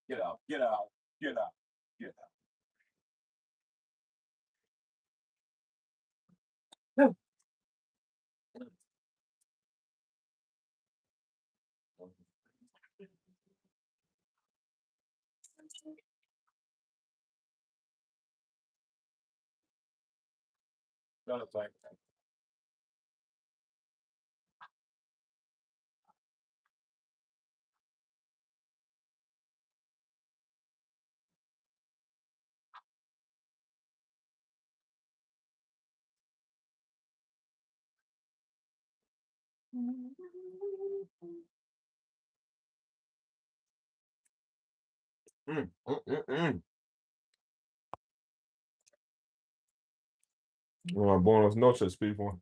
Get out, get out, get out, get out. Another thing. Buenas noches, people.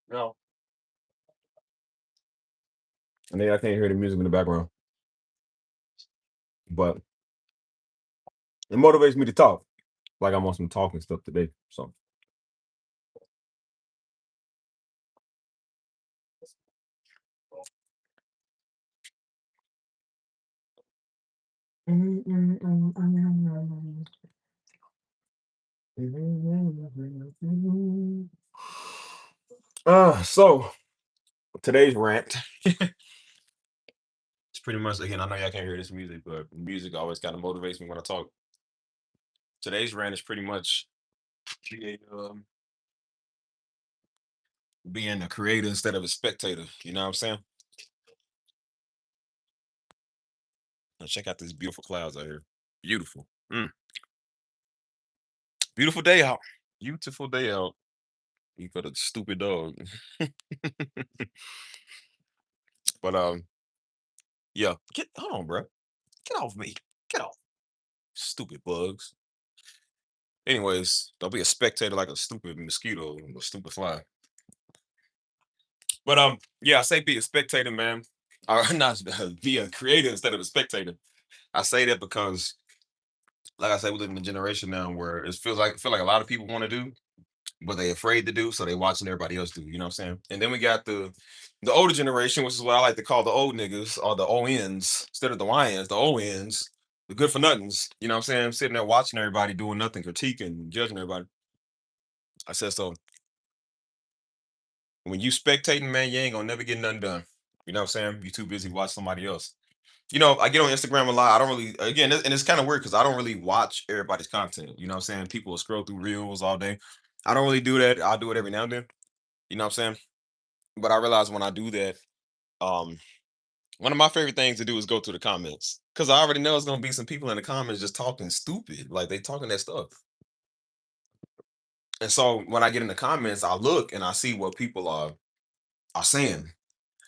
No. And then I can't hear the music in the background, but it motivates me to talk. Like I'm on some talking stuff today. So so today's rant. It's pretty much again, I know y'all can't hear this music, but music always kind of motivates me when I talk. Today's rant is pretty much being, being a creator instead of a spectator. You know what I'm saying? Now check out these beautiful clouds out here. Beautiful. Beautiful day out. Beautiful day out. You got a stupid dog. But yeah. Get hold on, bro. Get off me. Get off. Stupid bugs. Anyways, don't be a spectator like a stupid mosquito or a stupid fly. But yeah, I say be a spectator, man. Or not be a creator instead of a spectator. I say that because, like I said, we live in a generation now where it feel like a lot of people want to do, but they afraid to do, so they watching everybody else do. You know what I'm saying? And then we got the older generation, which is what I like to call the old niggas or the ONs instead of the YNs, the ONs, the good for nothings. You know what I'm saying? Sitting there watching everybody doing nothing, critiquing, judging everybody. I said so. When you spectating, man, you ain't gonna never get nothing done. You know what I'm saying? You too busy watching somebody else. You know, I get on Instagram a lot. I don't really, again, and it's kind of weird because I don't really watch everybody's content. You know what I'm saying? People will scroll through reels all day. I don't really do that. I'll do it every now and then. You know what I'm saying? But I realize when I do that, um, one of my favorite things to do is go to the comments because I already know it's gonna be some people in the comments just talking stupid, like they talking that stuff. And so when I get in the comments, I look and I see what people are saying.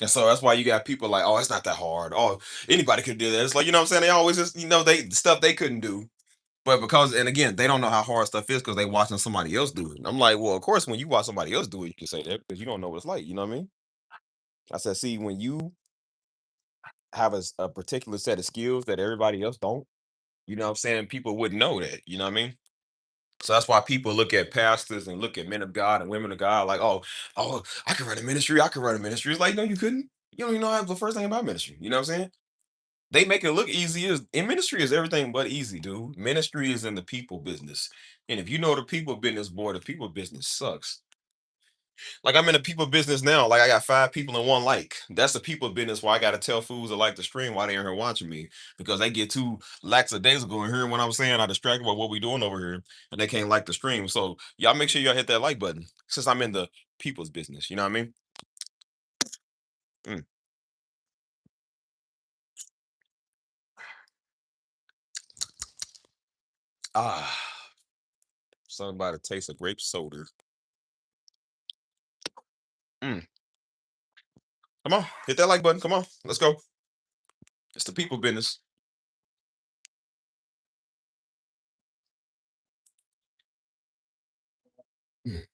And so that's why you got people like, oh, it's not that hard. Oh, anybody could do that. It's like, you know what I'm saying? They always just, they stuff they couldn't do. But because, and again, they don't know how hard stuff is because they watching somebody else do it. I'm like, well, of course, when you watch somebody else do it, you can say that because you don't know what it's like. You know what I mean? I said, see, when you have a particular set of skills that everybody else don't, you know what I'm saying? People wouldn't know that. You know what I mean? So that's why people look at pastors and look at men of God and women of God like, oh, I could run a ministry. I could run a ministry. It's like, no, you couldn't. You don't even know the first thing about ministry. You know what I'm saying? They make it look easy. Is in ministry is everything but easy, dude. Ministry is in the people business. And if you know the people business, boy, the people business sucks. Like I'm in a people business now. Like I got 5 people and one like. That's the people business where I gotta tell fools that like the stream why they in here watching me. Because they get too lackadaisical in hearing what I'm saying. I distracted by what we doing over here. And they can't like the stream. So y'all make sure y'all hit that like button. Since I'm in the people's business. You know what I mean? Mm. Ah, something about the taste of grape soda. Mm. Come on, hit that like button. Come on, let's go. It's the people business. Mm.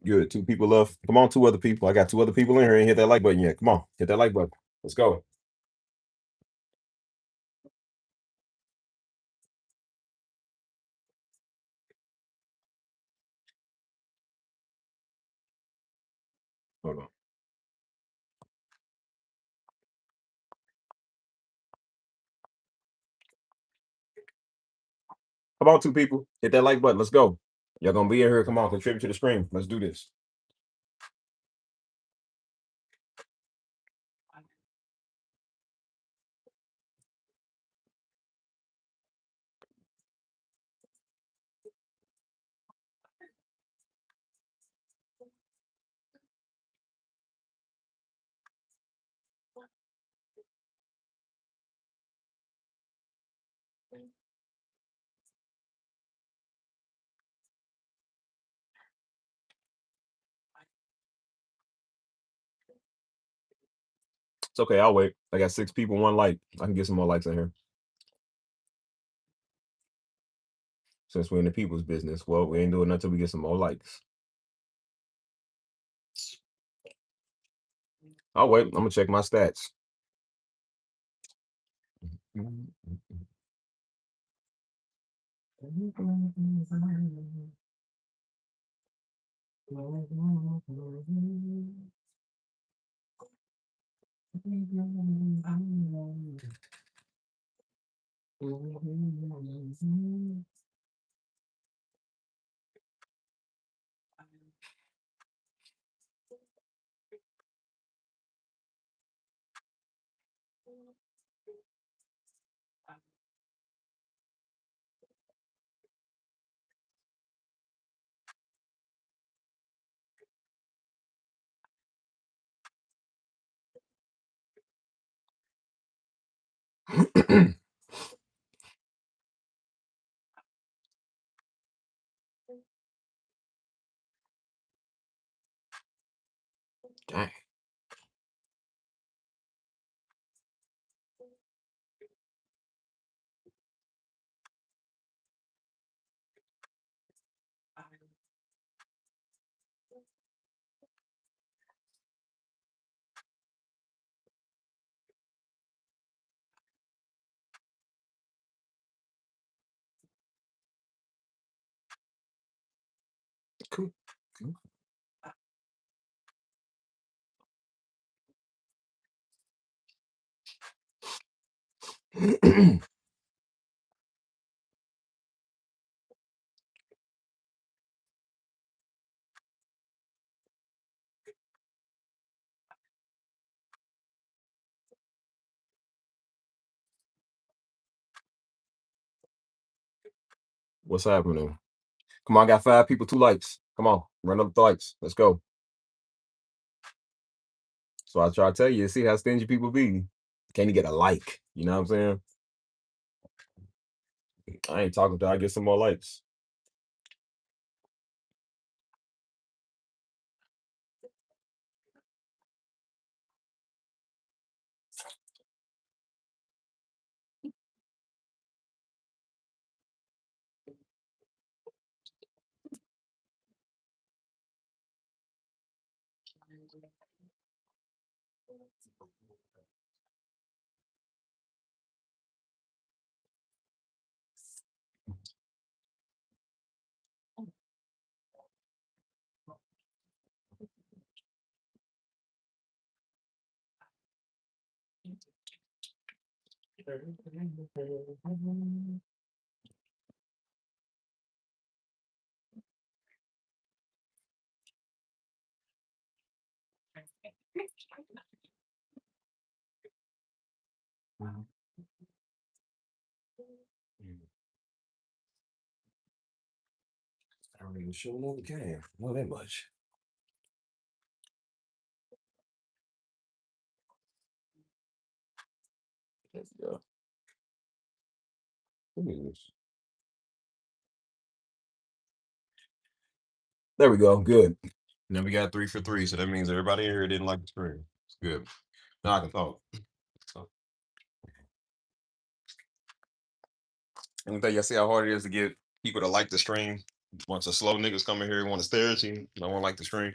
Good. 2 people left. Come on, 2 other people. I got 2 other people in here. Ain't hit that like button yet. Come on, hit that like button. Let's go. Hold on. Come on, 2 people. Hit that like button. Let's go. Y'all gonna be in here. Come on, contribute to the stream. Let's do this. It's okay. I'll wait. I got 6 people, one like. I can get some more likes in here since we're in the people's business. Well, we ain't doing nothing until we get some more likes. I'll wait. I'm gonna check my stats. Dang. Cool. What's happening? Come on, I got 5 people, 2 likes. Come on, run up the likes. Let's go. So I try to tell you, see how stingy people be. Can't even get a like. You know what I'm saying? I ain't talking till I get some more likes. I don't even sure know the game. Not that much. Let's go. There we go. Good. Now we got 3 for 3, so that means everybody here didn't like the stream. It's good. Now I can talk. So, and y'all see how hard it is to get people to like the stream. Bunch of slow niggas come in here and want to stare at you. Don't want to like the stream.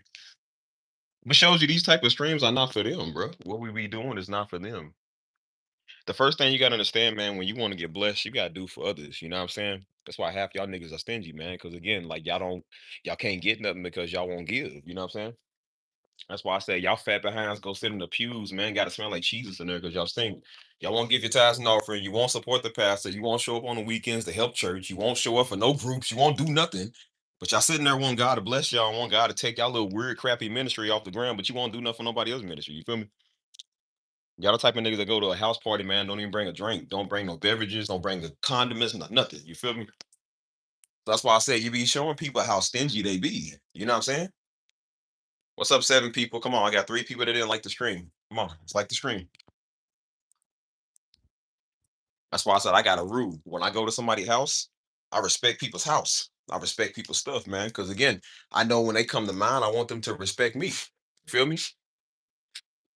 But shows you these type of streams are not for them, bro. What we be doing is not for them. The first thing you gotta understand, man, when you want to get blessed, you gotta do for others. You know what I'm saying? That's why half y'all niggas are stingy, man. Because again, like y'all can't get nothing because y'all won't give. You know what I'm saying? That's why I say y'all fat behinds go sit in the pews, man. Got to smell like Jesus in there because y'all stink. Y'all won't give your tithes and offering. You won't support the pastor. You won't show up on the weekends to help church. You won't show up for no groups. You won't do nothing. But y'all sitting there wanting God to bless y'all, want God to take y'all little weird, crappy ministry off the ground, but you won't do nothing for nobody else's ministry. You feel me? Y'all the type of niggas that go to a house party, man. Don't even bring a drink. Don't bring no beverages. Don't bring the condiments, nothing. You feel me? That's why I say you be showing people how stingy they be. You know what I'm saying? What's up, 7 people? Come on, I got 3 people that didn't like the stream. Come on, it's like the stream. That's why I said I got a rule. When I go to somebody's house, I respect people's house. I respect people's stuff, man. Because again, I know when they come to mine, I want them to respect me. Feel me?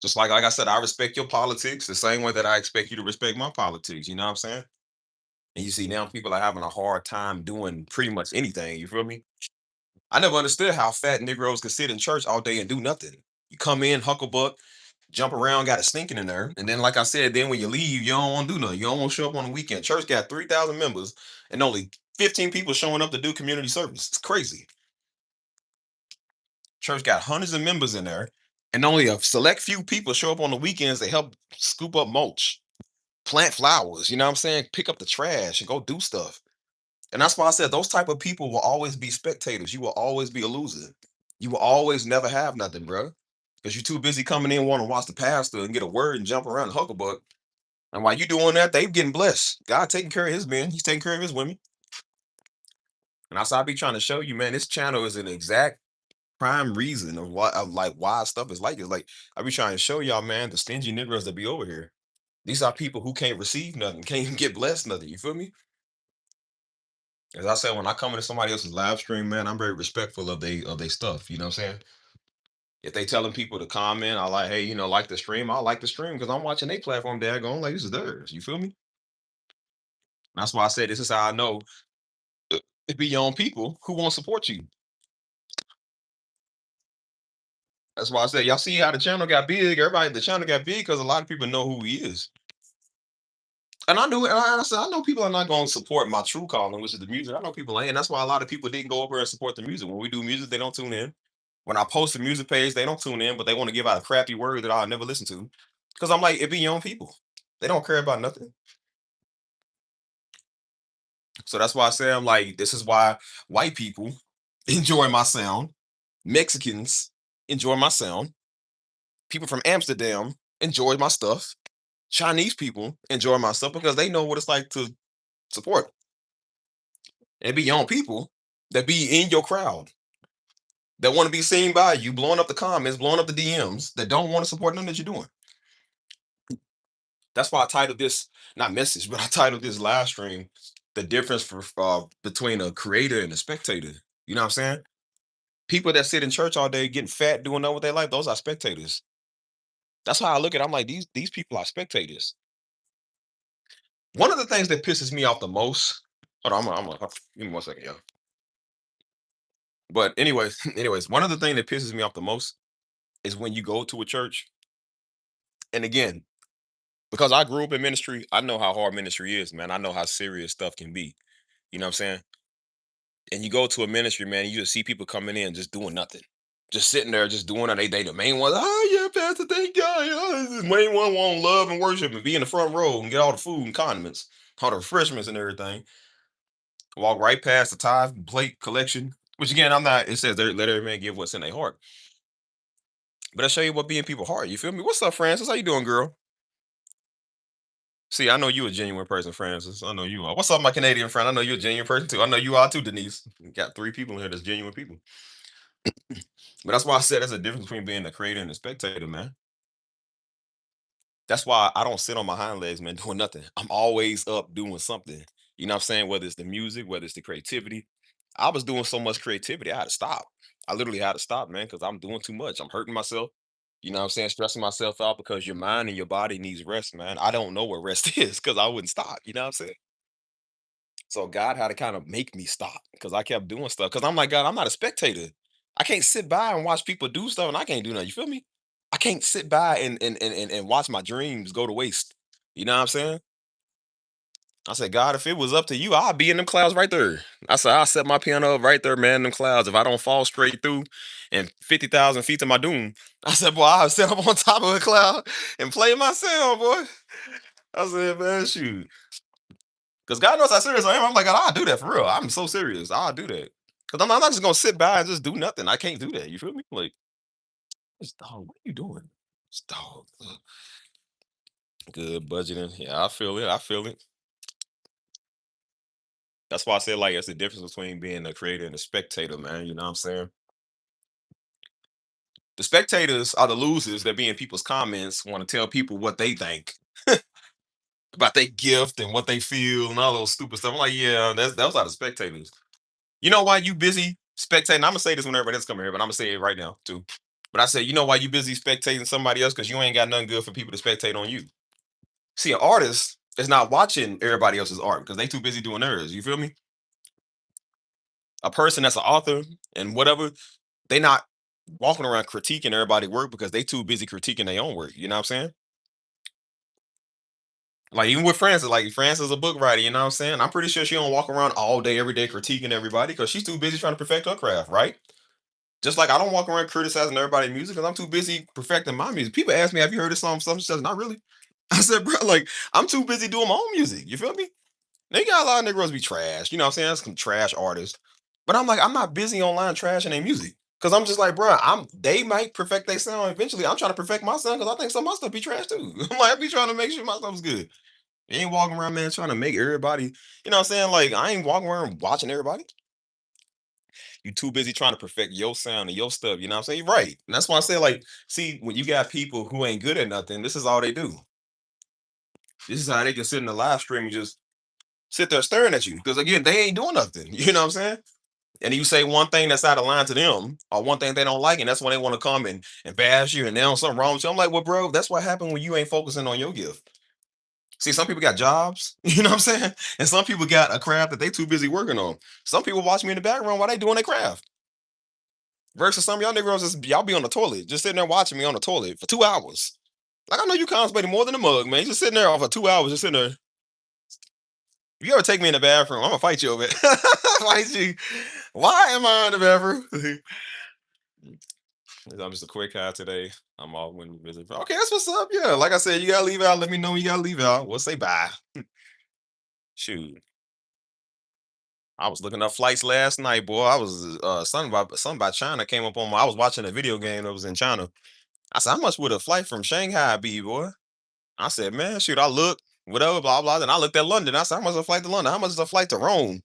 Just like I said, I respect your politics the same way that I expect you to respect my politics. You know what I'm saying? And you see now people are having a hard time doing pretty much anything. You feel me? I never understood how fat Negroes could sit in church all day and do nothing. You come in, hucklebuck, jump around, got it stinking in there. And then, like I said, then when you leave, you don't want to do nothing. You don't want to show up on the weekend. Church got 3,000 members and only 15 people showing up to do community service. It's crazy. Church got hundreds of members in there and only a select few people show up on the weekends to help scoop up mulch, plant flowers, you know what I'm saying? Pick up the trash and go do stuff. And that's why I said those type of people will always be spectators. You will always be a loser. You will always never have nothing, bro. Because you're too busy coming in wanting to watch the pastor and get a word and jump around the hucklebuck. And while you doing that, they getting blessed. God taking care of his men. He's taking care of his women. And that's how I be trying to show you, man. This channel is an exact prime reason of why, of like why stuff is like this. Like I be trying to show y'all, man, the stingy Negroes that be over here. These are people who can't receive nothing, can't even get blessed nothing. You feel me? As I said, when I come into somebody else's live stream, man, I'm very respectful of they stuff. You know what I'm saying? If they telling people to comment, I like, hey, like the stream. I like the stream because I'm watching their platform. There, going like this is theirs. You feel me? That's why I said this is how I know it be your own people who won't support you. That's why I said y'all see how the channel got big. Everybody, the channel got big because a lot of people know who he is. And I knew, and I said, I know people are not going to support my true calling, which is the music. I know people ain't. And that's why a lot of people didn't go over and support the music. When we do music, they don't tune in. When I post the music page, they don't tune in, but they want to give out a crappy word that I'll never listen to. Because I'm like, it be your own people. They don't care about nothing. So that's why I say I'm like, this is why white people enjoy my sound, Mexicans enjoy my sound, people from Amsterdam enjoy my stuff, Chinese people enjoy my stuff because they know what it's like to support. And be your own people that be in your crowd that want to be seen by you, blowing up the comments, blowing up the DMs that don't want to support nothing that you're doing. That's why I titled this not message, but I titled this live stream the difference for between a creator and a spectator. You know what I'm saying? People that sit in church all day getting fat, doing that with their life, those are spectators. That's how I look at it. I'm like, these people are spectators. One of the things that pisses me off the most, hold on, give me 1 second, yo. But anyways, anyways, one of the things that pisses me off the most is when you go to a church. And again, because I grew up in ministry, I know how hard ministry is, man. I know how serious stuff can be. You know what I'm saying? And you go to a ministry, man, you just see people coming in just doing nothing. Just sitting there, just doing it. They the main ones. Oh yeah, Pastor, thank God. The main one want love and worship and be in the front row and get all the food and condiments, all the refreshments and everything. Walk right past the tithe plate collection. Which again, I'm not. It says let every man give what's in their heart. But I show you what being people heart. You feel me? What's up, Francis? How you doing, girl? See, I know you a genuine person, Francis. I know you are. What's up, my Canadian friend? I know you're a genuine person too. I know you are too, Denise. We got three people in here that's genuine people. But that's why I said there's a difference between being a creator and a spectator, man. That's why I don't sit on my hind legs, man, doing nothing. I'm always up doing something. You know what I'm saying? Whether it's the music, whether it's the creativity. I was doing so much creativity, I had to stop. I literally had to stop, man, because I'm doing too much. I'm hurting myself. You know what I'm saying? Stressing myself out because your mind and your body needs rest, man. I don't know what rest is because I wouldn't stop. You know what I'm saying? So God had to kind of make me stop because I kept doing stuff. Because I'm like, God, I'm not a spectator. I can't sit by and watch people do stuff and I can't do nothing. You feel me? I can't sit by and watch my dreams go to waste. You know what I'm saying? I said, God, if it was up to you, I'd be in them clouds right there. I said, I'll set my piano up right there, man, in them clouds. If I don't fall straight through and 50,000 feet to my doom, I said, boy, I'll set up on top of a cloud and play myself, boy. I said, man, shoot. Because God knows how serious I am. I'm like, God, I'll do that for real. I'm so serious. I'll do that. Because I'm not just going to sit by and just do nothing. I can't do that. You feel me? Like, this dog, what are you doing? This dog. Ugh. Good budgeting. Yeah, I feel it. I feel it. That's why I said, like, it's the difference between being a creator and a spectator, man. You know what I'm saying? The spectators are the losers that be in people's comments, want to tell people what they think about their gift and what they feel and all those stupid stuff. I'm like, yeah, those are the spectators. You know why you busy spectating? I'm gonna say this when everybody else come here, but I'm gonna say it right now too. But I say, you know why you busy spectating somebody else? Because you ain't got nothing good for people to spectate on you. See, an artist is not watching everybody else's art because they too busy doing theirs. You feel me? A person that's an author and whatever, they not walking around critiquing everybody work because they too busy critiquing their own work. You know what I'm saying? Like even with Frances, like Frances is a book writer, you know what I'm saying? I'm pretty sure she don't walk around all day, every day critiquing everybody because she's too busy trying to perfect her craft, right? Just like I don't walk around criticizing everybody's music because I'm too busy perfecting my music. People ask me, "Have you heard this song?" Something says, "Not really." I said, "Bro, like I'm too busy doing my own music." You feel me? They got a lot of Negroes be trash. You know what I'm saying? That's some trash artists. But I'm like, I'm not busy online trashing their music. Cause I'm just like, bro, they might perfect their sound eventually. I'm trying to perfect my sound because I think some of my stuff be trash too. I'm like, I be trying to make sure my stuff's good. You ain't walking around, man, trying to make everybody, you know what I'm saying? Like, I ain't walking around watching everybody. You too busy trying to perfect your sound and your stuff. You know what I'm saying? You're right. And that's why I say, like, see, when you got people who ain't good at nothing, this is all they do. This is how they can sit in the live stream and just sit there staring at you. Because again, they ain't doing nothing. You know what I'm saying? And you say one thing that's out of line to them, or one thing they don't like, and that's when they want to come and bash you and now something wrong with you. I'm like, well, bro, that's what happened when you ain't focusing on your gift. See, some people got jobs, you know what I'm saying? And some people got a craft that they too busy working on. Some people watch me in the background while they doing their craft. Versus some of y'all niggas, y'all be on the toilet, just sitting there watching me on the toilet for 2 hours. Like I know you constipated more than a mug, man. You just sitting there for 2 hours, just sitting there. If you ever take me in the bathroom, I'm gonna fight you over it. Fight you. Why am I in the bathroom? I'm just a quick guy today. I'm all when you visit. Okay, that's what's up. Yeah, like I said, you gotta leave out. Let me know when you gotta leave out. We'll say bye. Shoot. I was looking up flights last night, boy. I was something about China came up on my I was watching a video game that was in China. I said, how much would a flight from Shanghai be, boy? I said, man, shoot, I looked, whatever, blah, blah. Then I looked at London. I said, how much is a flight to London? How much is a flight to Rome?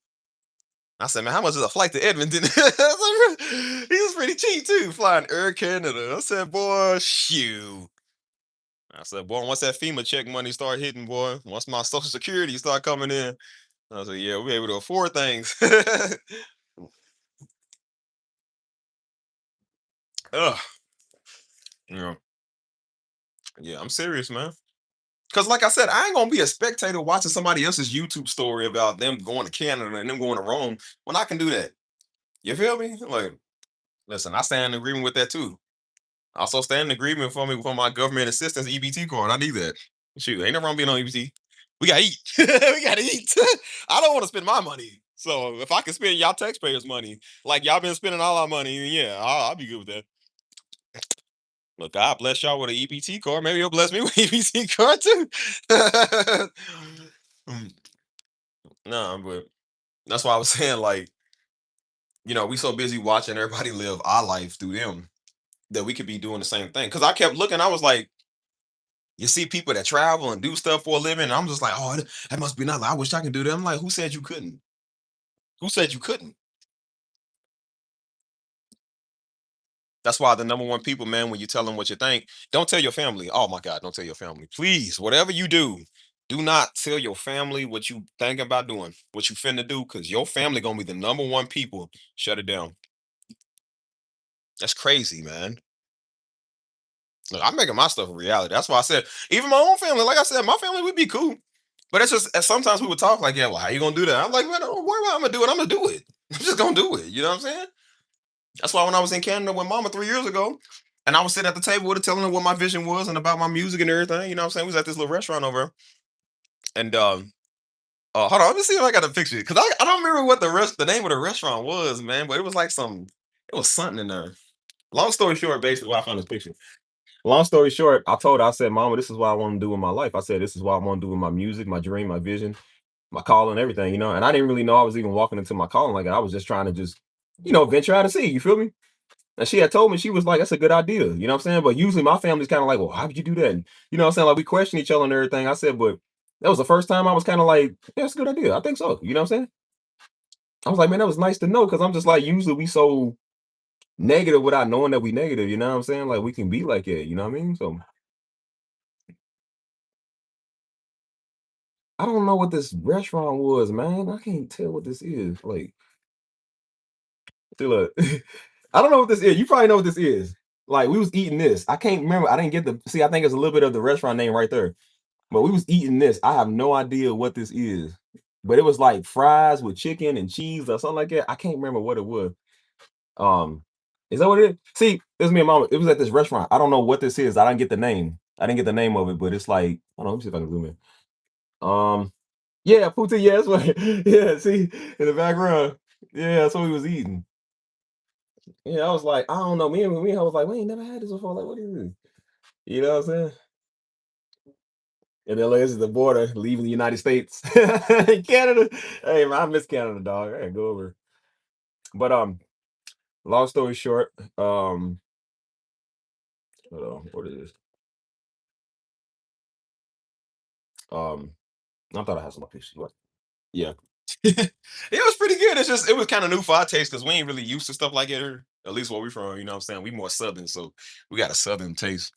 I said, man, how much is a flight to Edmonton? I said, he was pretty cheap too, flying Air Canada. I said, boy, shoot. I said, boy, once that FEMA check money start hitting, boy, once my social security start coming in, I said, yeah, we'll be able to afford things. Ugh. Yeah. Yeah, I'm serious, man. Cause like I said, I ain't gonna be a spectator watching somebody else's YouTube story about them going to Canada and them going to Rome when I can do that. You feel me? Like, listen, I stand in agreement with that too. Also, stand in agreement for me for my government assistance EBT card. I need that. Shoot, ain't nothing wrong being on EBT. We gotta eat. We gotta eat. I don't want to spend my money. So if I can spend y'all taxpayers' money, like y'all been spending all our money, then yeah, I'll be good with that. Look, God bless y'all with an EBT card. Maybe he'll bless me with an EBT card too. Mm, no, but that's why I was saying, like, we so busy watching everybody live our life through them that we could be doing the same thing. Cause I kept looking, I was like, you see people that travel and do stuff for a living, and I'm just like, oh, that must be nothing. I wish I could do that. I'm like, who said you couldn't? Who said you couldn't? That's why the number one people, man, when you tell them what you think, don't tell your family. Oh my God, don't tell your family. Please, whatever you do not tell your family what you think about doing, what you finna do, because your family gonna be the number one people. Shut it down. That's crazy, man. Look, I'm making my stuff a reality. That's why I said, even my own family, like I said, my family would be cool. But it's just sometimes we would talk like, yeah, well, how you gonna do that? I'm like, man, don't worry about it. I'm gonna do it. I'm gonna do it. I'm just gonna do it. You know what I'm saying? That's why when I was in Canada with Mama 3 years ago, and I was sitting at the table with her telling her what my vision was and about my music and everything, you know what I'm saying? We was at this little restaurant over, and hold on, let me see if I got a picture because I don't remember what the name of the restaurant was, man, but it was like it was something in there. Long story short, basically, why I found this picture. Long story short, I told her, I said, Mama, this is what I want to do in my life. I said, this is what I want to do with my music, my dream, my vision, my calling, everything, And I didn't really know I was even walking into my calling like that. I was just trying to venture out and see. You feel me? And she had told me, she was like, that's a good idea. You know what I'm saying? But usually my family's kind of like, well, how would you do that? And, you know what I'm saying? Like we question each other and everything. I said, but that was the first time I was kind of like, yeah, that's a good idea. I think so. You know what I'm saying? I was like, man, that was nice to know because I'm just like, usually we so negative without knowing that we negative. You know what I'm saying? Like we can be like that. You know what I mean? So I don't know what this restaurant was, man. I can't tell what this is. Like, see, look, I don't know what this is. You probably know what this is. Like we was eating this. I can't remember. I didn't get the see. I think it's a little bit of the restaurant name right there. But we was eating this. I have no idea what this is. But it was like fries with chicken and cheese or something like that. I can't remember what it was. Um, is that what it is? See, it was me and mama. It was at this restaurant. I don't know what this is. I didn't get the name. I didn't get the name of it, but it's like, hold on, let me see if I can zoom in. Yeah, poutine, yeah, that's what yeah, see in the background. Yeah, that's what we was eating. Yeah, I was like, I don't know. Me, I was like, we ain't never had this before. Like, what is this? You know what I'm saying? And LA is the border, leaving the United States. Canada. Hey man, I miss Canada, dog. I gotta go over. But long story short, hold on, what is this? Um, I thought I had some pictures. What? Yeah. It was pretty good. It's just it was kind of new for our taste because we ain't really used to stuff like it here. At least where we from, you know what I'm saying? We more southern, so we got a southern taste.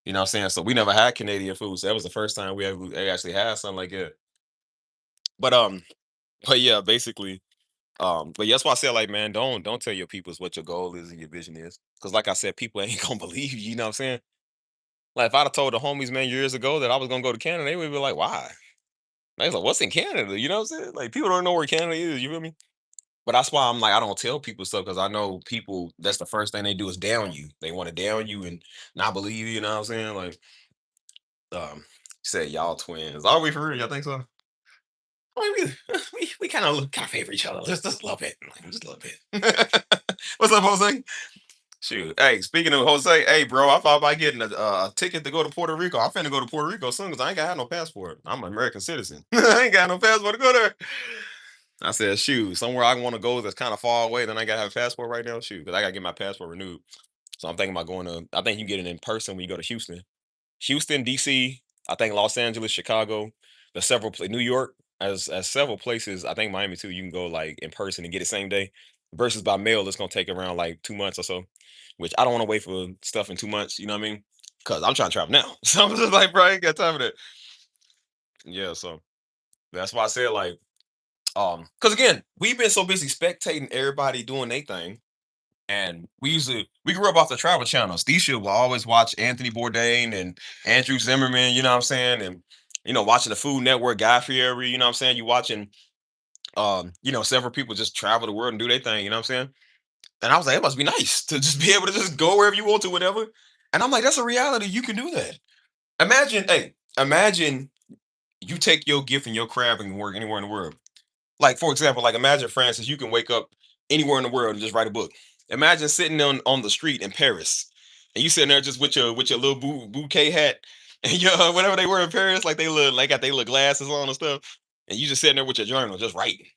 You know what I'm saying? So we never had Canadian food. So that was the first time we ever actually had something like that. But but yeah, basically. But yeah, that's why I said, like, man, don't tell your peoples what your goal is and your vision is. Cause like I said, people ain't gonna believe you, you know what I'm saying? Like if I'd have told the homies, man, years ago that I was gonna go to Canada, they would be like, why? They was like, what's in Canada? You know what I'm saying? Like people don't know where Canada is, you feel me? But that's why I'm like, I don't tell people stuff because I know people that's the first thing they do is down you. They want to down you and not believe you, you know what I'm saying? Like, say y'all twins. Are we for real? Y'all think so? I mean, we kind of favor each other. Just a little bit. Like, just a little bit. What's up, Jose? Shoot. Hey, speaking of Jose, hey, bro, I thought about getting a ticket to go to Puerto Rico. I'm finna go to Puerto Rico soon because I ain't got no passport. I'm an American citizen. I ain't got no passport to go there. I said, shoot, somewhere I want to go that's kind of far away. Then I gotta have a passport right now. Shoot, because I gotta get my passport renewed. So I'm thinking about going to. I think you get it in person when you go to Houston. Houston, DC, I think Los Angeles, Chicago, there's New York, as several places. I think Miami too. You can go like in person and get it same day. Versus by mail, it's gonna take around like 2 months or so. Which I don't want to wait for stuff in 2 months. You know what I mean? Because I'm trying to travel now. So I'm just like, bro, I ain't got time for that. Yeah, so that's why I said like, because again, we've been so busy spectating everybody doing their thing. And we grew up off the travel channels. Stisha will always watch Anthony Bourdain and Andrew Zimmerman, you know what I'm saying? And watching the Food Network, Guy Fieri, you know what I'm saying? You watching several people just travel the world and do their thing, you know what I'm saying? And I was like, it must be nice to just be able to just go wherever you want to, whatever. And I'm like, that's a reality. You can do that. Imagine, hey, imagine you take your gift and your craft and work anywhere in the world. Like, for example, like imagine, Francis, you can wake up anywhere in the world and just write a book. Imagine sitting on the street in Paris, and you sitting there just with your little bouquet hat and your whatever they wear in Paris, like they look like got they little glasses on and stuff, and you just sitting there with your journal, just writing,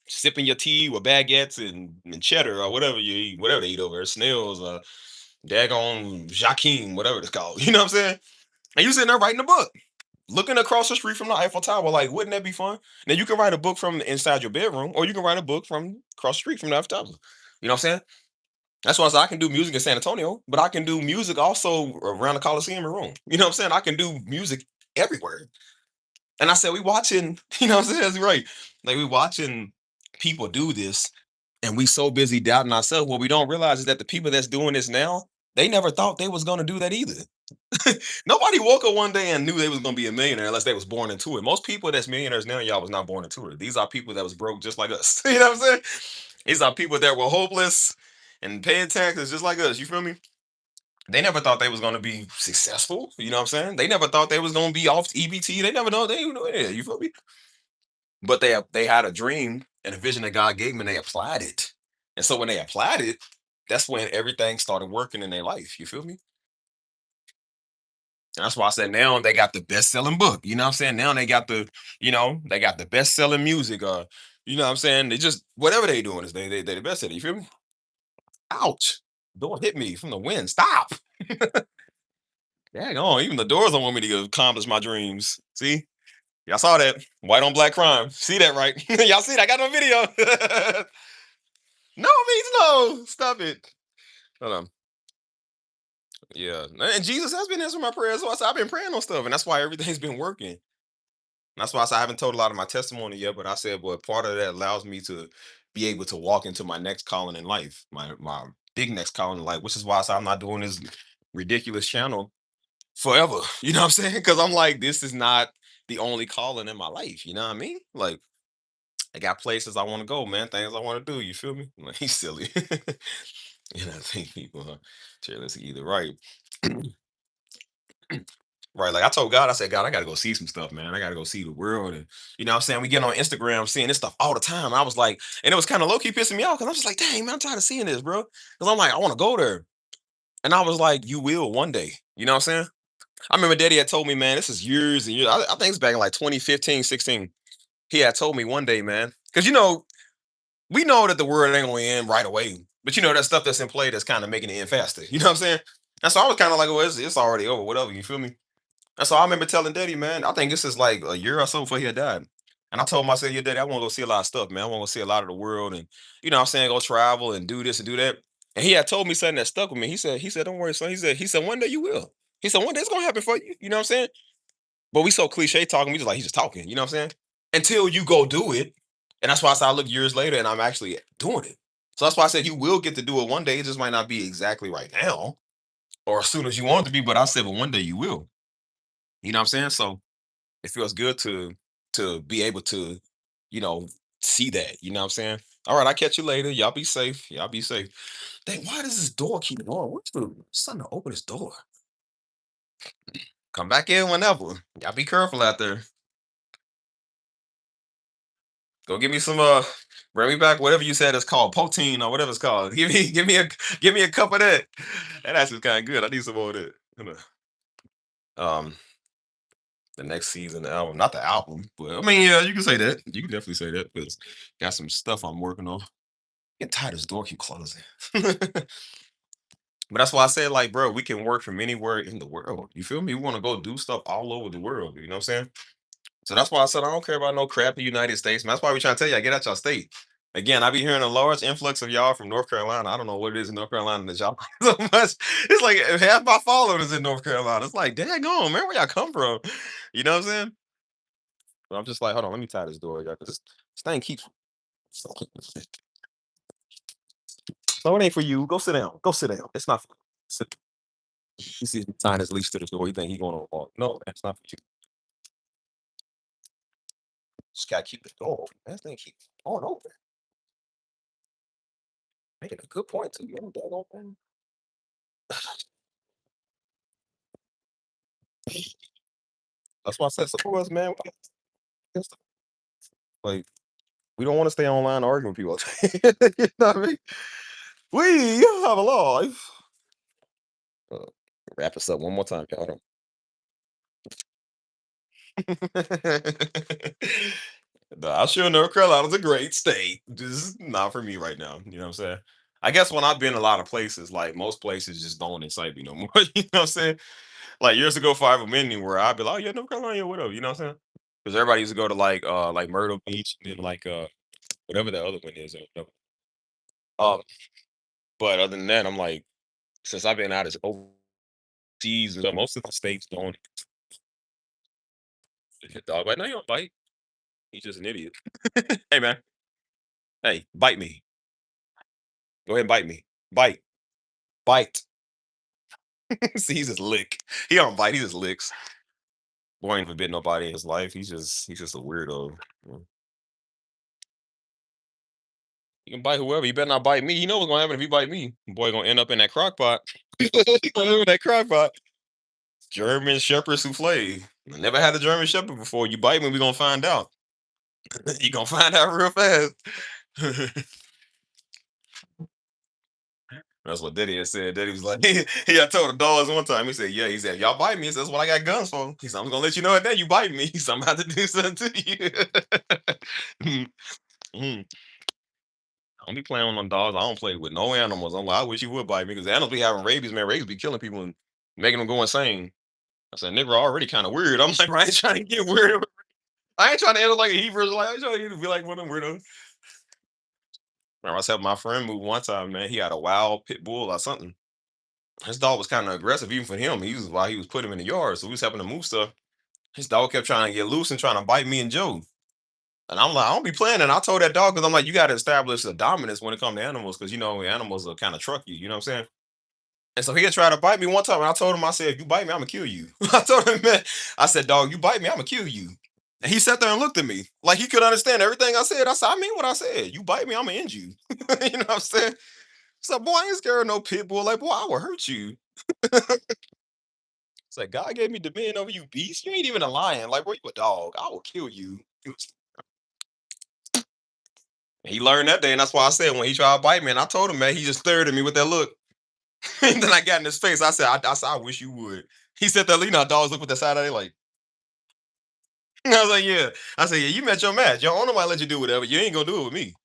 sipping your tea with baguettes and cheddar or whatever you eat, whatever they eat over there, snails, daggone Jacqueline, whatever it's called. You know what I'm saying? And you sitting there writing a book, looking across the street from the Eiffel Tower. Like, wouldn't that be fun? Now you can write a book from inside your bedroom, or you can write a book from across the street from the Eiffel Tower. You know what I'm saying? That's why I said I can do music in San Antonio, but I can do music also around the Coliseum in Rome. You know what I'm saying? I can do music everywhere. And I said, we watching, you know what I'm saying? That's right. Like we watching people do this, and we so busy doubting ourselves. What we don't realize is that the people that's doing this now, they never thought they was gonna do that either. Nobody woke up one day and knew they was gonna be a millionaire unless they was born into it. Most people that's millionaires now, y'all was not born into it. These are people that was broke just like us. You know what I'm saying? These are people that were hopeless and paying taxes just like us. You feel me? They never thought they was gonna be successful. You know what I'm saying? They never thought they was gonna be off EBT. They never know they even know it. You feel me? But they had a dream and a vision that God gave them, and they applied it. And so when they applied it, that's when everything started working in their life. You feel me? That's why I said now they got the best selling book. You know what I'm saying? Now they got they got the best selling music. You know what I'm saying? They just whatever they doing is they the best at it. You feel me? Ouch. Door hit me from the wind. Stop. Dang on. Even the doors don't want me to accomplish my dreams. See? Y'all saw that. White on black crime. See that, right? Y'all see that? I got no video. No means no. Stop it. Hold on. Yeah. And Jesus has been answering my prayers. So I said, I've been praying on stuff, and that's why everything's been working. That's why I said I haven't told a lot of my testimony yet, but I said, well, part of that allows me to be able to walk into my next calling in life, my big next calling in life, which is why I said I'm not doing this ridiculous channel forever. You know what I'm saying? Because I'm like, this is not the only calling in my life. You know what I mean? Like, I got places I want to go, man. Things I want to do. You feel me? Like, he's silly. And I think people are let's either right. Right. Like I told God, I said, God, I gotta go see some stuff, man. I gotta go see the world. And you know what I'm saying? We get on Instagram seeing this stuff all the time. I was like, and it was kind of low-key pissing me off because I'm just like, dang, man, I'm tired of seeing this, bro. Because I'm like, I want to go there. And I was like, you will one day. You know what I'm saying? I remember Daddy had told me, man, this is years and years. I think it's back in like 2015, 16. He had told me one day, man. Because we know that the world ain't gonna end right away. But that stuff that's in play that's kind of making it end faster. You know what I'm saying? And so I was kind of like, well, it's already over, whatever. You feel me? And so I remember telling Daddy, man, I think this is like a year or so before he had died. And I told him, I said, yeah, Daddy, I want to go see a lot of stuff, man. I want to go see a lot of the world and, what I'm saying, go travel and do this and do that. And he had told me something that stuck with me. He said, don't worry, son. He said, one day you will. He said, one day it's going to happen for you. You know what I'm saying? But we so cliche talking, we just like, he's just talking. You know what I'm saying? Until you go do it. And that's why I said, I look years later and I'm actually doing it. So that's why I said, you will get to do it one day. It just might not be exactly right now or as soon as you want it to be. But I said, but one day you will. You know what I'm saying? So, it feels good to be able to, you know, see that. You know what I'm saying? All right, I'll catch you later. Y'all be safe. Y'all be safe. Dang, why does this door keep going? What's the something to open this door? Come back in whenever. Y'all be careful out there. Go give me some bring me back whatever you said it's called, protein or whatever it's called. Give me a cup of that. That actually kind of good. I need some more of that. Um the next season the album. Not the album, but I mean, yeah, you can say that. You can definitely say that because got some stuff I'm working on. Getting tired of this door keep closing. But that's why I said, like, bro, we can work from anywhere in the world. You feel me? We want to go do stuff all over the world. You know what I'm saying? So that's why I said I don't care about no crappy United States. Man. That's why we trying to tell you, get out your state. Again, I be hearing a large influx of y'all from North Carolina. I don't know what it is in North Carolina that y'all like so much. It's like half my followers in North Carolina. It's like, dang on, man, where y'all come from? You know what I'm saying? But I'm just like, hold on, let me tie this door, y'all, because this thing keeps. No, it ain't for you. Go sit down. Go sit down. It's not for you. Sit. You see him tying his leash to the door. You think he going to walk. No, that's not for you. Just gotta keep the door open. That thing keep going open. Making a good point too. You know, daggone thing. That's why I said some of us, man, like we don't want to stay online arguing with people. You know what I mean? We have a life. Uh, Wrap this up one more time, y'all. Nah, sure North Carolina's a great state. Just not for me right now. You know what I'm saying? I guess when I've been a lot of places, like most places just don't excite me no more. You know what I'm saying? Like years ago, if I ever been anywhere, I'd be like, oh yeah, North Carolina, yeah, whatever. You know what I'm saying? Because everybody used to go to like Myrtle Beach and then like whatever the other one is. Or whatever. Um, but other than that, I'm like, since I've been out of overseas and stuff, most of the states don't hit dog. Like, no, you don't bite. He's just an idiot. Hey man, hey, bite me. Go ahead and bite me. Bite. Bite. See, he's just lick. He don't bite, he just licks. Boy ain't even bit nobody in his life. He's just a weirdo. Mm. You can bite whoever. You better not bite me. You know what's gonna happen if you bite me. Boy gonna end up in that crock pot. He gonna end up in that crock pot. German Shepherd souffle. I never had a German Shepherd before. You bite me, we gonna find out. You gonna find out real fast. That's what Diddy had said. Diddy was like, he had told the dogs one time. He said, "Yeah." He said, "Y'all bite me." He says, "That's what I got guns for." He said, "I'm gonna let you know that you bite me." He said, "I'm about to do something to you." Mhm. I don't be playing on dogs. I don't play with no animals. I'm like, I wish you would bite me because animals be having rabies, man. Rabies be killing people and making them go insane. I said, nigga already kind of weird. I'm like, I ain't trying to get weird. I ain't trying to end up like a Hebrew. Like, I'm trying to be like one of them weirdos. Remember, I was helping my friend move one time, man. He had a wild pit bull or something. His dog was kind of aggressive, even for him. He was while he was putting him in the yard. So we was helping to move stuff. His dog kept trying to get loose and trying to bite me and Joe. And I'm like, I don't be playing. And I told that dog because I'm like, you got to establish a dominance when it comes to animals because you know animals will kind of truck you. You know what I'm saying? And so he had tried to bite me one time, and I told him, I said, if you bite me, I'm gonna kill you. I told him, man, I said, dog, you bite me, I'm gonna kill you. And he sat there and looked at me like he could understand everything I said. I said, I mean what I said. You bite me, I'm gonna end you. You know what I'm saying? So, boy, I ain't scared of no pit bull. Like, boy, I will hurt you. It's like God gave me dominion over you, beast. You ain't even a lion. Like, boy, you a dog. I will kill you. He learned that day, and that's why I said when he tried to bite me, and I told him, man, he just stared at me with that look. And then I got in his face. I wish you would. He said that, you know, dogs look with the side eye like, I was like, yeah. I said, yeah, you met your match. Your owner might let you do whatever. You ain't gonna do it with me.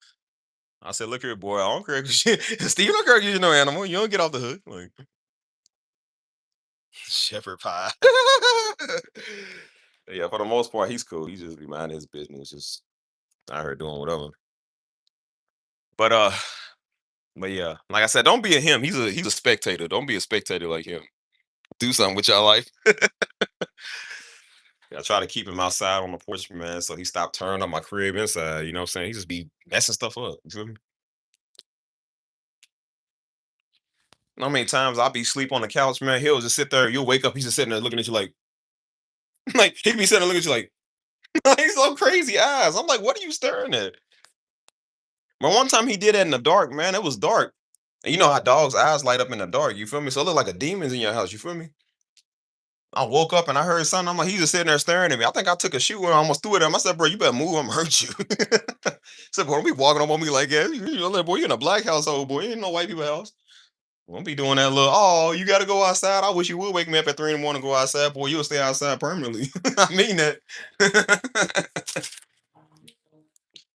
I said, look here, boy. I don't care. Steve don't care if you're no animal. You don't get off the hook. Like shepherd pie. Yeah, for the most part, he's cool. He just be minding his business, just out here doing whatever. But but yeah, like I said, don't be a him. He's a spectator. Don't be a spectator like him. Do something with your life. I try to keep him outside on the porch, man, so he stopped turning on my crib inside. You know what I'm saying? He just be messing stuff up. You feel me? How many times I'll be sleep on the couch, man? He'll just sit there. You'll wake up. He's just sitting there looking at you like, like he be sitting there looking at you like, he's so crazy eyes. I'm like, what are you staring at? But one time he did that in the dark, man. It was dark. And you know how dogs' eyes light up in the dark. You feel me? So it looked like a demon's in your house. You feel me? I woke up and I heard something. I'm like, he's just sitting there staring at me. I think I took a shoe and I almost threw it at him. I said, bro, you better move. I'm gonna hurt you. I said, bro, don't be walking up on me like that. You know, like, boy, you in a black household, boy. You ain't no white people house. Don't be doing that little, oh, you gotta go outside. I wish you would wake me up at 3 in the morning and go outside, boy. You'll stay outside permanently. I mean that.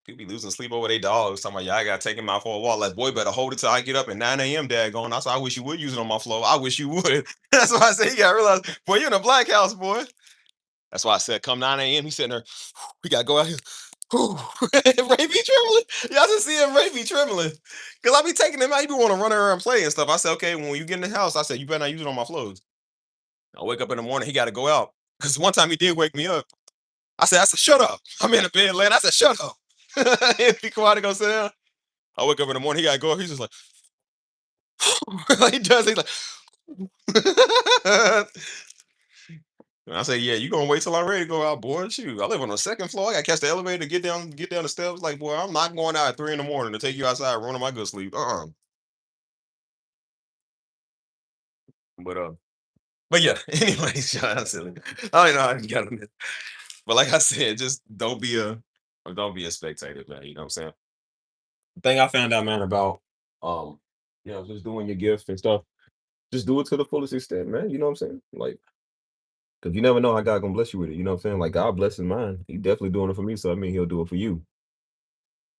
People be losing sleep over their dogs. Talking about, yeah, I gotta take him out for a walk. Like, boy, better hold it till I get up at 9 a.m. Dad going. I said, I wish you would use it on my floor. I wish you would. That's why I said you gotta realize, boy, you're in a black house, boy. That's why I said, come 9 a.m. He's sitting there, we gotta go out here. Ray be trembling. Y'all just see him, Ray be trembling. Cause I be taking him out. He be want to run around and play and stuff. I said, okay, when you get in the house, I said, you better not use it on my floors. I wake up in the morning, he got to go out. Because one time he did wake me up. I said, shut up. I'm in the bed laying. I said, shut up. He'd be quiet to go sit down. I wake up in the morning, he got to go up. He's just like, like he does. He's like, and I say, yeah, you gonna wait till I'm ready to go out, boy. Shoot, I live on the second floor. I gotta catch the elevator to get down the steps. Like, boy, I'm not going out at 3 in the morning to take you outside, ruining my good sleep. But But yeah, anyways, shout out silly. I don't know how you got on this. But like I said, just don't be a spectator, man. You know what I'm saying? The thing I found out, man, about um, just doing your gift and stuff, just do it to the fullest extent, man. You know what I'm saying? Like, because you never know how God gonna bless you with it. You know what I'm saying? Like God blesses mine. He definitely doing it for me, so I mean he'll do it for you.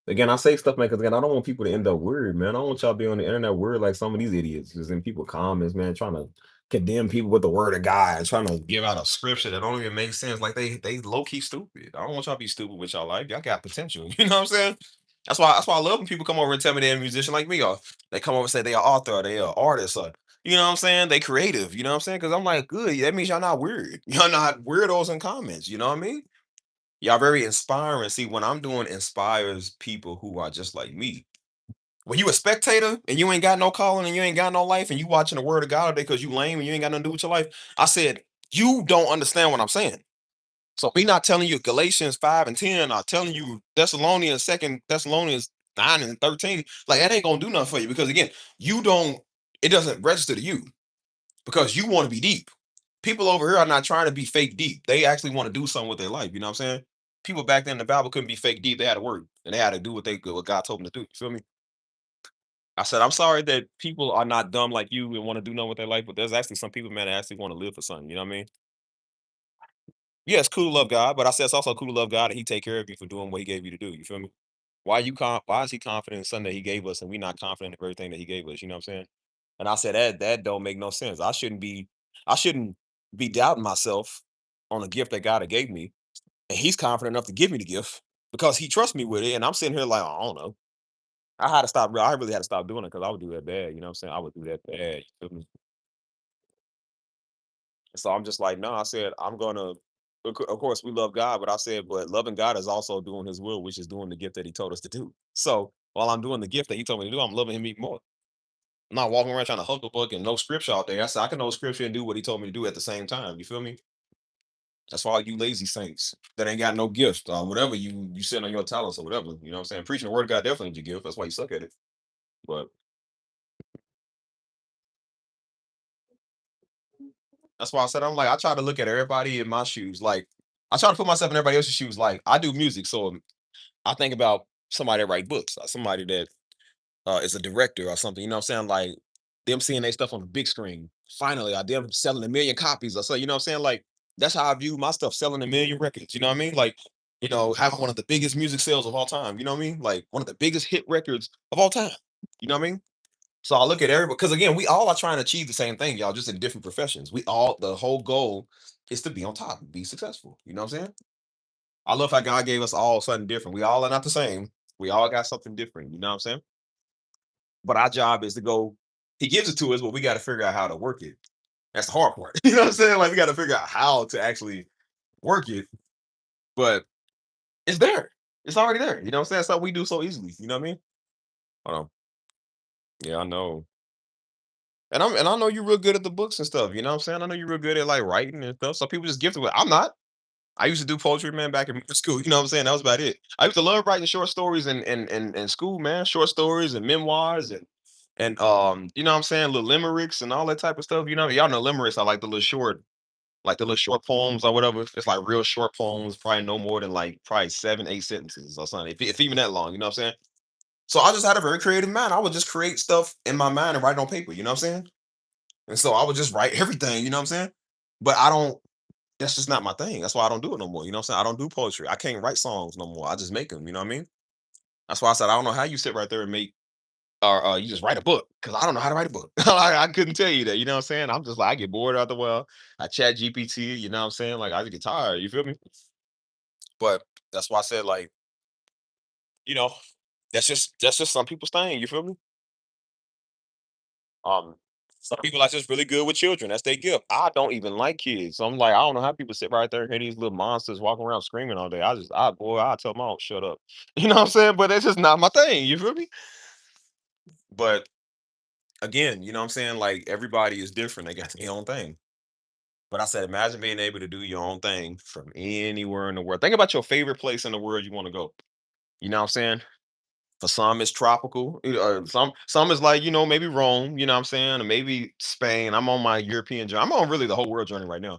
Again, I say stuff, man, because again, I don't want people to end up weird, man. I don't want y'all to be on the internet weird like some of these idiots. Just in people comments, man, trying to condemn people with the word of God and trying to give out a scripture that don't even make sense. Like they low key stupid. I don't want y'all to be stupid with y'all life. Y'all got potential. You know what I'm saying? That's why I love when people come over and tell me they're a musician like me, or they come over and say they are author, or they are artist, or you know what I'm saying? They creative. You know what I'm saying? Because I'm like, good. That means y'all not weird. Y'all not weirdos in comments. You know what I mean? Y'all very inspiring. See, when I'm doing inspires people who are just like me. When you a spectator and you ain't got no calling and you ain't got no life and you watching the word of God all day because you lame and you ain't got nothing to do with your life, I said, you don't understand what I'm saying. So me not telling you Galatians 5 and 10, or telling you Thessalonians, second Thessalonians 9 and 13, like that ain't gonna do nothing for you because again, you don't, it doesn't register to you because you want to be deep. People over here are not trying to be fake deep. They actually want to do something with their life. You know what I'm saying? People back then in the Bible couldn't be fake deep. They had to work and they had to do what God told them to do. You feel me? I said, I'm sorry that people are not dumb like you and want to do nothing with their life, but there's actually some people, man, that actually want to live for something. You know what I mean? Yeah, it's cool to love God, but I said it's also cool to love God and He take care of you for doing what He gave you to do. You feel me? Why is He confident in something that He gave us and we not confident in everything that He gave us? You know what I'm saying? And I said that don't make no sense. I shouldn't be doubting myself on a gift that God had gave me, and He's confident enough to give me the gift because He trusts me with it. And I'm sitting here like, I don't know. I had to stop. I really had to stop doing it because I would do that bad. You know what I'm saying? I would do that bad. You feel me? So I'm just like, no, I said, I'm gonna of course we love God, but I said, but loving God is also doing his will, which is doing the gift that he told us to do. So while I'm doing the gift that he told me to do, I'm loving him even more. I'm not walking around trying to hug a book and no scripture out there. I said I can know scripture and do what he told me to do at the same time. You feel me? That's why all you lazy saints that ain't got no gift or whatever you sitting on your talents or whatever. You know what I'm saying? Preaching the word of God definitely is your gift. That's why you suck at it. But that's why I said I'm like I try to look at everybody in my shoes. Like I try to put myself in everybody else's shoes. Like I do music, so I think about somebody that write books, or somebody that is a director or something. You know what I'm saying? Like them seeing their stuff on the big screen. Finally, I them selling a million copies or so. You know what I'm saying? Like that's how I view my stuff, selling a million records. You know what I mean? Like having one of the biggest music sales of all time. You know what I mean? Like one of the biggest hit records of all time. You know what I mean? So I look at everybody because again, we all are trying to achieve the same thing, y'all, just in different professions. We all the whole goal is to be on top, be successful. You know what I'm saying? I love how God gave us all something different. We all are not the same. We all got something different. You know what I'm saying? But our job is to go. He gives it to us, but we got to figure out how to work it. That's the hard part. You know what I'm saying? Like we got to figure out how to actually work it. But it's there. It's already there. You know what I'm saying? That's something we do so easily. You know what I mean? Hold on. Yeah, I know. And I know you're real good at the books and stuff. You know what I'm saying? I know you're real good at like writing and stuff. So people just gifted with. I'm not. I used to do poetry, man, back in school. You know what I'm saying? That was about it. I used to love writing short stories in school, man. Short stories and memoirs and you know what I'm saying, little limericks and all that type of stuff. You know, y'all know limericks. I like the little short poems or whatever. It's like real short poems, probably no more than like probably 7, 8 sentences or something. If even that long, you know what I'm saying? So I just had a very creative mind. I would just create stuff in my mind and write it on paper. You know what I'm saying? And so I would just write everything. You know what I'm saying? But I don't that's just not my thing. That's why I don't do it no more. You know what I'm saying? I don't do poetry. I can't write songs no more. I just make them. You know what I mean? That's why I said I don't know how you sit right there and make or you just write a book because I don't know how to write a book. I couldn't tell you that. You know what I'm saying? I'm just like I get bored after a while. I chat GPT. You know what I'm saying? Like I just get tired. You feel me? But that's why I said like you know that's just some people's thing. You feel me? Um, some people are just really good with children. That's their gift. I don't even like kids. So I'm like, I don't know how people sit right there and hear these little monsters walking around screaming all day. I tell them, oh, shut up. You know what I'm saying? But it's just not my thing. You feel me? But again, you know what I'm saying? Like everybody is different. They got their own thing. But I said, imagine being able to do your own thing from anywhere in the world. Think about your favorite place in the world you want to go. You know what I'm saying? For some, it's tropical. Some is like, maybe Rome, you know what I'm saying? Or maybe Spain. I'm on my European journey. I'm on really the whole world journey right now.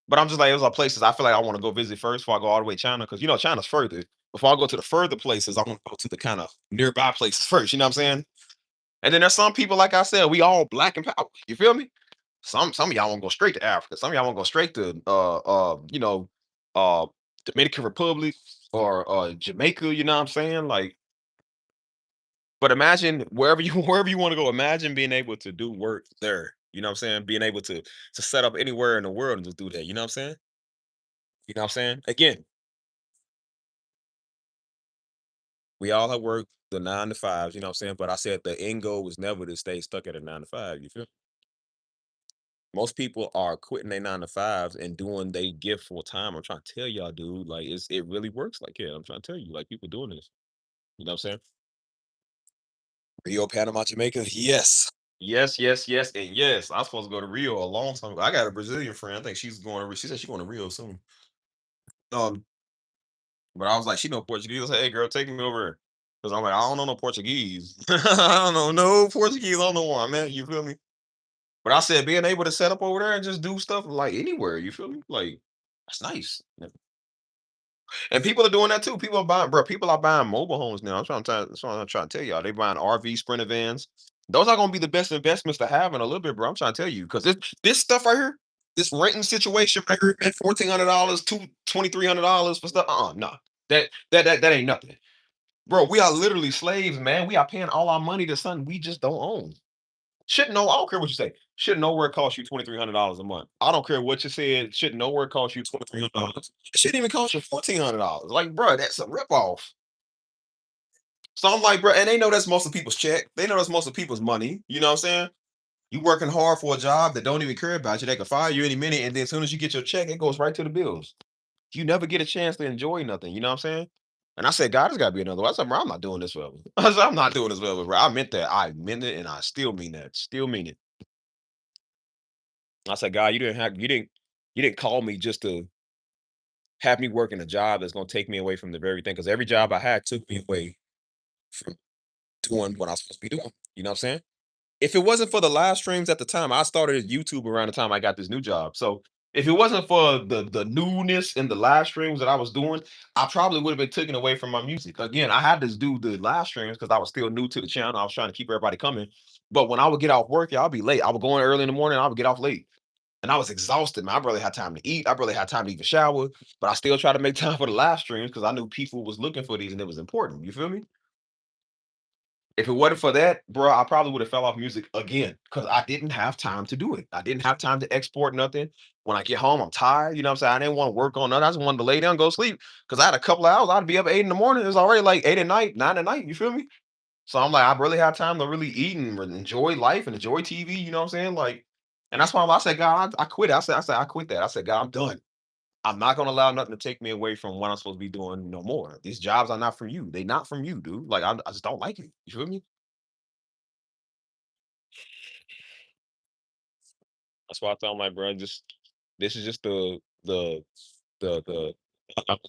But I'm just like, those are places I feel like I want to go visit first before I go all the way to China. Because China's further. Before I go to the further places, I want to go to the kind of nearby places first. You know what I'm saying? And then there's some people, like I said, we all black and power. You feel me? Some of y'all want to go straight to Africa. Some of y'all want to go straight to uh Dominican Republic or Jamaica, you know what I'm saying? Like, but imagine wherever you wherever you want to go, imagine being able to do work there. You know what I'm saying? Being able to set up anywhere in the world and just do that. You know what I'm saying? You know what I'm saying? Again, we all have worked the 9 to 5s, you know what I'm saying? But I said the end goal was never to stay stuck at a 9 to 5. You feel? Most people are quitting their 9 to 5s and doing they gift full time. I'm trying to tell y'all, dude, like it really works like yeah. I'm trying to tell you, like people doing this. You know what I'm saying? Rio, Panama, Jamaica. Yes. Yes, yes, yes, and yes. I was supposed to go to Rio a long time ago. I got a Brazilian friend. I think she's going to. She said she's going to Rio soon. Um, but I was like, she know Portuguese. I said, hey, girl, take me over. Because I'm like, I don't know no Portuguese. I don't know no Portuguese. I don't know why, man. You feel me? But I said, being able to set up over there and just do stuff like anywhere. You feel me? Like that's nice. And people are doing that too. People are buying, bro. People are buying mobile homes now. That's what I'm trying to tell y'all. They buying RV Sprinter vans. Those are gonna be the best investments to have in a little bit, bro. I'm trying to tell you because this stuff right here, this renting situation right here, at $1,400, $2,300 for stuff. No, that ain't nothing, bro. We are literally slaves, man. We are paying all our money to something we just don't own. Shouldn't know. I don't care what you say. Shouldn't know where it costs you $2,300 a month. I don't care what you said. Shouldn't know where it costs you $2,300. It shouldn't even cost you $1,400. Like, bro, that's a ripoff. So I'm like, bro, and they know that's most of people's check. They know that's most of people's money. You know what I'm saying? You working hard for a job that don't even care about you. They can fire you any minute, and then as soon as you get your check, it goes right to the bills. You never get a chance to enjoy nothing. You know what I'm saying? And I said, God, there's got to be another way. I said, bro, I'm not doing this forever. I said, I'm not doing this forever, bro. I meant that. I meant it, and I still mean that. Still mean it. I said, God, you didn't call me just to have me work in a job that's gonna take me away from the very thing. Because every job I had took me away from doing what I was supposed to be doing. You know what I'm saying? If it wasn't for the live streams at the time, I started YouTube around the time I got this new job. So if it wasn't for the newness and the live streams that I was doing, I probably would have been taken away from my music. Again, I had to do the live streams because I was still new to the channel. I was trying to keep everybody coming. But when I would get off work, yeah, I'll be late. I would go in early in the morning, I would get off late. And I was exhausted, man. I barely had time to eat. I barely had time to even shower, but I still try to make time for the live streams because I knew people was looking for these and it was important. You feel me? If it wasn't for that, bro, I probably would have fell off music again because I didn't have time to do it. I didn't have time to export nothing. When I get home, I'm tired. You know what I'm saying? I didn't want to work on nothing. I just wanted to lay down and go sleep because I had a couple of hours. I'd be up 8 in the morning. It's already like 8 at night, 9 at night. You feel me? So I'm like, I really have time to really eat and enjoy life and enjoy TV. You know what I'm saying? Like, and that's why I said, God, I quit. I quit that. I said, God, I'm done. I'm not gonna allow nothing to take me away from what I'm supposed to be doing no more. These jobs are not from you. They not from you, dude. Like I just don't like it. You feel me? That's why I tell my bro, just this is just the I'm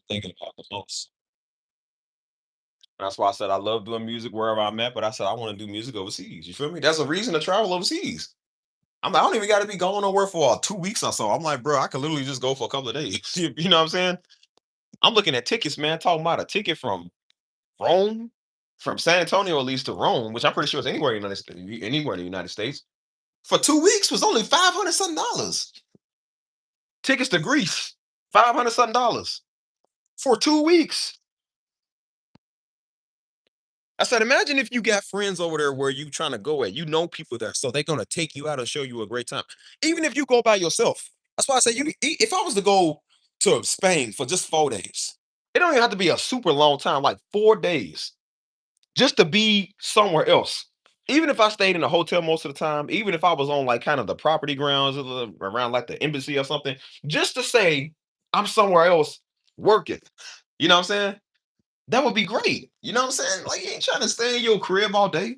thinking about the most. That's why I said I love doing music wherever I'm at, but I said I want to do music overseas. You feel me? That's a reason to travel overseas. I'm like, I don't even got to be going nowhere for 2 weeks or so. I'm like, bro, I could literally just go for a couple of days. You know what I'm saying? I'm looking at tickets, man. Talking about a ticket from Rome, from San Antonio at least to Rome, which I'm pretty sure is anywhere in the United States, for 2 weeks was only 500 something dollars. Tickets to Greece, 500 something dollars for 2 weeks. I said, imagine if you got friends over there where you trying to go at, you know people there, so they're gonna take you out and show you a great time. Even if you go by yourself. That's why I say if I was to go to Spain for just 4 days, it don't even have to be a super long time, like 4 days, just to be somewhere else. Even if I stayed in a hotel most of the time, even if I was on like kind of the property grounds around like the embassy or something, just to say I'm somewhere else working. You know what I'm saying? That would be great. You know what I'm saying? Like you ain't trying to stay in your crib all day.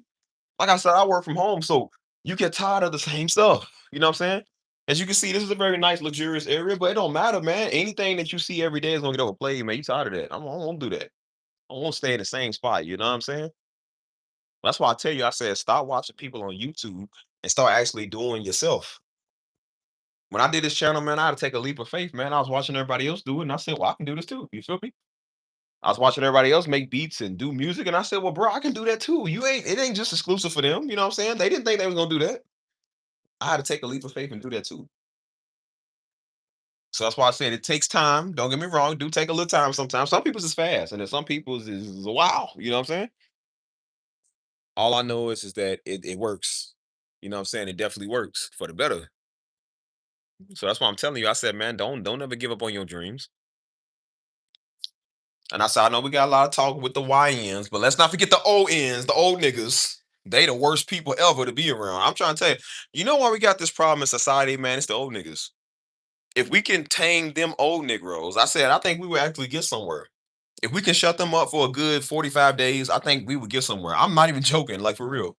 Like I said, I work from home, so you get tired of the same stuff. You know what I'm saying? As you can see, this is a very nice, luxurious area, but it don't matter, man. Anything that you see every day is gonna get overplayed, man. You tired of that? I don't want to do that. I won't stay in the same spot. You know what I'm saying? That's why I tell you, I said, stop watching people on YouTube and start actually doing yourself. When I did this channel, man, I had to take a leap of faith, man. I was watching everybody else do it, and I said, well, I can do this too. You feel me? I was watching everybody else make beats and do music, and I said, well, bro, I can do that too. It ain't just exclusive for them. You know what I'm saying? They didn't think they was gonna do that. I had to take a leap of faith and do that too. So that's why I said it takes time. Don't get me wrong, it do take a little time sometimes. Some people's is fast, and then some people's is wow. You know what I'm saying? All I know is that it works. You know what I'm saying? It definitely works for the better. So that's why I'm telling you. I said, man, don't ever give up on your dreams. And I said, I know we got a lot of talk with the YNs, but let's not forget the ONs, the old niggas. They the worst people ever to be around. I'm trying to tell you, you know why we got this problem in society, man? It's the old niggas. If we can tame them old Negroes, I said, I think we would actually get somewhere. If we can shut them up for a good 45 days, I think we would get somewhere. I'm not even joking, like for real.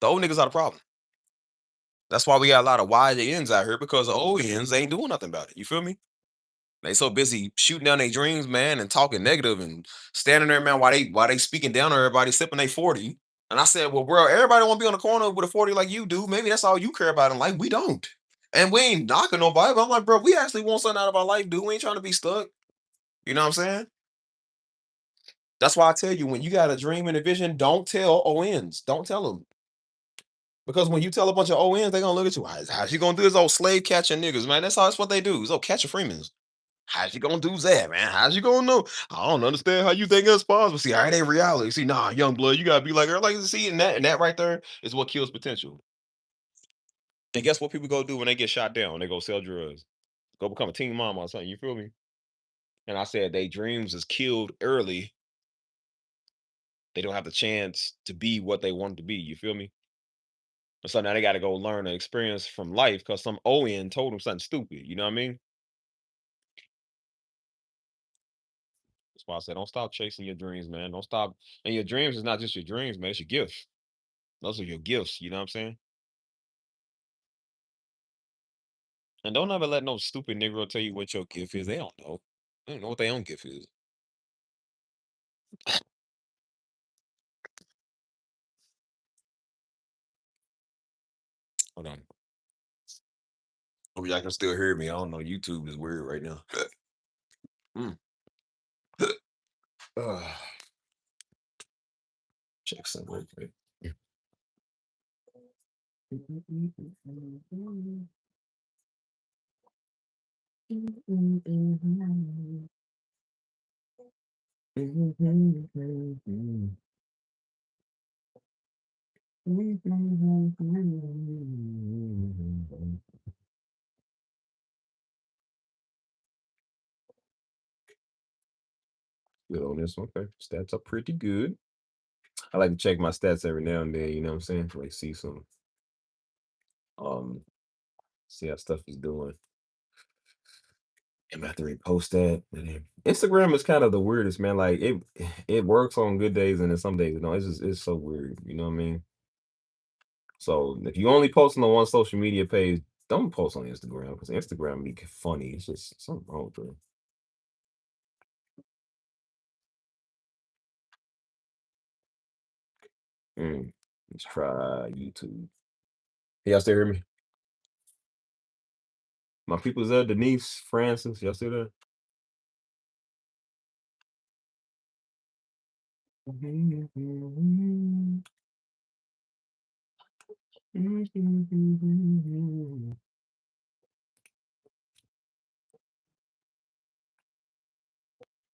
The old niggas are the problem. That's why we got a lot of YNs out here because the ONs ain't doing nothing about it. You feel me? They so busy shooting down their dreams, man, and talking negative and standing there, man, while they speaking down on everybody, sipping they 40. And I said, well, bro, everybody want to be on the corner with a 40 like you do. Maybe that's all you care about in life. We don't. And we ain't knocking nobody. But I'm like, bro, we actually want something out of our life, dude. We ain't trying to be stuck. You know what I'm saying? That's why I tell you, when you got a dream and a vision, don't tell ONs. Don't tell them. Because when you tell a bunch of ONs, they gonna look at you. How's you gonna do this old slave catching niggas, man? That's what they do. It's old catcher Freemans. How's you gonna do that, man? How's you gonna know? I don't understand how you think it's possible. See, all right, ain't reality. See, nah, young blood, you gotta be like her. Like, see, and that right there is what kills potential. And guess what people go do when they get shot down? They go sell drugs, go become a teen mom or something. You feel me? And I said they dreams is killed early. They don't have the chance to be what they want to be. You feel me? So now they got to go learn an experience from life because some ON told them something stupid. You know what I mean? That's why I said, don't stop chasing your dreams, man. Don't stop. And your dreams is not just your dreams, man. It's your gifts. Those are your gifts. You know what I'm saying? And don't ever let no stupid Negro tell you what your gift is. They don't know. They don't know what their own gift is. Hold on. Hope y'all can still hear me. I don't know. YouTube is weird right now. Mm. Ugh. Check something real quick. Good on this one. Okay. Stats are pretty good. I like to check my stats every now and then, you know what I'm saying? Like see some um see how stuff is doing. I'm gonna have to repost that. And then Instagram is kind of the weirdest, man. Like it works on good days and then some days, it's just it's so weird. You know what I mean? So if you only posting on one social media page, don't post on Instagram because Instagram be funny. It's just something wrong with it. Mm, let's try YouTube. Y'all still hear me? My people's there, Denise, Francis, y'all still there?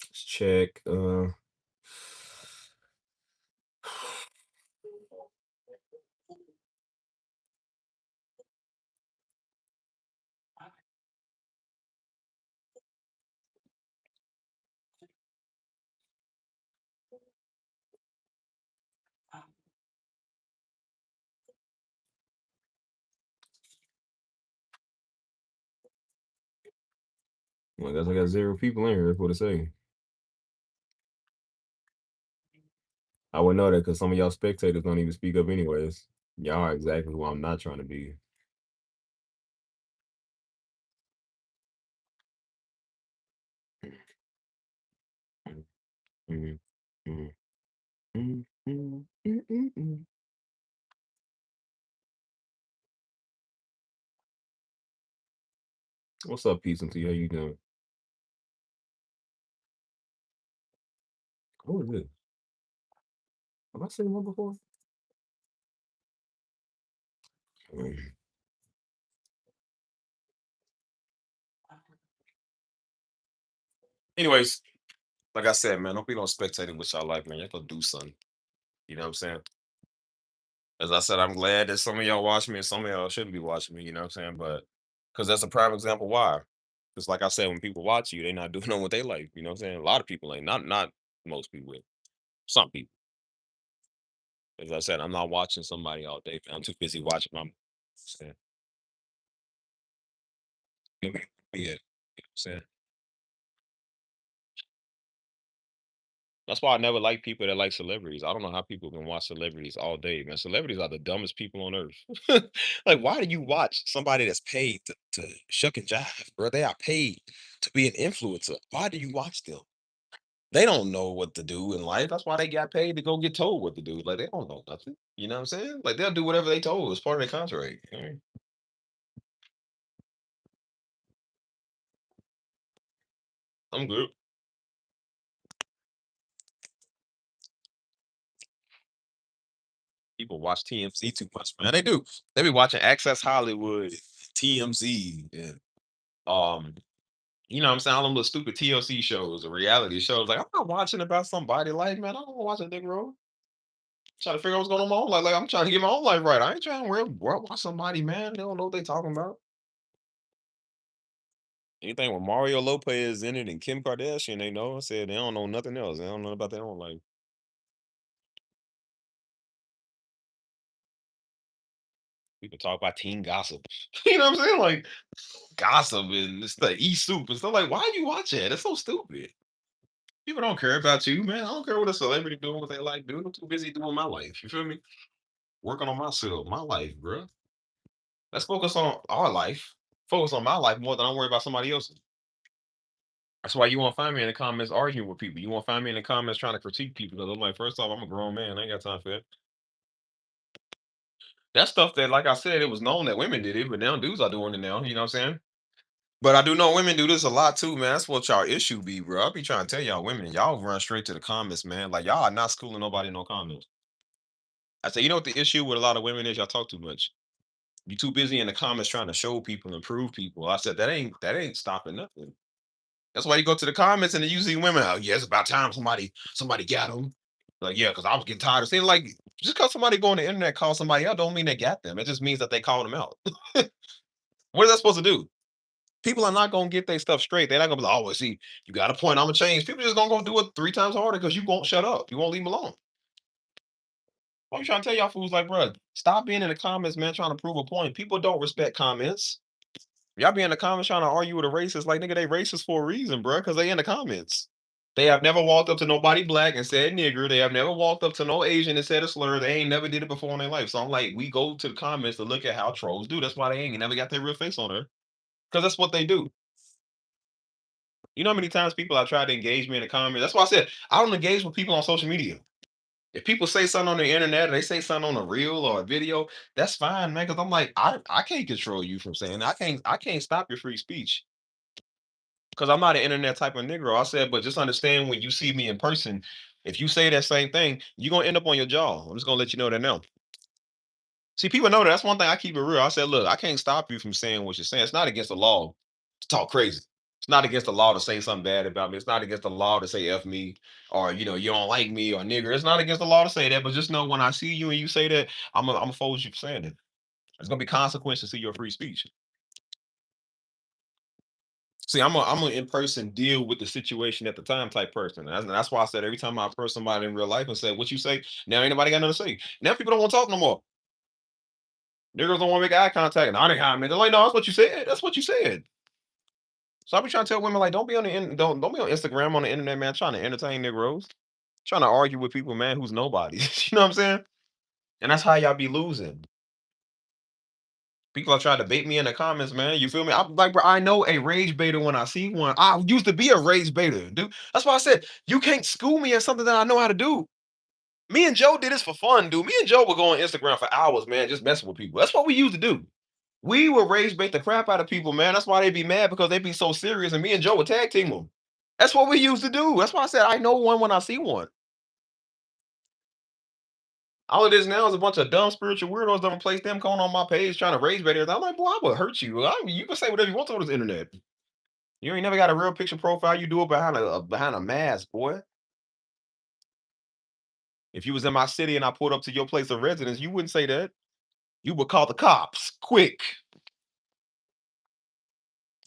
Let's check. Well, I guess I got 0 people in here. That's what it say. I would know that because some of y'all spectators don't even speak up anyways. Y'all are exactly who I'm not trying to be. Mhm, mhm, mhm, mhm. Mm, mm, mm, mm. What's up, peace and tea? How you doing? Who is this? Have I seen one before? Mm. Anyways, like I said, man, don't be no spectating with y'all life, man. Y'all go do something. You know what I'm saying? As I said, I'm glad that some of y'all watch me and some of y'all shouldn't be watching me. You know what I'm saying? But because that's a prime example why. Because like I said, when people watch you, they not doing what they like. You know what I'm saying? A lot of people ain't. Not most people. Some people. As I said, I'm not watching somebody all day. Man. I'm too busy watching my. Saying, yeah. You know what I'm saying? That's why I never like people that like celebrities. I don't know how people can watch celebrities all day, man. Celebrities are the dumbest people on earth. Like, why do you watch somebody that's paid to shuck and jive, bro? They are paid to be an influencer. Why do you watch them? They don't know what to do in life. That's why they got paid to go get told what to do. Like, they don't know nothing. You know what I'm saying? Like, they'll do whatever they told. It's part of their contract. You know what I mean? I'm good. People watch TMZ too much, man. They do. They be watching Access Hollywood, TMZ, and um you know what I'm saying? All them little stupid TLC shows or reality shows. Like, I'm not watching about somebody life, man. I don't watch a nigga roll. Trying to figure out what's going on in my own life. Like, I'm trying to get my own life right. I ain't trying to watch somebody, man. They don't know what they talking about. Anything with Mario Lopez in it and Kim Kardashian, they know. I said they don't know nothing else. They don't know about their own life. People talk about teen gossip. You know what I'm saying? Like, gossip and this the e soup and stuff. Like, why you watch that? That's so stupid. People don't care about you, man. I don't care what a celebrity doing, what they like doing. I'm too busy doing my life. You feel me? Working on myself, my life, bro. Let's focus on our life. Focus on my life more than I worry about somebody else's. That's why you won't find me in the comments arguing with people. You won't find me in the comments trying to critique people because I'm like, first off, I'm a grown man. I ain't got time for that. That's stuff that, like I said, it was known that women did it, but now dudes are doing it now. You know what I'm saying? But I do know women do this a lot too, man. That's what y'all issue be, bro. I be trying to tell y'all women, y'all run straight to the comments, man. Like y'all are not schooling nobody in no comments. I say, you know what the issue with a lot of women is? Y'all talk too much. You too busy in the comments trying to show people and prove people. I said that ain't stopping nothing. That's why you go to the comments and then you see women. Oh, yeah, it's about time somebody got them. Like, yeah, because I was getting tired of seeing like just because somebody go on the internet call somebody out don't mean they got them. It just means that they called them out. What is that supposed to do? People are not gonna get their stuff straight. They're not gonna be like, oh, well, see, you got a point. I'm gonna change. People just gonna go do it 3 times harder because you won't shut up. You won't leave them alone. I'm trying to tell y'all fools like, bro, stop being in the comments, man, trying to prove a point. People don't respect comments. Y'all be in the comments trying to argue with a racist, like nigga, they racist for a reason, bro, because they in the comments. They have never walked up to nobody black and said nigger. They have never walked up to no Asian and said a slur. They ain't never did it before in their life. So I'm like, we go to the comments to look at how trolls do. That's why they ain't never got their real face on her. Because that's what they do. You know how many times people have tried to engage me in the comments? That's why I said I don't engage with people on social media. If people say something on the internet or they say something on a reel or a video, that's fine, man. Because I'm like, I can't control you from saying that. I can't stop your free speech. Because I'm not an internet type of Negro. I said, but just understand when you see me in person, if you say that same thing, you're gonna end up on your jaw. I'm just gonna let you know that now. See, people know that. That's one thing I keep it real. I said, look, I can't stop you from saying what you're saying. It's not against the law to talk crazy. It's not against the law to say something bad about me. It's not against the law to say F me or you don't like me or nigger. It's not against the law to say that, but just know when I see you and you say that, I'm gonna fold you for saying it. There's gonna be consequences to your free speech. See, I'm a in person deal with the situation at the time type person. That's why I said every time I approach somebody in real life and say, "What you say?" Now ain't nobody got nothing to say. Now people don't want to talk no more. Niggas don't want to make eye contact. And I didn't have They're like, no, that's what you said. That's what you said. So I be trying to tell women like, don't be on don't be on Instagram on the internet, man, trying to entertain Negroes, trying to argue with people, man, who's nobody. You know what I'm saying? And that's how y'all be losing. People are trying to bait me in the comments, man. You feel me? I'm like, bro, I know a rage baiter when I see one. I used to be a rage baiter, dude. That's why I said you can't school me at something that I know how to do. Me and Joe did this for fun, dude. Me and Joe would go on Instagram for hours, man, just messing with people. That's what we used to do. We would rage bait the crap out of people, man. That's why they be mad because they be so serious. And me and Joe would tag team them. That's what we used to do. That's why I said I know one when I see one. All it is now is a bunch of dumb spiritual weirdos that replace them going on my page trying to rage bait everything. I'm like, boy, I would hurt you. You can say whatever you want on this internet. You ain't never got a real picture profile. You do it behind a mask, boy. If you was in my city and I pulled up to your place of residence, you wouldn't say that. You would call the cops quick.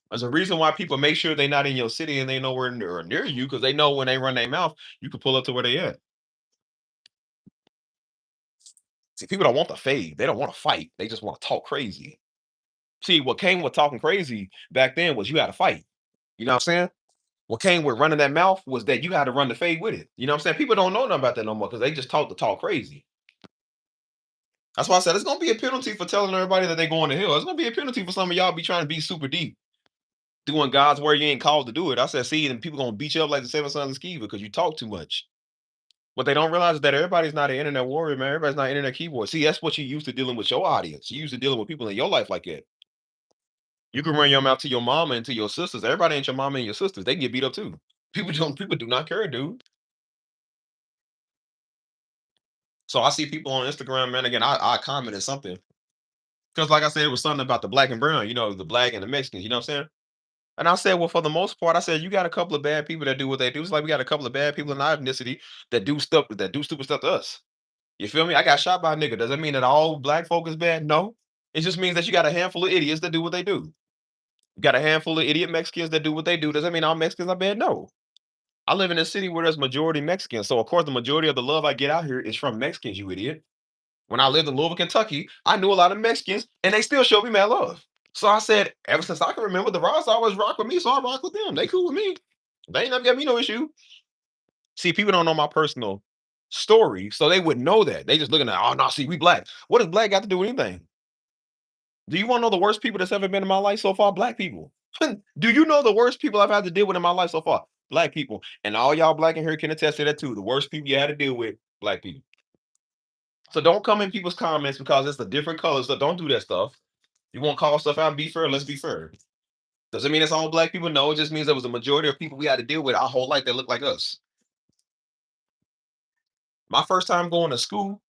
There's a reason why people make sure they're not in your city and they know where near you because they know when they run their mouth, you can pull up to where they at. See, people don't want the fade. They don't want to fight. They just want to talk crazy. See, what came with talking crazy back then was you had to fight. You know what I'm saying? What came with running that mouth was that you had to run the fade with it. You know what I'm saying? People don't know nothing about that no more because they just talk the talk crazy. That's why I said it's gonna be a penalty for telling everybody that they going to hell. It's gonna be a penalty for some of y'all be trying to be super deep, doing God's word you ain't called to do it. I said, see, and people gonna beat you up like the seven sons of Sceva because you talk too much. What they don't realize is that everybody's not an internet warrior, man. Everybody's not an internet keyboard. See, that's what you used to dealing with your audience. You used to dealing with people in your life like that. You can run your mouth to your mama and to your sisters. Everybody ain't your mama and your sisters. They get beat up too. People do not care, dude. So I see people on Instagram, man. Again, I commented something. Because like I said, it was something about the black and brown, the black and the Mexicans, you know what I'm saying? And I said, well, for the most part, I said, you got a couple of bad people that do what they do. It's like we got a couple of bad people in our ethnicity that do stupid stuff to us. You feel me? I got shot by a nigga. Does that mean that all black folk is bad? No. It just means that you got a handful of idiots that do what they do. You got a handful of idiot Mexicans that do what they do. Does that mean all Mexicans are bad? No. I live in a city where there's majority Mexicans. So of course the majority of the love I get out here is from Mexicans, you idiot. When I lived in Louisville, Kentucky, I knew a lot of Mexicans and they still showed me mad love. So I said, ever since I can remember, the Ross always rock with me, so I rock with them. They cool with me. They ain't never got me no issue. See, people don't know my personal story, so they wouldn't know that. They just looking at, oh no, see, we black. What does black got to do with anything? Do you want to know the worst people that's ever been in my life so far? Black people. Do you know the worst people I've had to deal with in my life so far? Black people. And all y'all black in here can attest to that too. The worst people you had to deal with, black people. So don't come in people's comments because it's a different color. So don't do that stuff. You won't call stuff out and be fair. Let's be fair. Does it mean it's all black people? No, it just means there was a majority of people we had to deal with our whole life that look like us. My first time going to school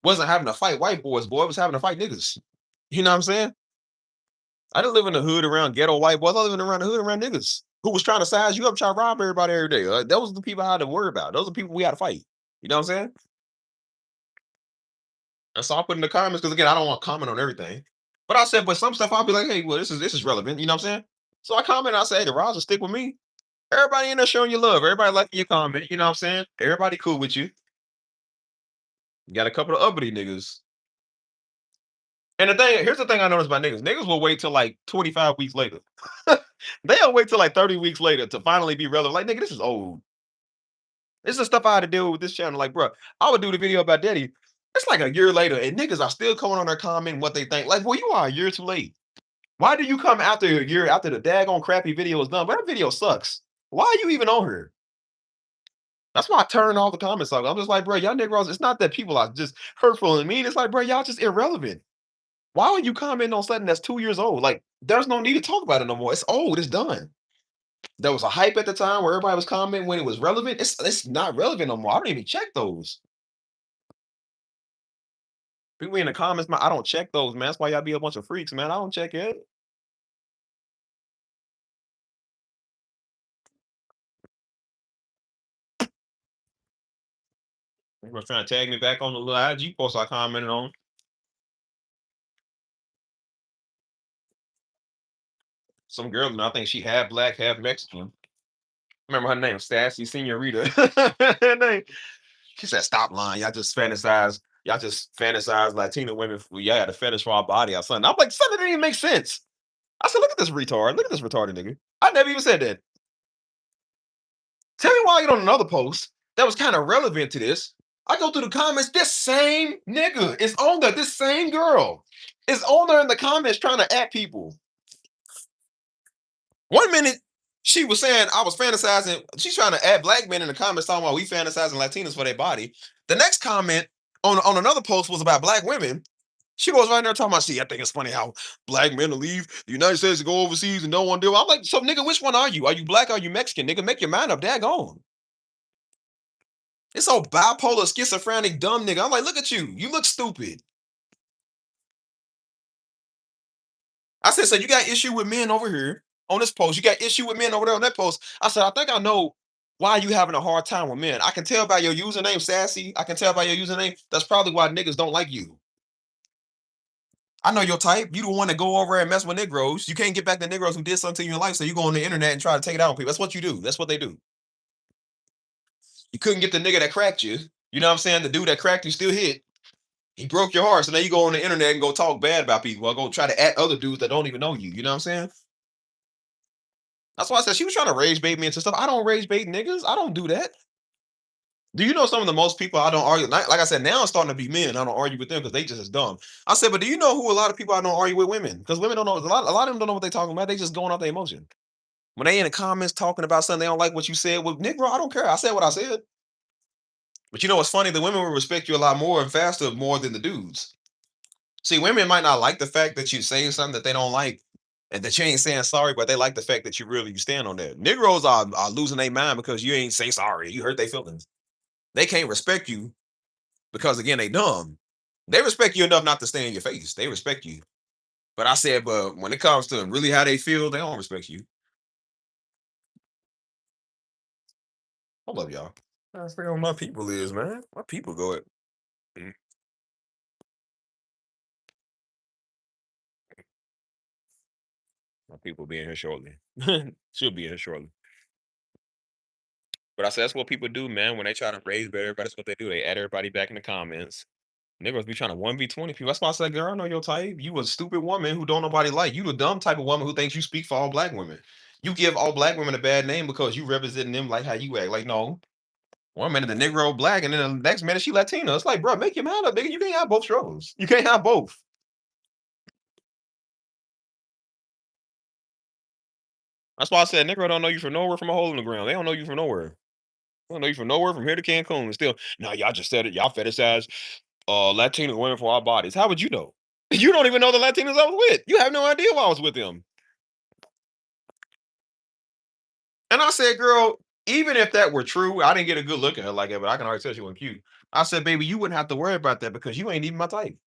wasn't having to fight white boys, boy. It was having to fight niggas. You know what I'm saying? I didn't live in the hood around ghetto white boys. I living around the hood around niggas who was trying to size you up, try to rob everybody every day. Those are the people I had to worry about. Those are the people we had to fight. You know what I'm saying? And so I put in the comments because again, I don't want to comment on everything. But I said, but some stuff I'll be like, hey, well, this is relevant. You know what I'm saying? So I comment, I say, hey, the Roz will stick with me. Everybody in there showing you love. Everybody liking your comment. You know what I'm saying? Everybody cool with you. You got a couple of uppity niggas. And here's the thing I noticed about niggas. Niggas will wait till like 25 weeks later. They'll wait till like 30 weeks later to finally be relevant. Like, nigga, this is old. This is stuff I had to deal with this channel. Like, bro, I would do the video about Daddy. It's like a year later, and niggas are still coming on their comment what they think. Like, boy, you are a year too late. Why do you come after a year after the daggone crappy video is done? But that video sucks. Why are you even on here? That's why I turn all the comments off. I'm just like, bro, y'all niggas, it's not that people are just hurtful and mean. It's like, bro, y'all just irrelevant. Why would you comment on something that's 2 years old? Like, there's no need to talk about it no more. It's old. It's done. There was a hype at the time where everybody was commenting when it was relevant. It's not relevant no more. I don't even check those. People in the comments, man, I don't check those, man. That's why y'all be a bunch of freaks, man. I don't check it. They were trying to tag me back on the little IG post I commented on. Some girl, and I think she half black, half Mexican. Remember her name, Sassy Senorita. Her name. She said, "Stop lying. Y'all just fantasize Latina women. Y'all got a fetish for our body or something." I'm like, something didn't even make sense. I said, "Look at this retard. Look at this retarded nigga." I never even said that. Tell me why I get on another post that was kind of relevant to this. I go through the comments. This same nigga is on there. This same girl is on there in the comments trying to at people. 1 minute She was saying I was fantasizing. She's trying to add black men in the comments talking about we fantasizing Latinos for their body. The next comment on another post was about black women. She goes right there talking about, see, I think it's funny how black men will leave the United States to go overseas and don't want to do it. I'm like, so nigga, which one are you? Are you black or are you Mexican? Nigga, make your mind up, daggone. It's so bipolar, schizophrenic, dumb nigga. I'm like, look at you. You look stupid. I said, so you got issue with men over here on this post. You got issue with men over there on that post. I said, I think I know why you having a hard time with men. I can tell by your username, sassy. I can tell by your username. That's probably why niggas don't like you. I know your type. You the one that go over and mess with Negroes. You can't get back the Negroes who did something to you in life, so you go on the internet and try to take it out on people. That's what you do. That's what they do. You couldn't get the nigga that cracked you. You know what I'm saying? The dude that cracked you still hit. He broke your heart. So now you go on the internet and go talk bad about people. Or go try to at other dudes that don't even know you. You know what I'm saying? That's why I said she was trying to rage bait me into stuff. I don't rage bait niggas. I don't do that. Do you know some of the most people I don't argue? Like I said, now I'm starting to be men. I don't argue with them because they just as dumb. I said, but do you know who a lot of people I don't argue with women? Because women don't know a lot of them don't know what they're talking about. They just going off their emotion. When they in the comments talking about something they don't like what you said, well, Negro, I don't care. I said what I said. But you know what's funny? The women will respect you a lot more and faster more than the dudes. See, women might not like the fact that you saying something that they don't like and that you ain't saying sorry, but they like the fact that you stand on that. Negroes are losing their mind because you ain't say sorry. You hurt their feelings. They can't respect you because again, they dumb. They respect you enough not to stay in your face. They respect you. But I said, but when it comes to really how they feel, they don't respect you. I love y'all. I forget what my people is, man. My people go at mm, my people be in here shortly. She'll be in here shortly. But I said that's what people do, man. When they try to raise better, everybody, that's what they do. They add everybody back in the comments. Niggas be trying to 1v20 people. That's why I said, girl, I know your type. You a stupid woman who don't nobody like. You the dumb type of woman who thinks you speak for all black women. You give all black women a bad name because you representing them like how you act. Like, no. One minute the Negro black, and then the next minute she Latina. It's like, bro, make your mind up, nigga. You can't have both shows. You can't have both. That's why I said Negro don't know you from nowhere from a hole in the ground. They don't know you from nowhere. They don't know you from nowhere from here to Cancun. And still, no, y'all just said it. Y'all fetishize Latino women for our bodies. How would you know? You don't even know the Latinos I was with. You have no idea why I was with them. And I said, girl, even if that were true, I didn't get a good look at her like that, but I can already tell she wasn't cute. I said, baby, you wouldn't have to worry about that because you ain't even my type.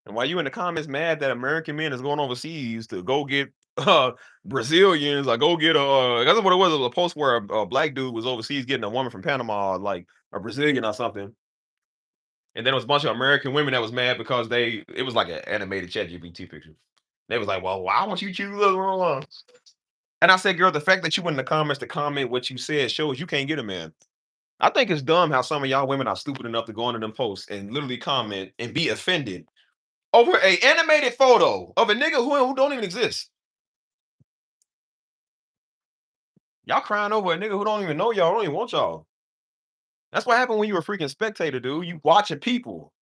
And while you in the comments mad that American men is going overseas to go get Brazilians, like go get that's what it was. It was a post where a black dude was overseas getting a woman from Panama, like a Brazilian or something. And then there was a bunch of American women that was mad because it was like an animated chat GPT picture. They was like, well, why won't you choose? Blah, blah, blah. And I said, girl, the fact that you went in the comments to comment what you said shows you can't get a man. I think it's dumb how some of y'all women are stupid enough to go into them posts and literally comment and be offended over a animated photo of a nigga who don't even exist. Y'all crying over a nigga who don't even know y'all, don't even want y'all. That's what happened when you were a freaking spectator, dude. You watching people.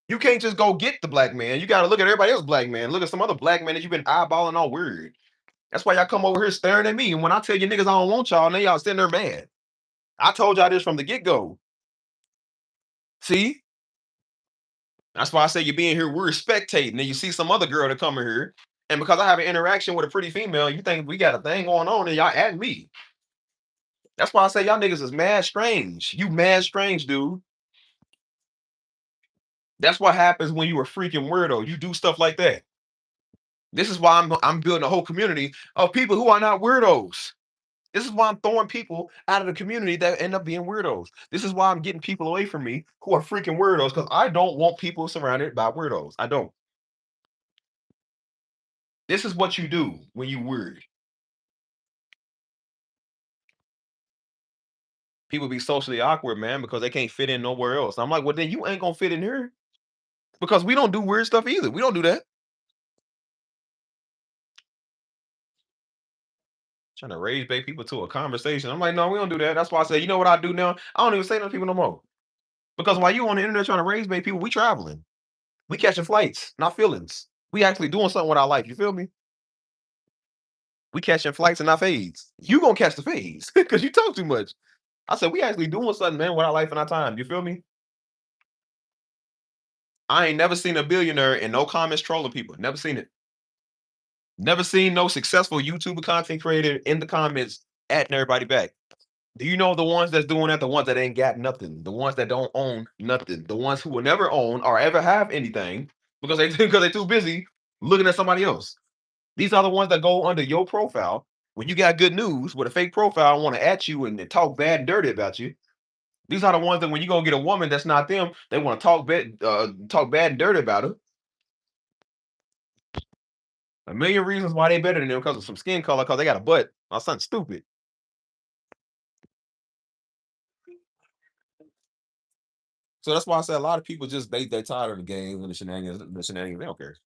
You can't just go get the black man. You got to look at everybody else black man. Look at some other black man that you've been eyeballing all weird. That's why y'all come over here staring at me. And when I tell you niggas I don't want y'all, then y'all sitting there mad. I told y'all this from the get-go. See? That's why I say you being here, we're spectating. And you see some other girl to come in here. And because I have an interaction with a pretty female, you think we got a thing going on and y'all at me. That's why I say y'all niggas is mad strange. You mad strange, dude. That's what happens when you a freaking weirdo. You do stuff like that. This is why I'm building a whole community of people who are not weirdos. This is why I'm throwing people out of the community that end up being weirdos. This is why I'm getting people away from me who are freaking weirdos because I don't want people surrounded by weirdos. I don't. This is what you do when you weird. People be socially awkward, man, because they can't fit in nowhere else. I'm like, well, then you ain't gonna fit in here because we don't do weird stuff either. We don't do that. Trying to raise bait people to a conversation. I'm like, no, we don't do that. That's why I say, you know what I do now? I don't even say to people no more. Because while you on the internet trying to raise bait people, we traveling. We catching flights, not feelings. We actually doing something with our life. You feel me? We catching flights and not fades. You gonna catch the fades because you talk too much. I said we actually doing something, man, with our life and our time. You feel me? I ain't never seen a billionaire and no comments trolling people. Never seen it. Never seen no successful YouTuber content creator in the comments atting everybody back. Do you know the ones that's doing that? The ones that ain't got nothing, the ones that don't own nothing, the ones who will never own or ever have anything because they because they're too busy looking at somebody else. These are the ones that go under your profile when you got good news with a fake profile, want to at you and talk bad and dirty about you. These are the ones that when you go get a woman that's not them, they want to talk bad and dirty about her. A million reasons why they better than them because of some skin color, because they got a butt or something stupid. So that's why I say a lot of people just they tired of the games and the shenanigans. The shenanigans, they don't care.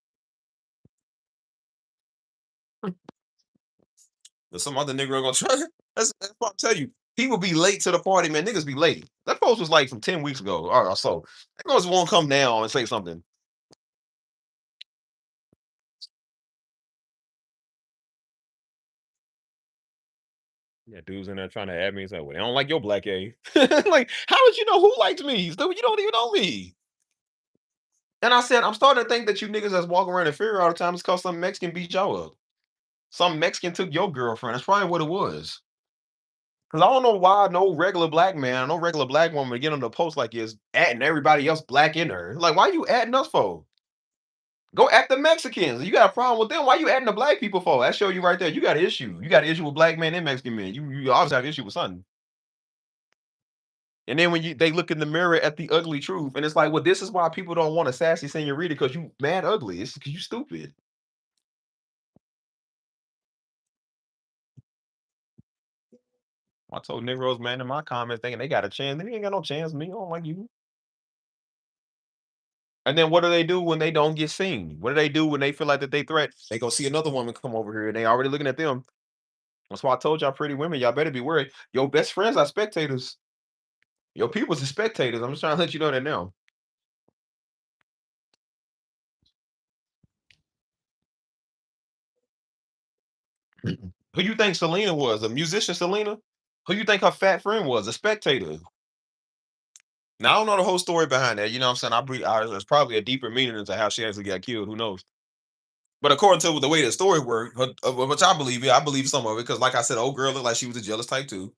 There's some other nigga gonna try. That's what I tell you. People be late to the party, man. Niggas be late. That post was like from 10 weeks ago or so. Niggas won't come now and say something. Yeah, dudes in there trying to add me and say, "Well, they don't like your black A." Like, how would you know who likes me? Dude, you don't even know me. And I said, I'm starting to think that you niggas that's walking around in fear all the time is because some Mexican beat y'all up. Some Mexican took your girlfriend. That's probably what it was. Cause I don't know why no regular black man, no regular black woman get on the post like this, adding everybody else black in there. Like, why you adding us for? Go at the Mexicans. You got a problem with them. Why you adding the black people for? That show you right there. You got an issue. You got an issue with black men and Mexican men. You obviously have an issue with something. And then when they look in the mirror at the ugly truth, and it's like, well, this is why people don't want a sassy senorita because you mad ugly. It's because you stupid. I told Negroes, man, in my comments thinking they got a chance. They ain't got no chance. Me, I don't like you. And then what do they do when they don't get seen? What do they do when they feel like that they threat? They go see another woman come over here and they already looking at them. That's why I told y'all pretty women, y'all better be worried. Your best friends are spectators. Your people's are spectators. I'm just trying to let you know that now. Who you think Selena was? A musician Selena? Who you think her fat friend was? A spectator. Now I don't know the whole story behind that. You know what I'm saying? There's probably a deeper meaning into how she actually got killed. Who knows? But according to the way the story worked, which I believe, yeah, I believe some of it because, like I said, old girl looked like she was a jealous type too.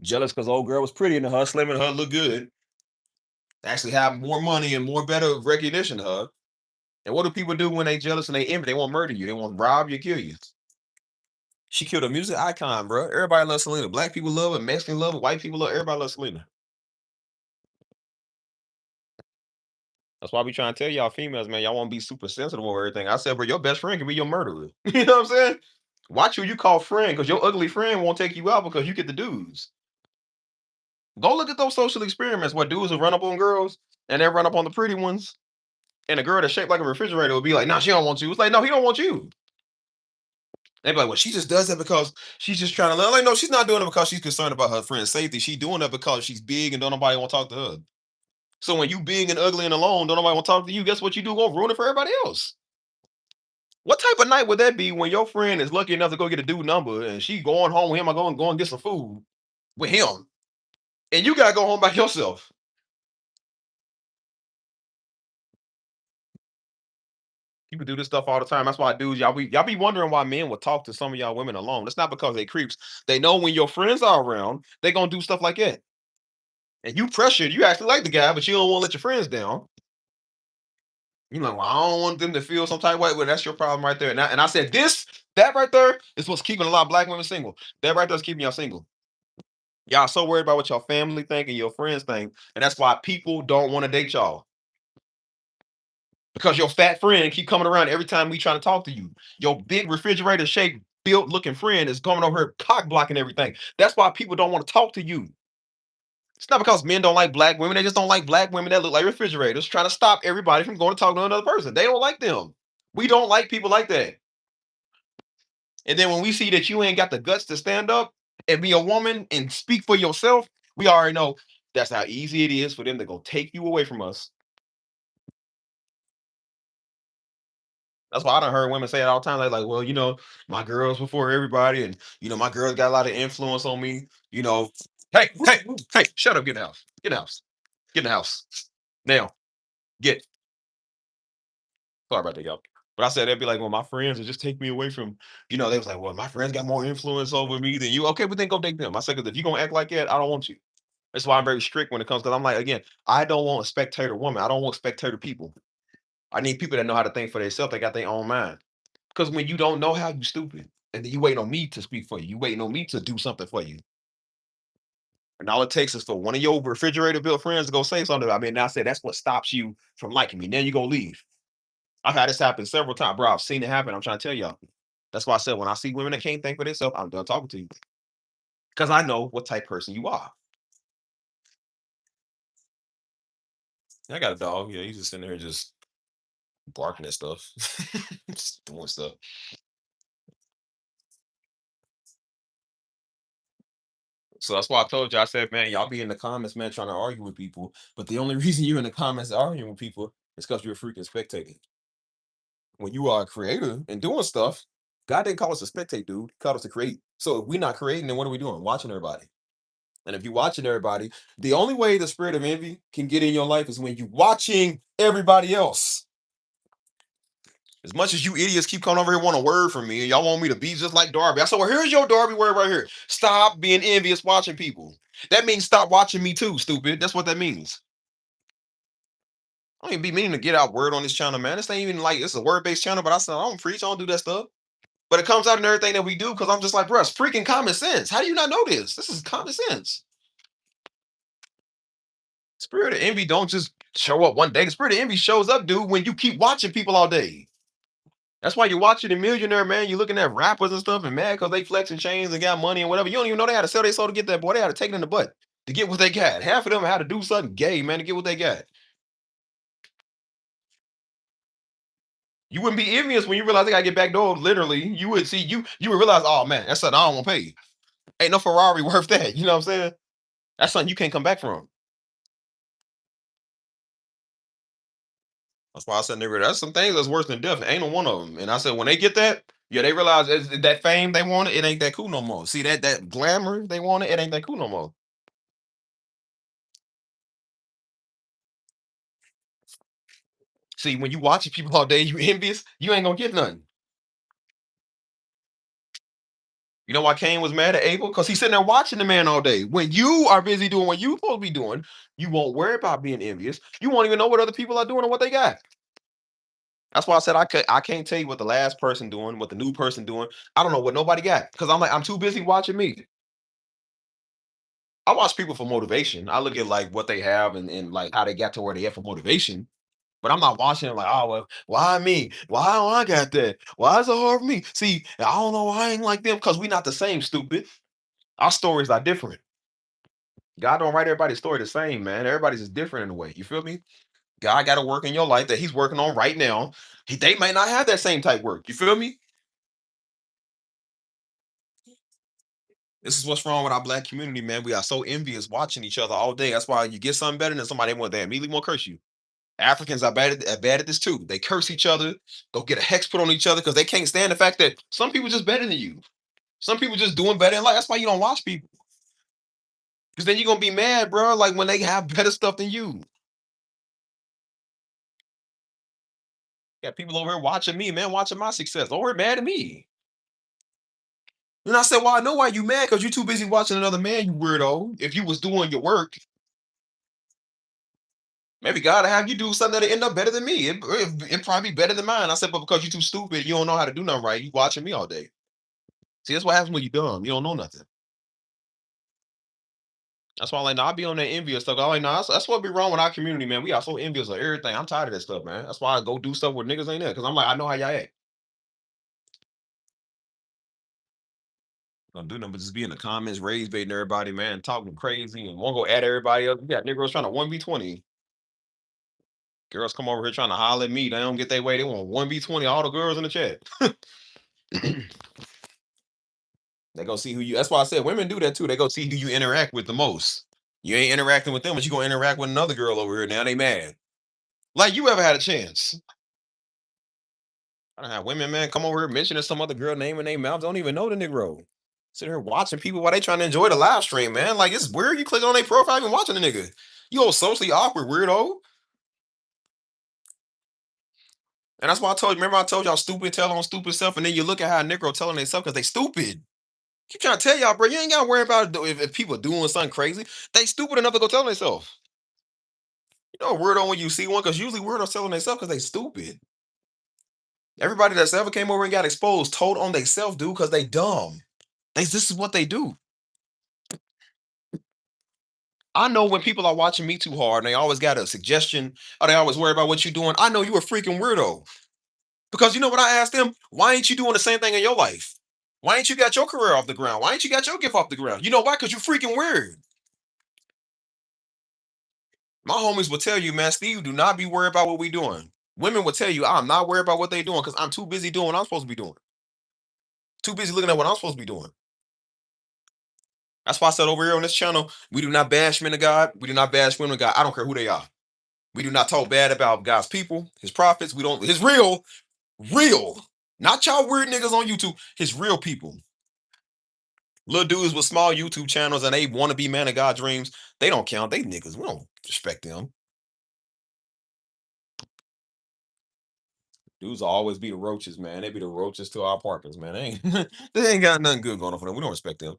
Jealous because old girl was pretty and her, slim and her looked good. Actually, have more money and more better recognition to her. And what do people do when they jealous and they envy? They want to murder you. They want to rob you, kill you. She killed a music icon, bro. Everybody loves Selena. Black people love it. Mexican love it. White people love it. Everybody loves Selena. That's why we trying to tell y'all females, man, y'all want to be super sensitive over everything. I said, bro, your best friend can be your murderer. You know what I'm saying? Watch who you call friend, because your ugly friend won't take you out because you get the dudes. Go look at those social experiments where dudes will run up on girls and they run up on the pretty ones, and a girl that's shaped like a refrigerator will be like, "Nah, she don't want you." It's like, no, he don't want you. They be like, "Well, she just does that because she's just trying to." Like, no, she's not doing it because she's concerned about her friend's safety. She's doing that because she's big and don't nobody want to talk to her. So when you big and ugly and alone, don't nobody want to talk to you. Guess what you do? Go ruin it for everybody else. What type of night would that be when your friend is lucky enough to go get a dude number and she going home with him or going get some food with him, and you gotta go home by yourself? People do this stuff all the time. That's why dudes, y'all be wondering why men will talk to some of y'all women alone. It's not because they creeps. They know when your friends are around, they gonna do stuff like that. And you pressured, you actually like the guy, but you don't want to let your friends down. You like, well, I don't want them to feel some type of way. Well, that's your problem right there. And I said, that right there is what's keeping a lot of black women single. That right there is keeping y'all single. Y'all so worried about what your family think and your friends think, and that's why people don't want to date y'all. Because your fat friend keep coming around every time we trying to talk to you. Your big refrigerator shaped, built looking friend is coming over here cock blocking everything. That's why people don't want to talk to you. It's not because men don't like black women. They just don't like black women that look like refrigerators trying to stop everybody from going to talk to another person. They don't like them. We don't like people like that. And then when we see that you ain't got the guts to stand up and be a woman and speak for yourself, we already know that's how easy it is for them to go take you away from us. That's why I done heard women say it all the time. They're like, well, my girl's before everybody, and my girl's got a lot of influence on me. Hey, hey, hey, shut up, get in the house. Get in the house. Get in the house. Now, get. Sorry about that, y'all. But I said they'd be like, well, my friends would just take me away from, they was like, well, my friends got more influence over me than you. Okay, but then go date them. I said, because if you're gonna act like that, I don't want you. That's why I'm very strict when it comes, because I'm like, again, I don't want a spectator woman. I don't want spectator people. I need people that know how to think for themselves. They got their own mind. Because when you don't know how, you stupid. And then you waiting on me to speak for you. You waiting on me to do something for you. And all it takes is for one of your refrigerator built friends to go say something about me. And I said, that's what stops you from liking me. Then you go leave. I've had this happen several times, bro. I've seen it happen. I'm trying to tell y'all. That's why I said when I see women that can't think for themselves, I'm done talking to you. Because I know what type person you are. I got a dog. Yeah, he's just sitting there just barking at stuff. Just doing stuff. So that's why I told you, I said, man, y'all be in the comments, man, trying to argue with people. But the only reason you're in the comments arguing with people is because you're a freaking spectator. When you are a creator and doing stuff, God didn't call us to spectate, dude. He called us to create. So if we're not creating, then what are we doing? Watching everybody. And if you're watching everybody, the only way the spirit of envy can get in your life is when you're watching everybody else. As much as you idiots keep coming over here want a word from me, and y'all want me to be just like Darby. I said, well, here's your Darby word right here. Stop being envious watching people. That means stop watching me too, stupid. That's what that means. I don't even be meaning to get out word on this channel, man. This ain't even like it's a word-based channel, but I said I don't preach, I don't do that stuff. But it comes out in everything that we do because I'm just like, bro, it's freaking common sense. How do you not know this? This is common sense. Spirit of envy don't just show up one day. The spirit of envy shows up, dude, when you keep watching people all day. That's why you're watching the millionaire, man. You're looking at rappers and stuff and mad because they flexing chains and got money and whatever. You don't even know they had to sell their soul to get that boy. They had to take it in the butt to get what they got. Half of them had to do something gay, man, to get what they got. You wouldn't be envious when you realize they gotta get back door. Literally, you would see you would realize, oh man, that's something I don't want to pay. Ain't no Ferrari worth that. You know what I'm saying? That's something you can't come back from. That's why I said, nigga, that's some things that's worse than death. Ain't no one of them. And I said, when they get that, yeah, they realize that fame they wanted, it ain't that cool no more. See that glamour they wanted, it ain't that cool no more. See, when you watching people all day, you envious, you ain't gonna get nothing. You know why Cain was mad at Abel? Because he's sitting there watching the man all day. When you are busy doing what you supposed to be doing, you won't worry about being envious. You won't even know what other people are doing or what they got. That's why I said I can't tell you what the last person doing, what the new person doing. I don't know what nobody got because I'm too busy watching me. I watch people for motivation. I look at like what they have and like how they got to where they at for motivation. But I'm not watching it like, oh well, why me? Why don't I got that? Why is it hard for me? See, I don't know why I ain't like them because we not the same, stupid. Our stories are different. God don't write everybody's story the same, man. Everybody's just different in a way. You feel me? God got to work in your life that He's working on right now. They might not have that same type work. You feel me? This is what's wrong with our black community, man. We are so envious watching each other all day. That's why you get something better than somebody want, they immediately want to curse you. Africans are bad at this too. They curse each other, go get a hex put on each other because they can't stand the fact that some people just better than you. Some people just doing better in life. That's why you don't watch people. Because then you're gonna be mad, bro. Like when they have better stuff than you. Got people over here watching me, man, watching my success. Over here mad at me. And I said, well, I know why you mad, because you're too busy watching another man, you weirdo. If you was doing your work, maybe God have you do something that'll end up better than me. It probably be better than mine. I said, but because you're too stupid, you don't know how to do nothing right. You watching me all day. See, that's what happens when you dumb. You don't know nothing. That's why I'm like, nah, I be on that envious stuff. I'm like, nah, that's what be wrong with our community, man. We are so envious of everything. I'm tired of that stuff, man. That's why I go do stuff with niggas ain't there. Because I'm like, I know how y'all act. Don't do nothing but just be in the comments, rage baiting everybody, man, talking crazy and won't go at everybody else. We got niggas trying to 1v20. Girls come over here trying to holler at me. They don't get their way. They want 1v20 all the girls in the chat. They go see who you. That's why I said women do that too. They go see who you interact with the most. You ain't interacting with them, but you gonna interact with another girl over here. Now they mad. Like you ever had a chance? I don't have women, man, come over here mentioning some other girl name in their mouth, don't even know the Negro. Sitting here watching people while they trying to enjoy the live stream, man. Like it's weird. You click on their profile, even watching the nigga. You old socially awkward weirdo. And that's why I told you. Remember, I told y'all stupid tell on stupid stuff, and then you look at how a Negro telling themselves because they stupid. Keep trying to tell y'all, bro. You ain't gotta worry about it if people doing something crazy. They stupid enough to go tell themselves. You know, weirdo when you see one, because usually weirdos telling themselves because they stupid. Everybody that's ever came over and got exposed told on themselves, dude, because they dumb. This is what they do. I know when people are watching me too hard and they always got a suggestion or they always worry about what you're doing. I know you a freaking weirdo. Because you know what I asked them? Why ain't you doing the same thing in your life? Why ain't you got your career off the ground? Why ain't you got your gift off the ground? You know why? Because you're freaking weird. My homies will tell you, man, Steve, do not be worried about what we doing. Women will tell you, I'm not worried about what they doing because I'm too busy doing what I'm supposed to be doing. Too busy looking at what I'm supposed to be doing. That's why I said over here on this channel, we do not bash men of God. We do not bash women of God. I don't care who they are. We do not talk bad about God's people, his prophets. We don't, his real, not y'all weird niggas on YouTube, his real people. Little dudes with small YouTube channels and they want to be man of God dreams. They don't count. They niggas. We don't respect them. Dudes will always be the roaches, man. They be the roaches to our partners, man. They ain't got nothing good going on for them. We don't respect them.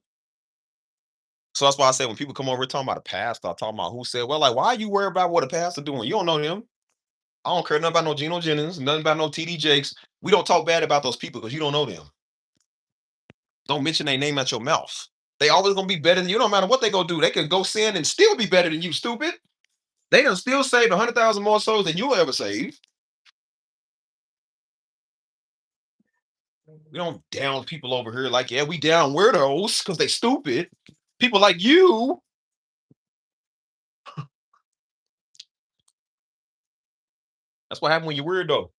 So that's why I say when people come over here talking about the past, I talking about who said, well, like, why are you worried about what the pastor doing? You don't know them. I don't care nothing about no Geno Jennings, nothing about no TD Jakes. We don't talk bad about those people because you don't know them. Don't mention their name at your mouth. They always gonna be better than you. No matter what they gonna do. They can go sin and still be better than you, stupid. They done still saved 100,000 more souls than you'll ever save. We don't down people over here like, yeah, we down weirdos because they stupid. People like you. That's what happened when you're weird though.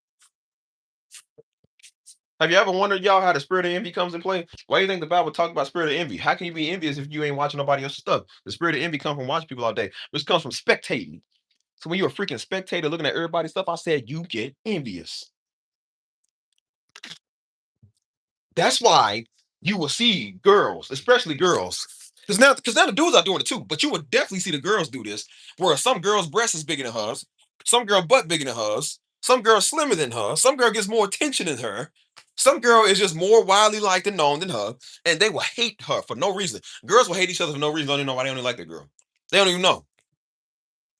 Have you ever wondered, y'all, how the spirit of envy comes in play? Why do you think the Bible talk about spirit of envy? How can you be envious if you ain't watching nobody else's stuff? The spirit of envy comes from watching people all day, which comes from spectating. So when you're a freaking spectator looking at everybody's stuff, I said you get envious. That's why you will see girls, especially girls, because now the dudes are doing it too. But you would definitely see the girls do this, where some girl's breast is bigger than hers, some girl butt bigger than hers, some girl slimmer than her, some girl gets more attention than her, some girl is just more widely liked and known than her, and they will hate her for no reason. Girls will hate each other for no reason. Don't even know why they only like that girl. They don't even know.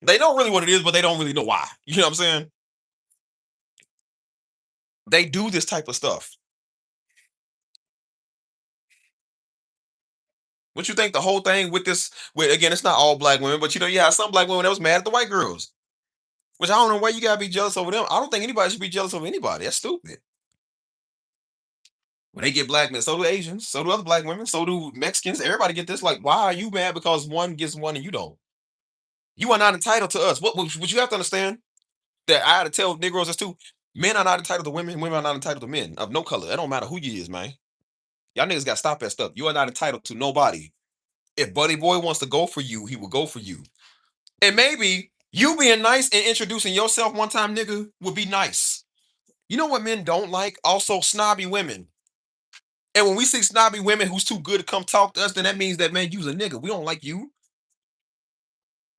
They know really what it is, but they don't really know why. You know what I'm saying? They do this type of stuff. What you think the whole thing with this? With again, it's not all black women, but you know, you have some black women that was mad at the white girls. Which I don't know why you gotta be jealous over them. I don't think anybody should be jealous of anybody. That's stupid. When they get black men, so do Asians, so do other black women, so do Mexicans. Everybody get this. Like, why are you mad because one gets one and you don't? You are not entitled to us. What you have to understand that I had to tell Negroes this too. Men are not entitled to women. Women are not entitled to men of no color. It don't matter who you is, man. Y'all niggas got to stop that stuff. You are not entitled to nobody. If Buddy Boy wants to go for you, he will go for you. And maybe you being nice and introducing yourself one time, nigga, would be nice. You know what men don't like? Also, snobby women. And when we see snobby women who's too good to come talk to us, then that means that, man, you's a nigga. We don't like you.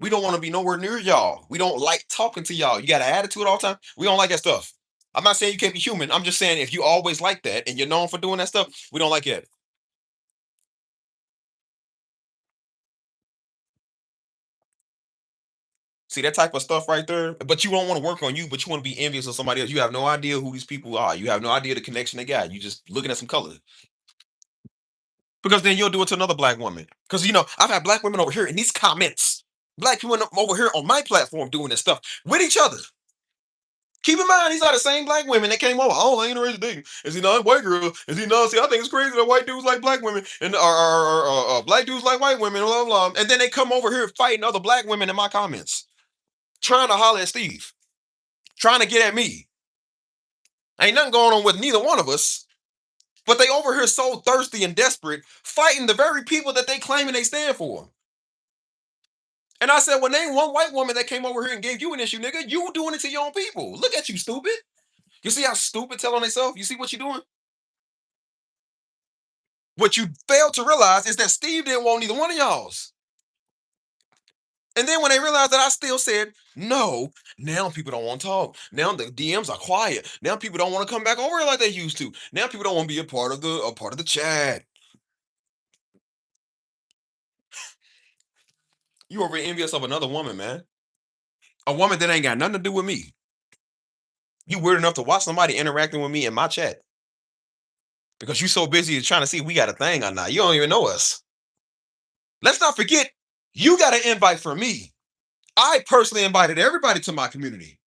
We don't want to be nowhere near y'all. We don't like talking to y'all. You got an attitude all the time. We don't like that stuff. I'm not saying you can't be human. I'm just saying if you always like that and you're known for doing that stuff, we don't like it. See that type of stuff right there? But you don't want to work on you, but you want to be envious of somebody else. You have no idea who these people are. You have no idea the connection they got. You just looking at some color. Because then you'll do it to another black woman. Because you know, I've had black women over here in these comments. Black women over here on my platform doing this stuff with each other. Keep in mind, these are the same black women that came over. Oh, I ain't raised dating. Is he not a white girl? Is he not? See, I think it's crazy that white dudes like black women and black dudes like white women. Blah, blah, blah. And then they come over here fighting other black women in my comments, trying to holler at Steve, trying to get at me. Ain't nothing going on with neither one of us. But they over here so thirsty and desperate, fighting the very people that they claiming they stand for. And I said, well, name one white woman that came over here and gave you an issue, nigga. You doing it to your own people. Look at you, stupid. You see how stupid telling themselves? You see what you're doing? What you fail to realize is that Steve didn't want either one of y'all's. And then when they realized that I still said no, now people don't want to talk. Now the DMs are quiet. Now people don't want to come back over like they used to. Now people don't want to be a part of the chat. You over envious of another woman, man. A woman that ain't got nothing to do with me. You weird enough to watch somebody interacting with me in my chat because you so busy trying to see if we got a thing or not. You don't even know us. Let's not forget, you got an invite from me. I personally invited everybody to my community.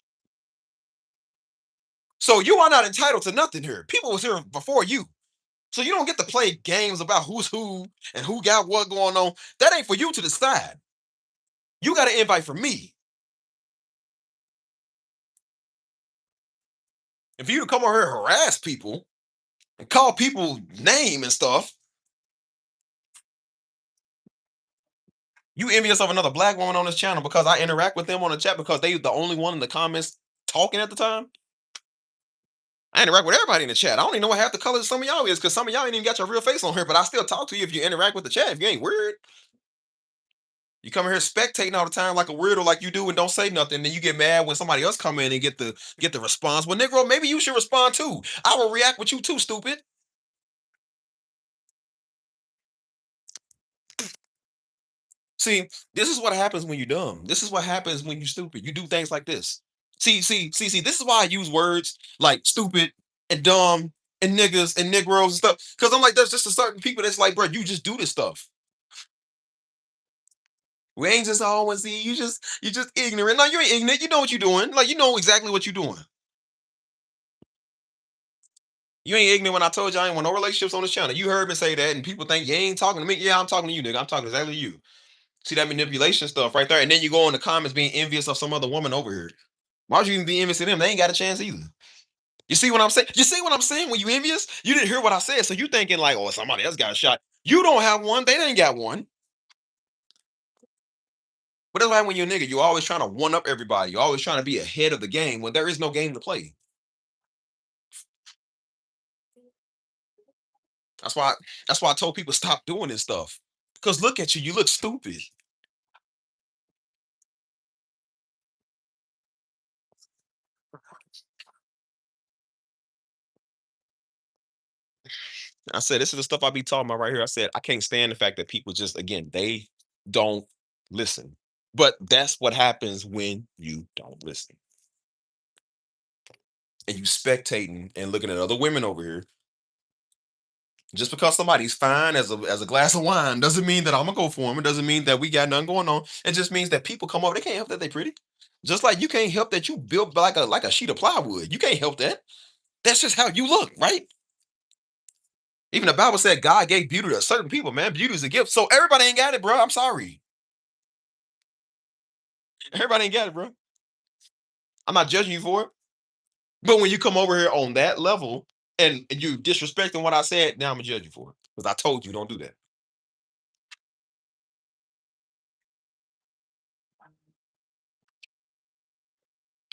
So you are not entitled to nothing here. People was here before you. So you don't get to play games about who's who and who got what going on. That ain't for you to decide. You got an invite from me. And for you to come over here and harass people and call people name and stuff, you envious of another black woman on this channel because I interact with them on the chat because they the only one in the comments talking at the time. I interact with everybody in the chat. I don't even know what half the colors of some of y'all is because some of y'all ain't even got your real face on here, but I still talk to you if you interact with the chat. If you ain't weird, you come here spectating all the time like a weirdo, like you do, and don't say nothing. Then you get mad when somebody else come in and get the response. Well, Negro, maybe you should respond too. I will react with you too, stupid. See, this is what happens when you're dumb. This is what happens when you're stupid. You do things like this. See. This is why I use words like stupid and dumb and niggas and Negroes and stuff. Because I'm like, there's just a certain people that's like, bro, you just do this stuff. We ain't just always see you just ignorant. No, you ain't ignorant. You know what you're doing. Like you know exactly what you're doing. You ain't ignorant when I told you I ain't want no relationships on this channel. You heard me say that, and people think you ain't talking to me. Yeah, I'm talking to you, nigga. I'm talking exactly to you. See that manipulation stuff right there, and then you go in the comments being envious of some other woman over here. Why would you even be envious of them? They ain't got a chance either. You see what I'm saying? You see what I'm saying? When you envious, you didn't hear what I said, so you thinking like, oh, somebody else got a shot. You don't have one. They ain't got one. But that's why when you're a nigga, you're always trying to one up everybody. You're always trying to be ahead of the game when there is no game to play. That's why. That's why I told people stop doing this stuff. Because look at you. You look stupid. I said this is the stuff I be talking about right here. I said I can't stand the fact that people just again they don't listen. But that's what happens when you don't listen and you spectating and looking at other women over here. Just because somebody's fine as a glass of wine doesn't mean that I'm gonna go for them. It doesn't mean that we got nothing going on. It just means that people come over. They can't help that they pretty. Just like you can't help that you built like a sheet of plywood. You can't help that. That's just how you look, right? Even the Bible said God gave beauty to certain people, man. Beauty is a gift. So everybody ain't got it, bro. I'm sorry. Everybody ain't got it, bro. I'm not judging you for it. But when you come over here on that level and you disrespecting what I said, now I'm gonna judge you for it. Because I told you don't do that.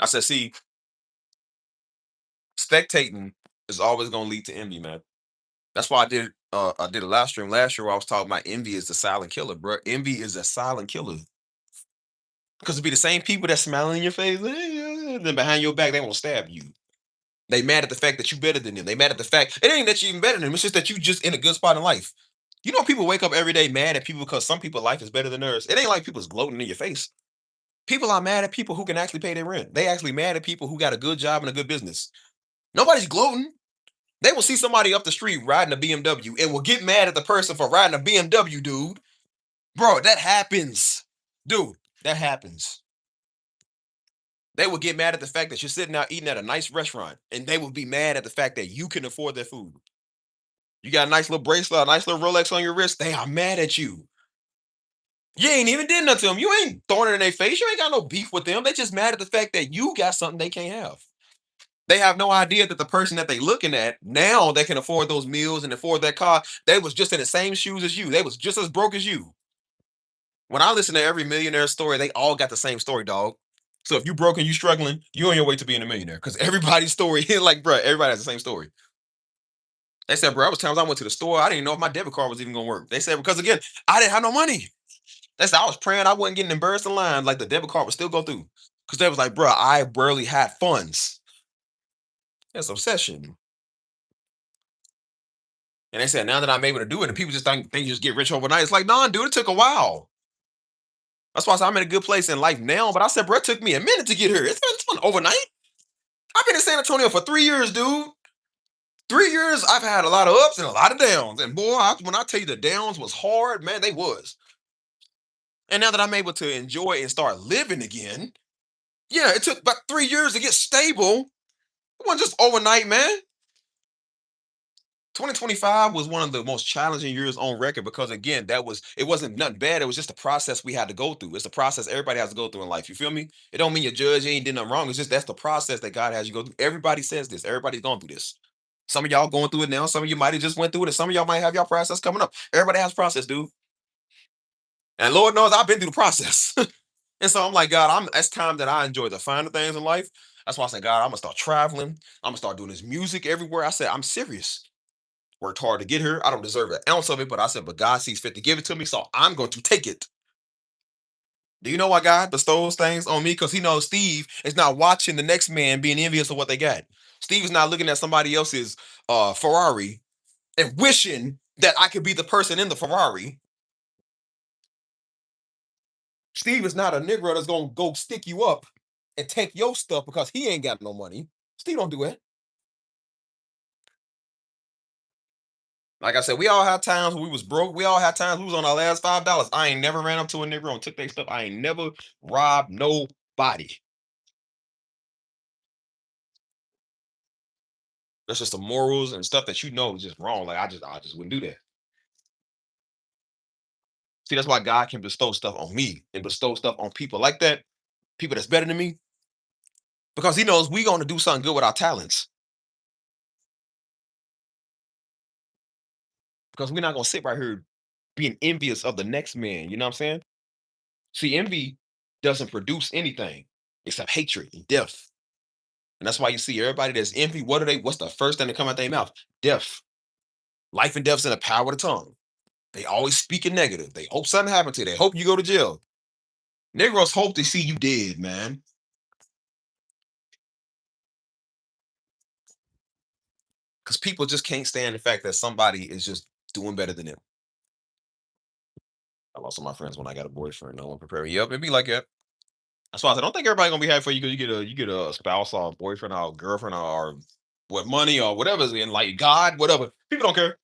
I said, see, spectating is always gonna lead to envy, man. That's why I did a live stream last year where I was talking about envy is the silent killer, bro. Envy is a silent killer. Because it be the same people that smiling in your face, then behind your back, they want to stab you. They mad at the fact that you better than them. They mad at the fact it ain't that you even better than them. It's just that you just in a good spot in life. You know, people wake up every day mad at people because some people life is better than theirs. It ain't like people's gloating in your face. People are mad at people who can actually pay their rent. They actually mad at people who got a good job and a good business. Nobody's gloating. They will see somebody up the street riding a BMW and will get mad at the person for riding a BMW, dude. Bro, that happens. Dude, that happens. They will get mad at the fact that you're sitting out eating at a nice restaurant, and they will be mad at the fact that you can afford their food. You got a nice little bracelet, a nice little Rolex on your wrist. They are mad at you. You ain't even did nothing to them. You ain't throwing it in their face. You ain't got no beef with them. They just mad at the fact that you got something they can't have. They have no idea that the person that they looking at now they can afford those meals and afford that car. They was just in the same shoes as you. They was just as broke as you. When I listen to every millionaire story, they all got the same story, dog. So if you broke and you struggling, you on your way to being a millionaire. Because everybody's story, like, bro, everybody has the same story. They said, bro, I was times I went to the store, I didn't know if my debit card was even gonna work. They said, because again, I didn't have no money. They said I was praying I wasn't getting embarrassed in line, like the debit card would still go through. Because they was like, bro, I barely had funds. That's obsession. And they said, now that I'm able to do it, and people just think they just get rich overnight. It's like, nah, dude, it took a while. That's why I said I'm in a good place in life now. But I said, bro, it took me a minute to get here. It's been overnight. I've been in San Antonio for 3 years, dude. 3 years, I've had a lot of ups and a lot of downs. And boy, when I tell you the downs was hard, man, they was. And now that I'm able to enjoy and start living again, yeah, it took about 3 years to get stable. It wasn't just overnight, man. 2025 was one of the most challenging years on record because again, it wasn't nothing bad. It was just a process we had to go through. It's a process everybody has to go through in life. You feel me? It don't mean you judge, you ain't did nothing wrong. It's just that's the process that God has you go through. Everybody says this. Everybody's going through this. Some of y'all going through it now. Some of you might have just went through it. And some of y'all might have your process coming up. Everybody has process, dude. And Lord knows I've been through the process. And so I'm like, God, it's time that I enjoy the finer things in life. That's why I said, God, I'm gonna start traveling. I'm gonna start doing this music everywhere. I said, I'm serious. Worked hard to get here. I don't deserve an ounce of it, but I said, but God sees fit to give it to me, so I'm going to take it. Do you know why God bestows things on me? Because He knows Steve is not watching the next man being envious of what they got. Steve is not looking at somebody else's Ferrari and wishing that I could be the person in the Ferrari. Steve is not a Negro that's gonna go stick you up and take your stuff because he ain't got no money. Steve don't do it. Like I said, we all had times when we was broke. We all had times we was on our last $5. I ain't never ran up to a Negro and took their stuff. I ain't never robbed nobody. That's just the morals and stuff that you know is just wrong. Like I just wouldn't do that. See, that's why God can bestow stuff on me and bestow stuff on people like that, people that's better than me, because He knows we gonna do something good with our talents. Because we're not gonna sit right here being envious of the next man. You know what I'm saying? See, envy doesn't produce anything except hatred and death. And that's why you see everybody that's envy, what's the first thing that come out their mouth? Death. Life and death's in the power of the tongue. They always speaking negative. They hope something happened to you. They hope you go to jail. Negroes hope to see you dead, man. Because people just can't stand the fact that somebody is just doing better than them. I lost all my friends when I got a boyfriend. No one prepared me. Yep, it'd be like that. That's why I said, I don't think everybody gonna be happy for you because you get a spouse or a boyfriend or a girlfriend or what money or whatever's in like God, whatever. People don't care.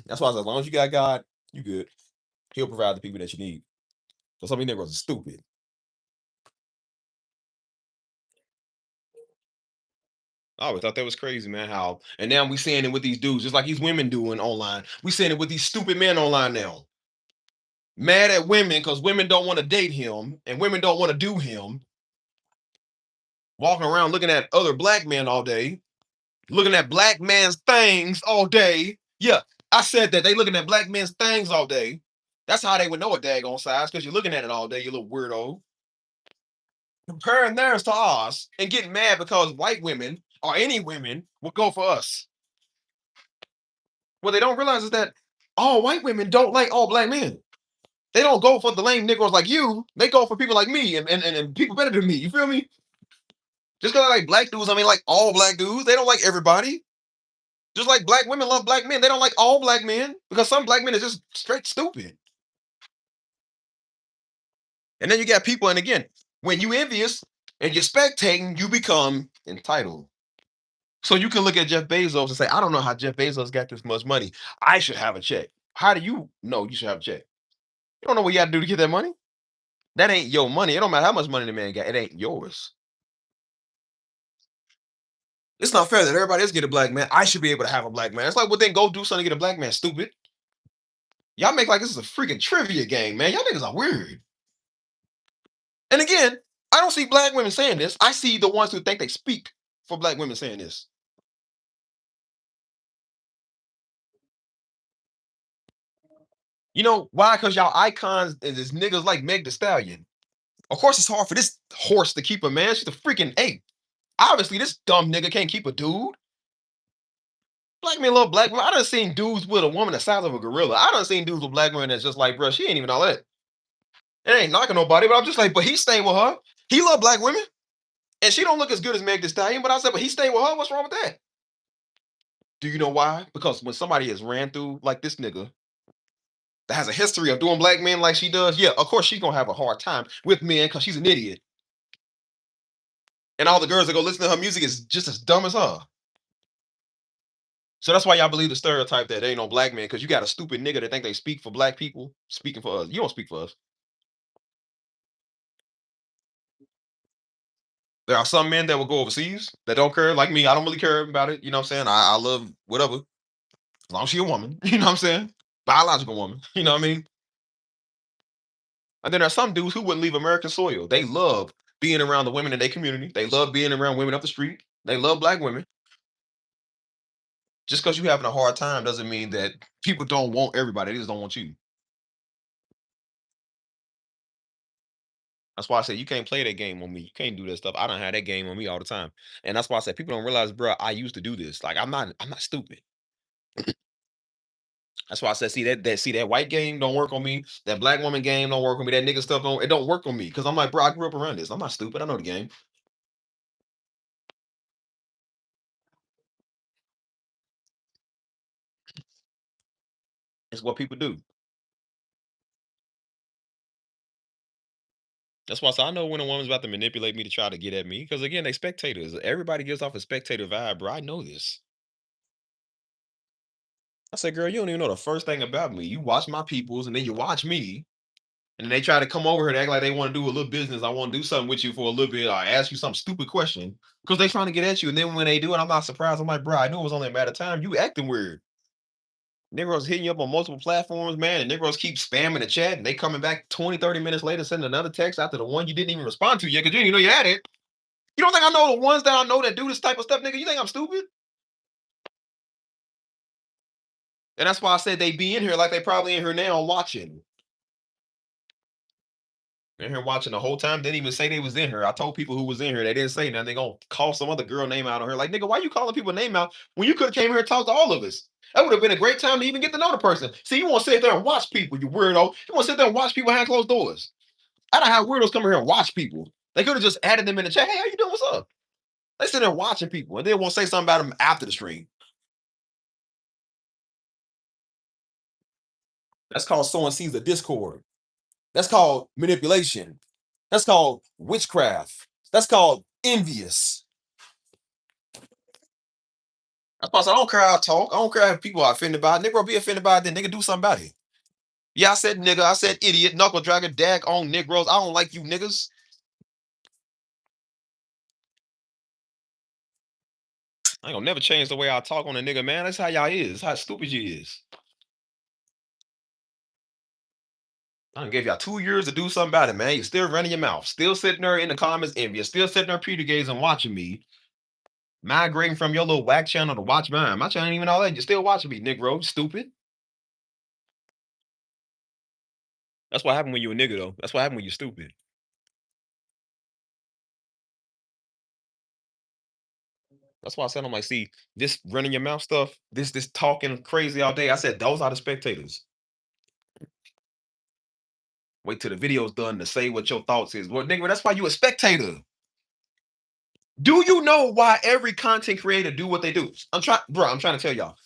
That's why I said, as long as you got God, you good. He'll provide the people that you need. So some of these niggas are stupid. I always thought that was crazy, man. How and now we seeing it with these dudes, just like these women doing online. We seeing it with these stupid men online now. Mad at women because women don't want to date him and women don't want to do him. Walking around looking at other black men all day, looking at black man's things all day. Yeah, I said that they looking at black men's things all day. That's how they would know a daggone size because you're looking at it all day, you little weirdo. Comparing theirs to ours and getting mad because white women or any women would go for us. What they don't realize is that all white women don't like all black men. They don't go for the lame Negroes like you. They go for people like me and people better than me. You feel me? Just because I like black dudes, I mean like all black dudes. They don't like everybody. Just like black women love black men. They don't like all black men because some black men are just straight stupid. And then you got people, and again, when you envious and you're spectating, you become entitled. So you can look at Jeff Bezos and say, I don't know how Jeff Bezos got this much money. I should have a check. How do you know you should have a check? You don't know what you got to do to get that money. That ain't your money. It don't matter how much money the man got. It ain't yours. It's not fair that everybody else get a black man. I should be able to have a black man. It's like, well, then go do something to get a black man. Stupid. Y'all make like this is a freaking trivia game, man. Y'all niggas are weird. And again, I don't see black women saying this. I see the ones who think they speak for black women saying this. You know why? Because y'all icons is niggas like Meg the Stallion. Of course, it's hard for this horse to keep a man. She's a freaking ape. Obviously, this dumb nigga can't keep a dude. Black men love black women. I done seen dudes with a woman the size of a gorilla. I done seen dudes with black women that's just like, bro, she ain't even all that. It ain't knocking nobody, but I'm just like, but he's staying with her. He love black women, and she don't look as good as Meg Thee Stallion. But I said, but he's staying with her. What's wrong with that? Do you know why? Because when somebody has ran through like this nigga that has a history of doing black men like she does, yeah, of course she's gonna have a hard time with men because she's an idiot. And all the girls that go listen to her music is just as dumb as her. So that's why y'all believe the stereotype that there ain't no black man because you got a stupid nigga that think they speak for black people speaking for us. You don't speak for us. There are some men that will go overseas that don't care, like me. I don't really care about it. You know what I'm saying? I love whatever, as long as she a woman. You know what I'm saying? Biological woman. You know what I mean? And then there's some dudes who wouldn't leave American soil. They love being around the women in their community. They love being around women up the street. They love black women. Just because you're having a hard time doesn't mean that people don't want everybody. They just don't want you. That's why I said you can't play that game on me. You can't do that stuff. I don't have that game on me all the time. And that's why I said people don't realize, bro, I used to do this. Like I'm not stupid. That's why I said, see that white game don't work on me. That black woman game don't work on me. That nigga stuff don't work on me. Cause I'm like, bro, I grew up around this. I'm not stupid. I know the game. It's what people do. That's why I said I know when a woman's about to manipulate me to try to get at me. Because again, they spectators. Everybody gives off a spectator vibe, bro. I know this. I said, girl, you don't even know the first thing about me. You watch my peoples and then you watch me. And they try to come over here and act like they want to do a little business. I want to do something with you for a little bit. I ask you some stupid question because they trying to get at you. And then when they do it, I'm not surprised. I'm like, bro, I knew it was only a matter of time. You acting weird. Negroes hitting you up on multiple platforms, man. And Negroes keep spamming the chat. And they coming back 20, 30 minutes later, sending another text after the one you didn't even respond to yet because you didn't even know you had it. You don't think I know the ones that I know that do this type of stuff, nigga? You think I'm stupid? And that's why I said they be in here like they probably in here now watching. In here watching the whole time. Didn't even say they was in here. I told people who was in here. They didn't say nothing. They gonna call some other girl name out on her. Like, nigga, why you calling people name out when you could have came here and talked to all of us? That would have been a great time to even get to know the person. See, you want to sit there and watch people, you weirdo. You want to sit there and watch people behind closed doors. I don't have weirdos come here and watch people. They could have just added them in the chat. Hey, how you doing? What's up? They sit there watching people and then won't say something about them after the stream. That's called sowing seeds of discord. That's called manipulation. That's called witchcraft. That's called envious. That's why I said, I don't care how I talk. I don't care if people are offended by it. Nigga be offended by it, then nigga do something about it. Yeah, I said nigga. I said idiot, knuckle dragger, dag on Negroes. I don't like you niggas. I ain't gonna never change the way I talk on a nigga, man. That's how y'all is. That's how stupid you is. I done gave y'all 2 years to do something about it, man. You still running your mouth. Still sitting there in the comments envious. Still sitting there Peter gaze and watching me. Migrating from your little whack channel to watch mine. My channel ain't even all that. You're still watching me, Negro. Stupid. That's what happened when you a nigga, though. That's what happened when you're stupid. That's why I said I'm like, see, this running your mouth stuff, this talking crazy all day. I said those are the spectators. Wait till the video's done to say what your thoughts is. Well, nigga, that's why you a spectator. Do you know why every content creator do what they do? I'm trying to tell y'all.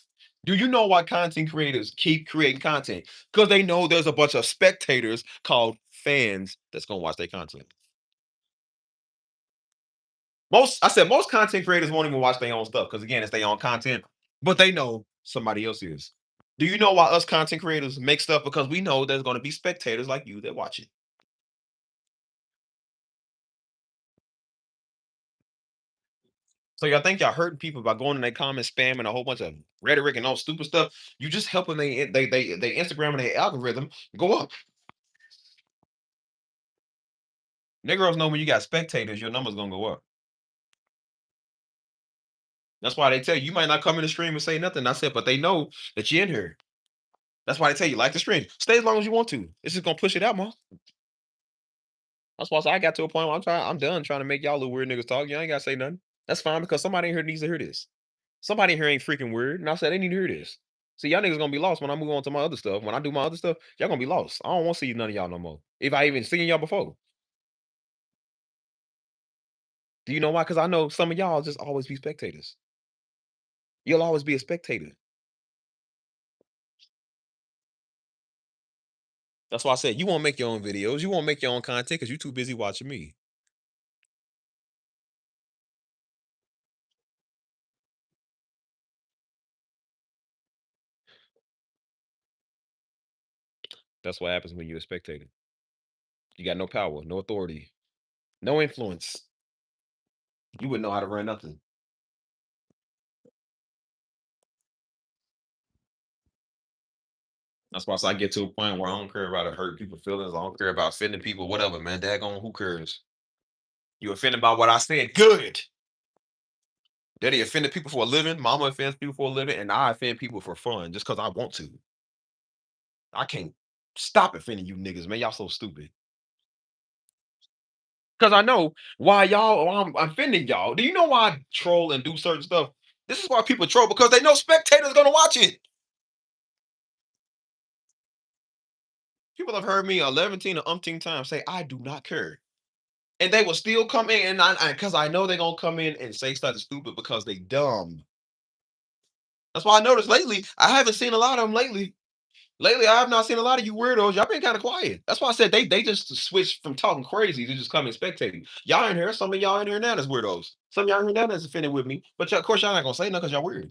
Do you know why content creators keep creating content? Because they know there's a bunch of spectators called fans that's gonna watch their content. Most content creators won't even watch their own stuff because again, it's their own content, but they know somebody else is. Do you know why us content creators make stuff? Because we know there's gonna be spectators like you that watch it. So y'all think y'all hurting people by going in their comments, spamming a whole bunch of rhetoric and all stupid stuff. You just helping they Instagram and their algorithm go up. Niggas know when you got spectators, your numbers gonna go up. That's why they tell you, you might not come in the stream and say nothing. I said, but they know that you're in here. That's why they tell you like the stream. Stay as long as you want to. It's just gonna push it out more. That's why I got to a point where I'm done trying to make y'all little weird niggas talk. Y'all ain't gotta say nothing. That's fine because somebody in here needs to hear this. Somebody in here ain't freaking weird. And I said they need to hear this. See, y'all niggas gonna be lost when I move on to my other stuff. When I do my other stuff, y'all gonna be lost. I don't want to see none of y'all no more. If I even seen y'all before. Do you know why? Because I know some of y'all just always be spectators. You'll always be a spectator. That's why I said you won't make your own videos. You won't make your own content because you're too busy watching me. That's what happens when you're a spectator. You got no power, no authority, no influence. You wouldn't know how to run nothing. That's why I get to a point where I don't care about it hurt people's feelings. I don't care about offending people, whatever, man. Daggone, who cares? You offended by what I said? Good. Daddy offended people for a living. Mama offends people for a living, and I offend people for fun just because I want to. I can't stop offending you niggas, man. Y'all so stupid. Because I know why I'm offending y'all. Do you know why I troll and do certain stuff? This is why people troll because they know spectators gonna watch it. People have heard me 11 or umpteen times say I do not care. And they will still come in and I because I know they're gonna come in and say something stupid because they dumb. That's why I noticed lately, I haven't seen a lot of them lately. Lately, I have not seen a lot of you weirdos. Y'all been kind of quiet. That's why I said they just switched from talking crazy to just coming spectating. Y'all in here, some of y'all in here now that's weirdos. Some of y'all in here now that's offended with me. But of course, y'all not gonna say nothing because y'all weird.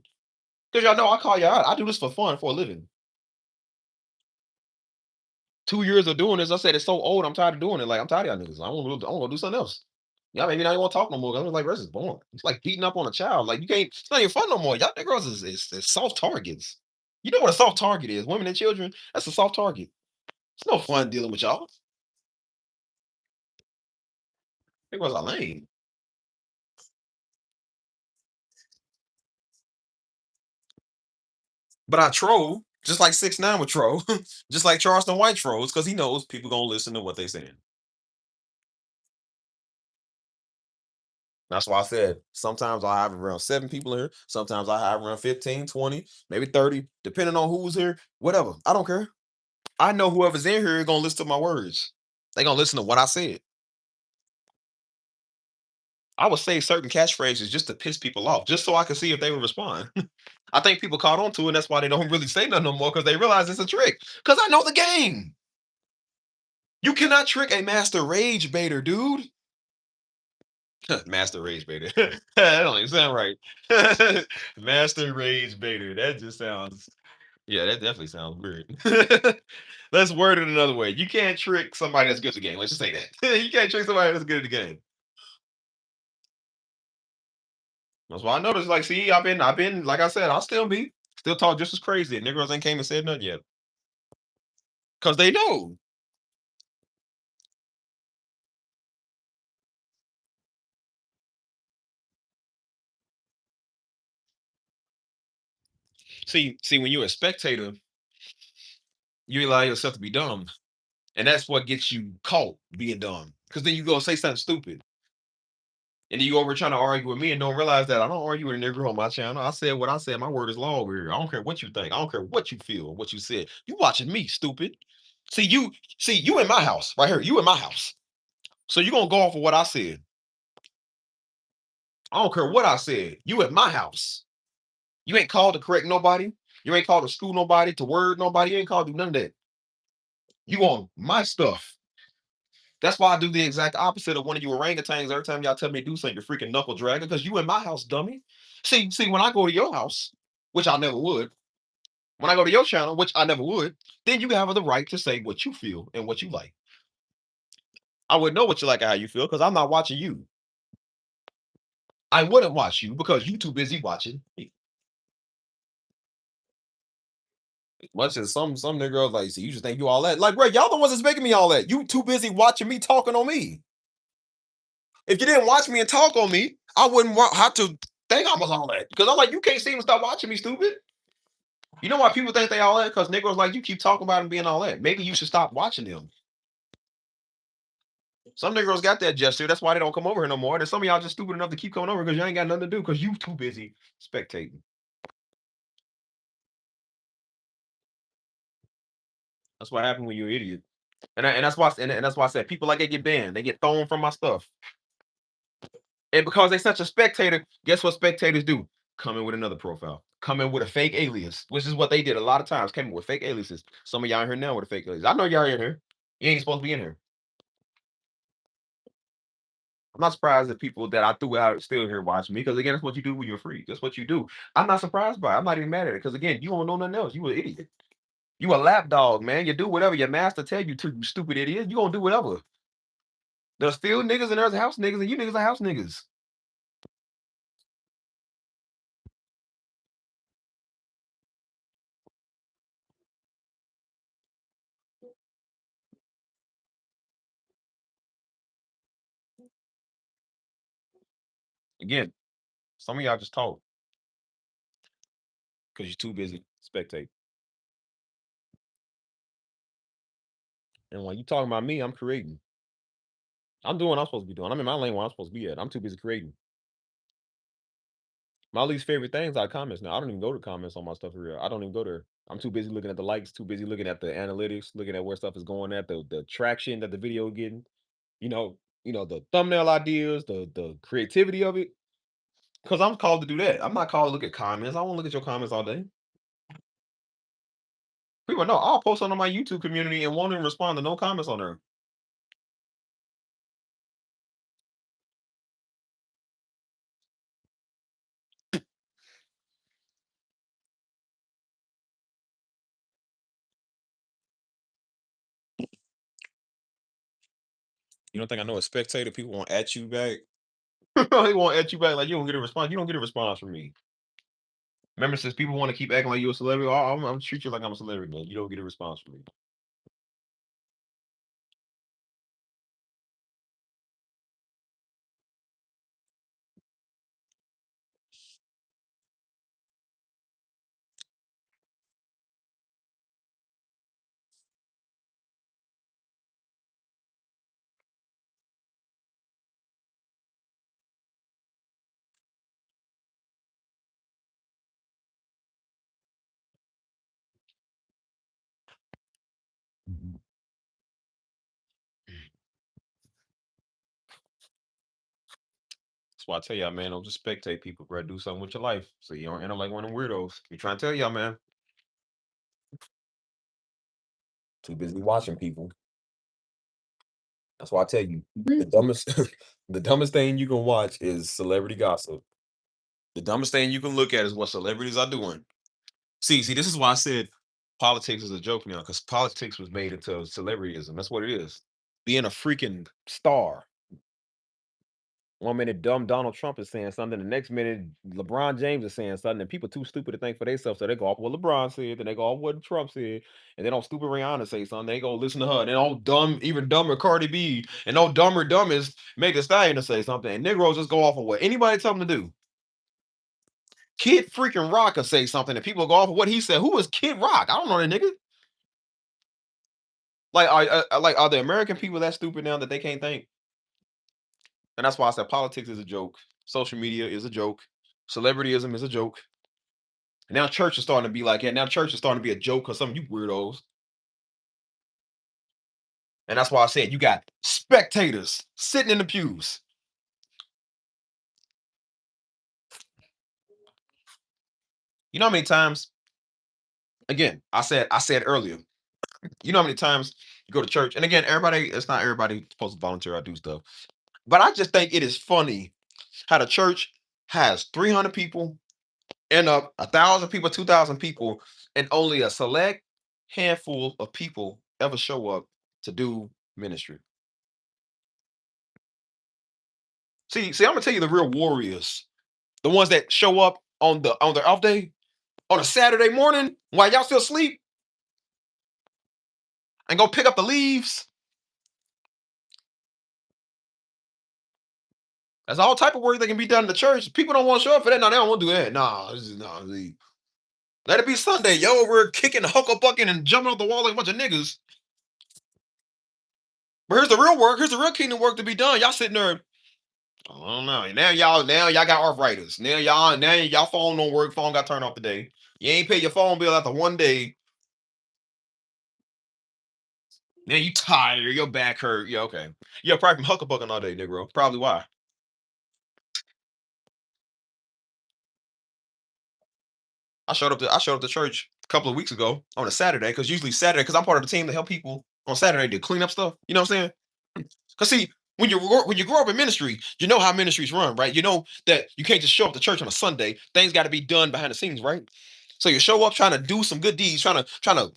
Because y'all know I call y'all out. I do this for fun for a living. 2 years of doing this, I said it's so old. I'm tired of doing it. Like I'm tired of y'all niggas. I want to do something else. Y'all maybe not even want to talk no more. 'Cause I'm like, this is boring. It's like beating up on a child. Like you can't. It's not even fun no more. Y'all niggas is soft targets. You know what a soft target is? Women and children. That's a soft target. It's no fun dealing with y'all. Niggas are lame. But I troll just like 6ix9ine would troll, just like Charleston White trolls because he knows people gonna listen to what they saying. That's why I said sometimes I have around 7 people here. Sometimes I have around 15, 20, maybe 30, depending on who's here. Whatever. I don't care. I know whoever's in here is gonna listen to my words. They gonna listen to what I said. I would say certain catchphrases just to piss people off, just so I can see if they would respond. I think people caught on to it, and that's why they don't really say nothing no more because they realize it's a trick. Because I know the game. You cannot trick a master rage baiter, dude. Master rage baiter. That don't even sound right. Master rage baiter. That just sounds. Yeah, that definitely sounds weird. Let's word it another way. You can't trick somebody that's good at the game. Let's just say that. You can't trick somebody that's good at the game. That's why I noticed. Like, see, like I said, I'll still talk just as crazy. Niggas ain't came and said nothing yet. Cause they know. See, when you're a spectator, you allow yourself to be dumb. And that's what gets you caught being dumb. Because then you go say something stupid. And then you over trying to argue with me and don't realize that I don't argue with a nigga on my channel. I said what I said. My word is law over here. I don't care what you think. I don't care what you feel, what you said. You watching me, stupid. See you in my house right here. You in my house. So you gonna go off of what I said. I don't care what I said. You at my house. You ain't called to correct nobody. You ain't called to school nobody, to word nobody. You ain't called to do none of that. You on my stuff. That's why I do the exact opposite of one of you orangutans. Every time y'all tell me to do something, you're freaking knuckle dragger because you in my house, dummy. See, when I go to your house, which I never would, when I go to your channel, which I never would, then you have the right to say what you feel and what you like. I would know what you like and how you feel because I'm not watching you. I wouldn't watch you because you too busy watching me. Much as some nigga like, see, you just think you all that. Like, bro, y'all the ones that's making me all that. You too busy watching me talking on me. If you didn't watch me and talk on me, I wouldn't have to think I was all that. Because I'm like, you can't see and stop watching me, stupid. You know why people think they all that? Because niggas like you keep talking about them being all that. Maybe you should stop watching them. Some niggas got that gesture. That's why they don't come over here no more. And some of y'all just stupid enough to keep coming over because you ain't got nothing to do because you too busy spectating. That's what happened when you're an idiot. And that's why I said people like they get banned. They get thrown from my stuff. And because they such a spectator, guess what spectators do? Come in with another profile. Come in with a fake alias, which is what they did a lot of times. Came in with fake aliases. Some of y'all in here now with a fake alias. I know y'all in here. You ain't supposed to be in here. I'm not surprised that people that I threw out still here watching me because again, that's what you do when you're free. That's what you do. I'm not surprised by it. I'm not even mad at it because again, you don't know nothing else. You an idiot. You a lapdog, man. You do whatever your master tell you to, you stupid idiot. You gonna do whatever. There's still niggas and there's house niggas and you niggas are house niggas. Again, some of y'all just talk because you're too busy spectating. And when you talking about me, I'm creating. I'm doing what I'm supposed to be doing. I'm in my lane where I'm supposed to be at. I'm too busy creating. My least favorite things are comments now. I don't even go to comments on my stuff for real. I don't even go there. I'm too busy looking at the likes, too busy looking at the analytics, looking at where stuff is going at, the traction that the video getting, you know, the thumbnail ideas, the creativity of it. Because I'm called to do that. I'm not called to look at comments. I won't look at your comments all day. People know I'll post on my YouTube community and won't even respond to no comments on there. You don't think I know a spectator? People won't at you back. They won't at you back like you don't get a response. You don't get a response from me. Remember, since people want to keep acting like you a celebrity, I'm treat you like I'm a celebrity, man. You don't get a response from me. Mhm. That's why I tell y'all, man, don't just spectate people, bro. Do something with your life so you don't end up like one of them weirdos. You trying to tell y'all, man. Too busy watching people. That's why I tell you, the dumbest, the dumbest thing you can watch is celebrity gossip. The dumbest thing you can look at is what celebrities are doing. See, this is why I said politics is a joke now, because politics was made into celebrityism. That's what it is. Being a freaking star. One minute dumb Donald Trump is saying something, the next minute LeBron James is saying something, and people too stupid to think for themselves, so they go off what LeBron said, then they go off what Trump said, and then on stupid Rihanna say something, they go listen to her, and then all dumb, even dumber Cardi B, and all dumber dumbest make a stallion to say something, and Negroes just go off of what anybody tell them to do. Kid freaking Rock will say something, and people go off of what he said. Who is Kid Rock? I don't know that nigga. Like, are the American people that stupid now that they can't think? And that's why I said politics is a joke. Social media is a joke. Celebrityism is a joke. And now church is starting to be like, yeah, now church is starting to be a joke because some of you weirdos. And that's why I said you got spectators sitting in the pews. You know how many times, again, I said earlier, you know how many times you go to church, and again, everybody, it's not everybody supposed to volunteer or do stuff. But I just think it is funny how the church has 300 people end up 1,000 people, 2,000 people, and only a select handful of people ever show up to do ministry. See, I'm gonna tell you the real warriors, the ones that show up on their off day on a Saturday morning while y'all still sleep and go pick up the leaves. There's all type of work that can be done in the church. People don't want to show up for that. No, they don't want to do that. No, this is no. Let it be Sunday. Yo, we're kicking, huckle bucking, and jumping off the wall like a bunch of niggas. But here's the real work. Here's the real kingdom work to be done. Y'all sitting there. I don't know. Now y'all got arthritis. Now y'all phone don't work. Phone got turned off today. You ain't pay your phone bill after one day. Now you tired. Your back hurt. Yeah, okay. Yeah, probably from huckabucking all day, Negro. Probably why. I showed up to church a couple of weeks ago on a Saturday because usually Saturday because I'm part of the team to help people on Saturday to clean up stuff. You know what I'm saying? Because see, when you grow up in ministry, you know how ministries run, right? You know that you can't just show up to church on a Sunday. Things got to be done behind the scenes, right? So you show up trying to do some good deeds, trying to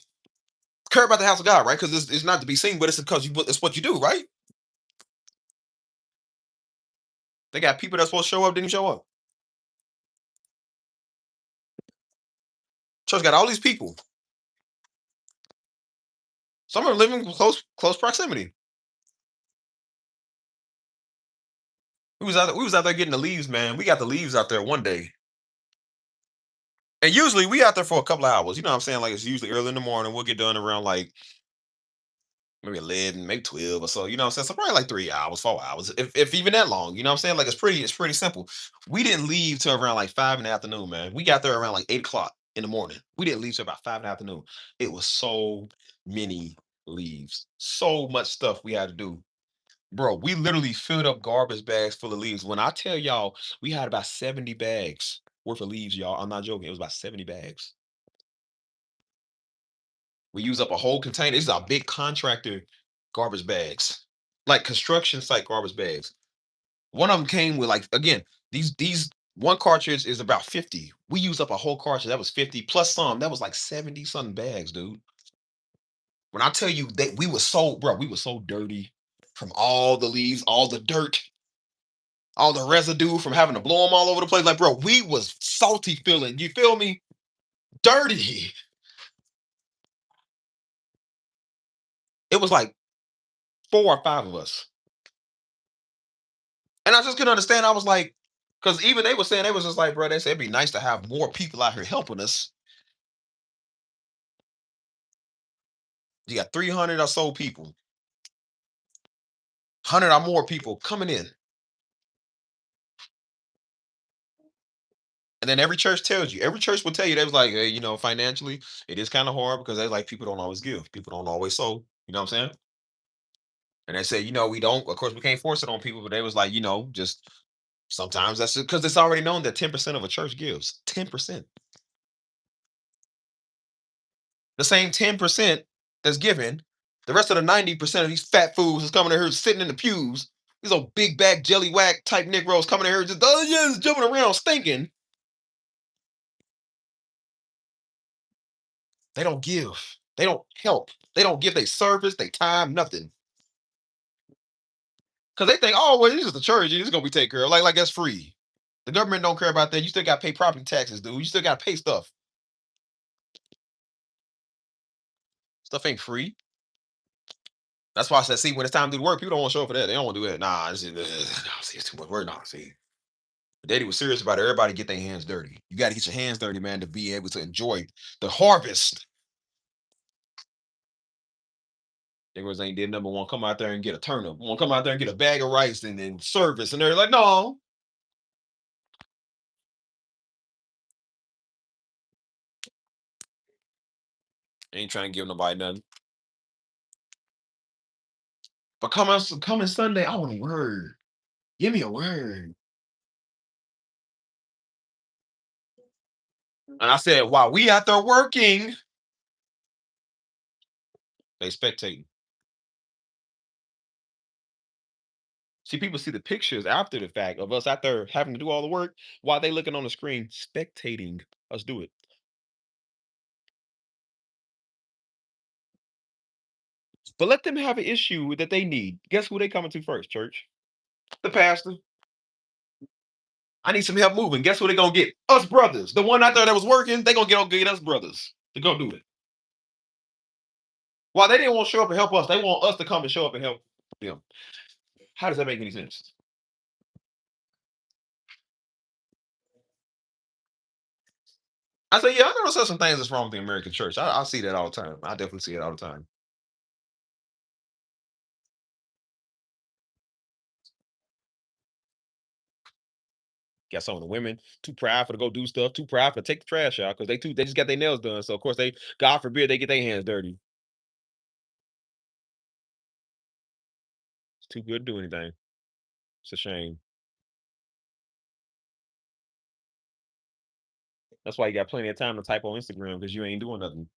care about the house of God, right? Because it's not to be seen, but it's because it's what you do, right? They got people that's supposed to show up, didn't show up. Church got all these people. Some are living close proximity. We was out there getting the leaves, man. We got the leaves out there one day. And usually we out there for a couple of hours. You know what I'm saying? Like it's usually early in the morning. We'll get done around like maybe 11, maybe 12 or so. You know what I'm saying? So probably like 3 hours, 4 hours, if even that long. You know what I'm saying? Like it's pretty simple. We didn't leave till around like 5 in the afternoon, man. We got there around like 8 o'clock in the morning. We didn't leave till about 5 in the afternoon. It was so many leaves, so much stuff we had to do. Bro, we literally filled up garbage bags full of leaves. When I tell y'all, we had about 70 bags worth of leaves, y'all. I'm not joking. It was about 70 bags. We use up a whole container. This is our big contractor garbage bags, like construction site garbage bags. One of them came with like again these one cartridge is about 50. We used up a whole cartridge that was 50 plus some. That was like 70 something bags, dude. When I tell you that we were so dirty from all the leaves, all the dirt, all the residue from having to blow them all over the place. Like, bro, we was salty feeling. You feel me? Dirty. It was like 4 or 5 of us. And I just couldn't understand. I was like, because even they were saying they was just like, bro, they said it'd be nice to have more people out here helping us. You got 300 or so people, 100 or more people coming in. And then every church will tell you, they was like, hey, financially, it is kind of hard because they like people don't always give. People don't always sow. You know what I'm saying? And they say, we don't, of course, we can't force it on people, but they was like, just sometimes that's because it's already known that 10% of a church gives. 10%. The same 10% that's given, the rest of the 90% of these fat fools is coming in here sitting in the pews. These old big back jelly whack type Negroes coming in here just, oh yeah, just jumping around stinking. They don't give. They don't help. They don't give their service, their time, nothing. Because they think, oh, well, this is the church. It's going to be taken care of. Like that's free. The government don't care about that. You still got to pay property taxes, dude. You still got to pay stuff. Stuff ain't free. That's why I said, see, when it's time to do the work, people don't want to show up for that. They don't want to do it. Nah, nah, see, it's too much work. Nah, see. Daddy was serious about it. Everybody get their hands dirty. You got to get your hands dirty, man, to be able to enjoy the harvest. Niggas ain't did number one. Come out there and get a turnip. Want to come out there and get a bag of rice and then service. And they're like, no. Ain't trying to give nobody nothing. But coming Sunday, I want a word. Give me a word. And I said, while we out there working, they spectating. See, people see the pictures after the fact of us out there having to do all the work while they looking on the screen, spectating us do it. But let them have an issue that they need. Guess who they coming to first, church? The pastor. I need some help moving. Guess who they gonna get? Us brothers. The one out there that was working, they gonna get us brothers to go do it. While they didn't want to show up and help us, they want us to come and show up and help them. How does that make any sense? I say, yeah, I know there's some things that's wrong with the American church. I see that all the time. I definitely see it all the time. Got some of the women too proud for to go do stuff, too proud for to take the trash out because they just got their nails done. So of course they, God forbid, they get their hands dirty. It's too good to do anything. It's a shame. That's why you got plenty of time to type on Instagram because you ain't doing nothing.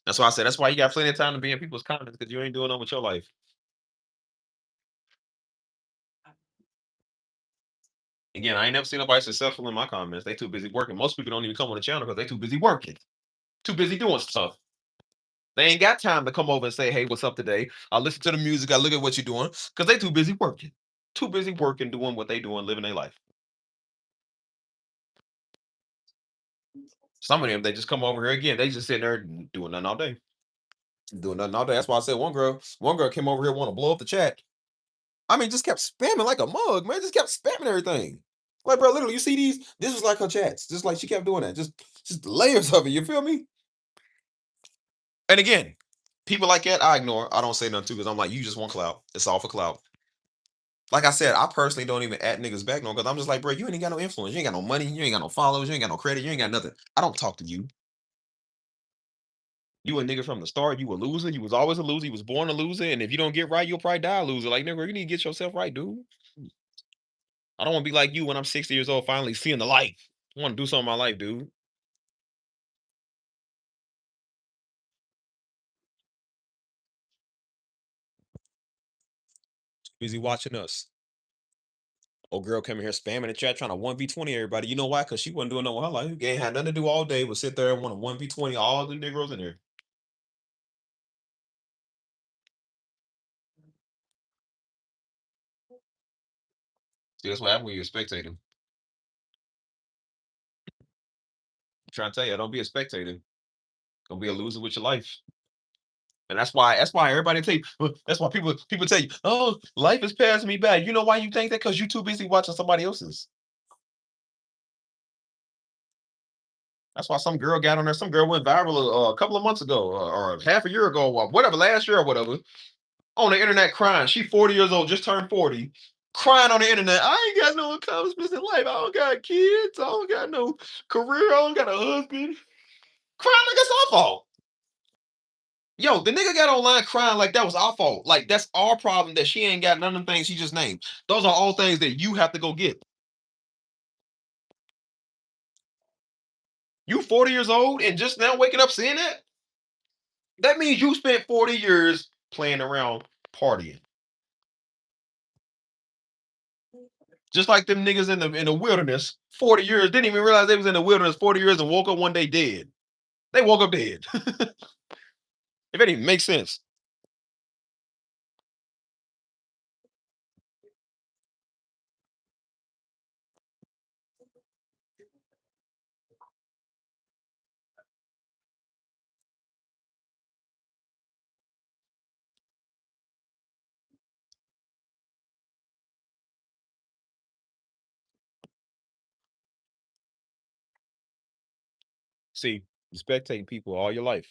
That's why I said that's why you got plenty of time to be in people's comments because you ain't doing nothing with your life. Again, I ain't never seen nobody successful in my comments. They too busy working. Most people don't even come on the channel because they too busy working, too busy doing stuff. They ain't got time to come over and say, "Hey, what's up today?" I listen to the music. I look at what you're doing because they too busy working, too busy working, doing what they doing, living their life. Some of them they just come over here again. They just sitting there doing nothing all day, doing nothing all day. That's why I said one girl came over here want to blow up the chat. I mean, just kept spamming like a mug, man. Just kept spamming everything. Like, bro, literally, you see these? This was like her chats. Just like she kept doing that. Just layers of it. You feel me? And again, people like that, I ignore. I don't say nothing to because I'm like, you just want clout. It's all for clout. Like I said, I personally don't even at niggas back no because I'm just like, bro, you ain't got no influence. You ain't got no money. You ain't got no followers. You ain't got no credit. You ain't got nothing. I don't talk to you. You a nigga from the start. You a loser. You was always a loser. You was born a loser. And if you don't get right, you'll probably die a loser. Like, nigga, you need to get yourself right, dude. I don't want to be like you when I'm 60 years old, finally seeing the light. I want to do something in my life, dude. Busy watching us. Old girl coming here spamming the chat trying to 1v20 everybody. You know why? Because she wasn't doing nothing with her life. Ain't had nothing to do all day but sit there and want to 1v20 all the Negroes in there. See, that's what happened when you're spectating. I'm trying to tell you, don't be a spectator. Don't be a loser with your life. And that's why everybody tell you, that's why people tell you, oh, life is passing me by. You know why you think that? Because you're too busy watching somebody else's. That's why some girl got on there. Some girl went viral a couple of months ago, or half a year ago, or whatever, last year or whatever, on the internet crying. She 40 years old, just turned 40, crying on the internet. I ain't got no accomplishments in life. I don't got kids. I don't got no career. I don't got a husband. Crying like it's our fault. Yo, the nigga got online crying like that was our fault. Like that's our problem that she ain't got none of them things she just named. Those are all things that you have to go get. You 40 years old and just now waking up seeing that? That means you spent 40 years playing around partying. Just like them niggas in the wilderness, 40 years, didn't even realize they was in the wilderness 40 years and woke up one day dead. They woke up dead. If it even makes sense. See, you spectating people all your life.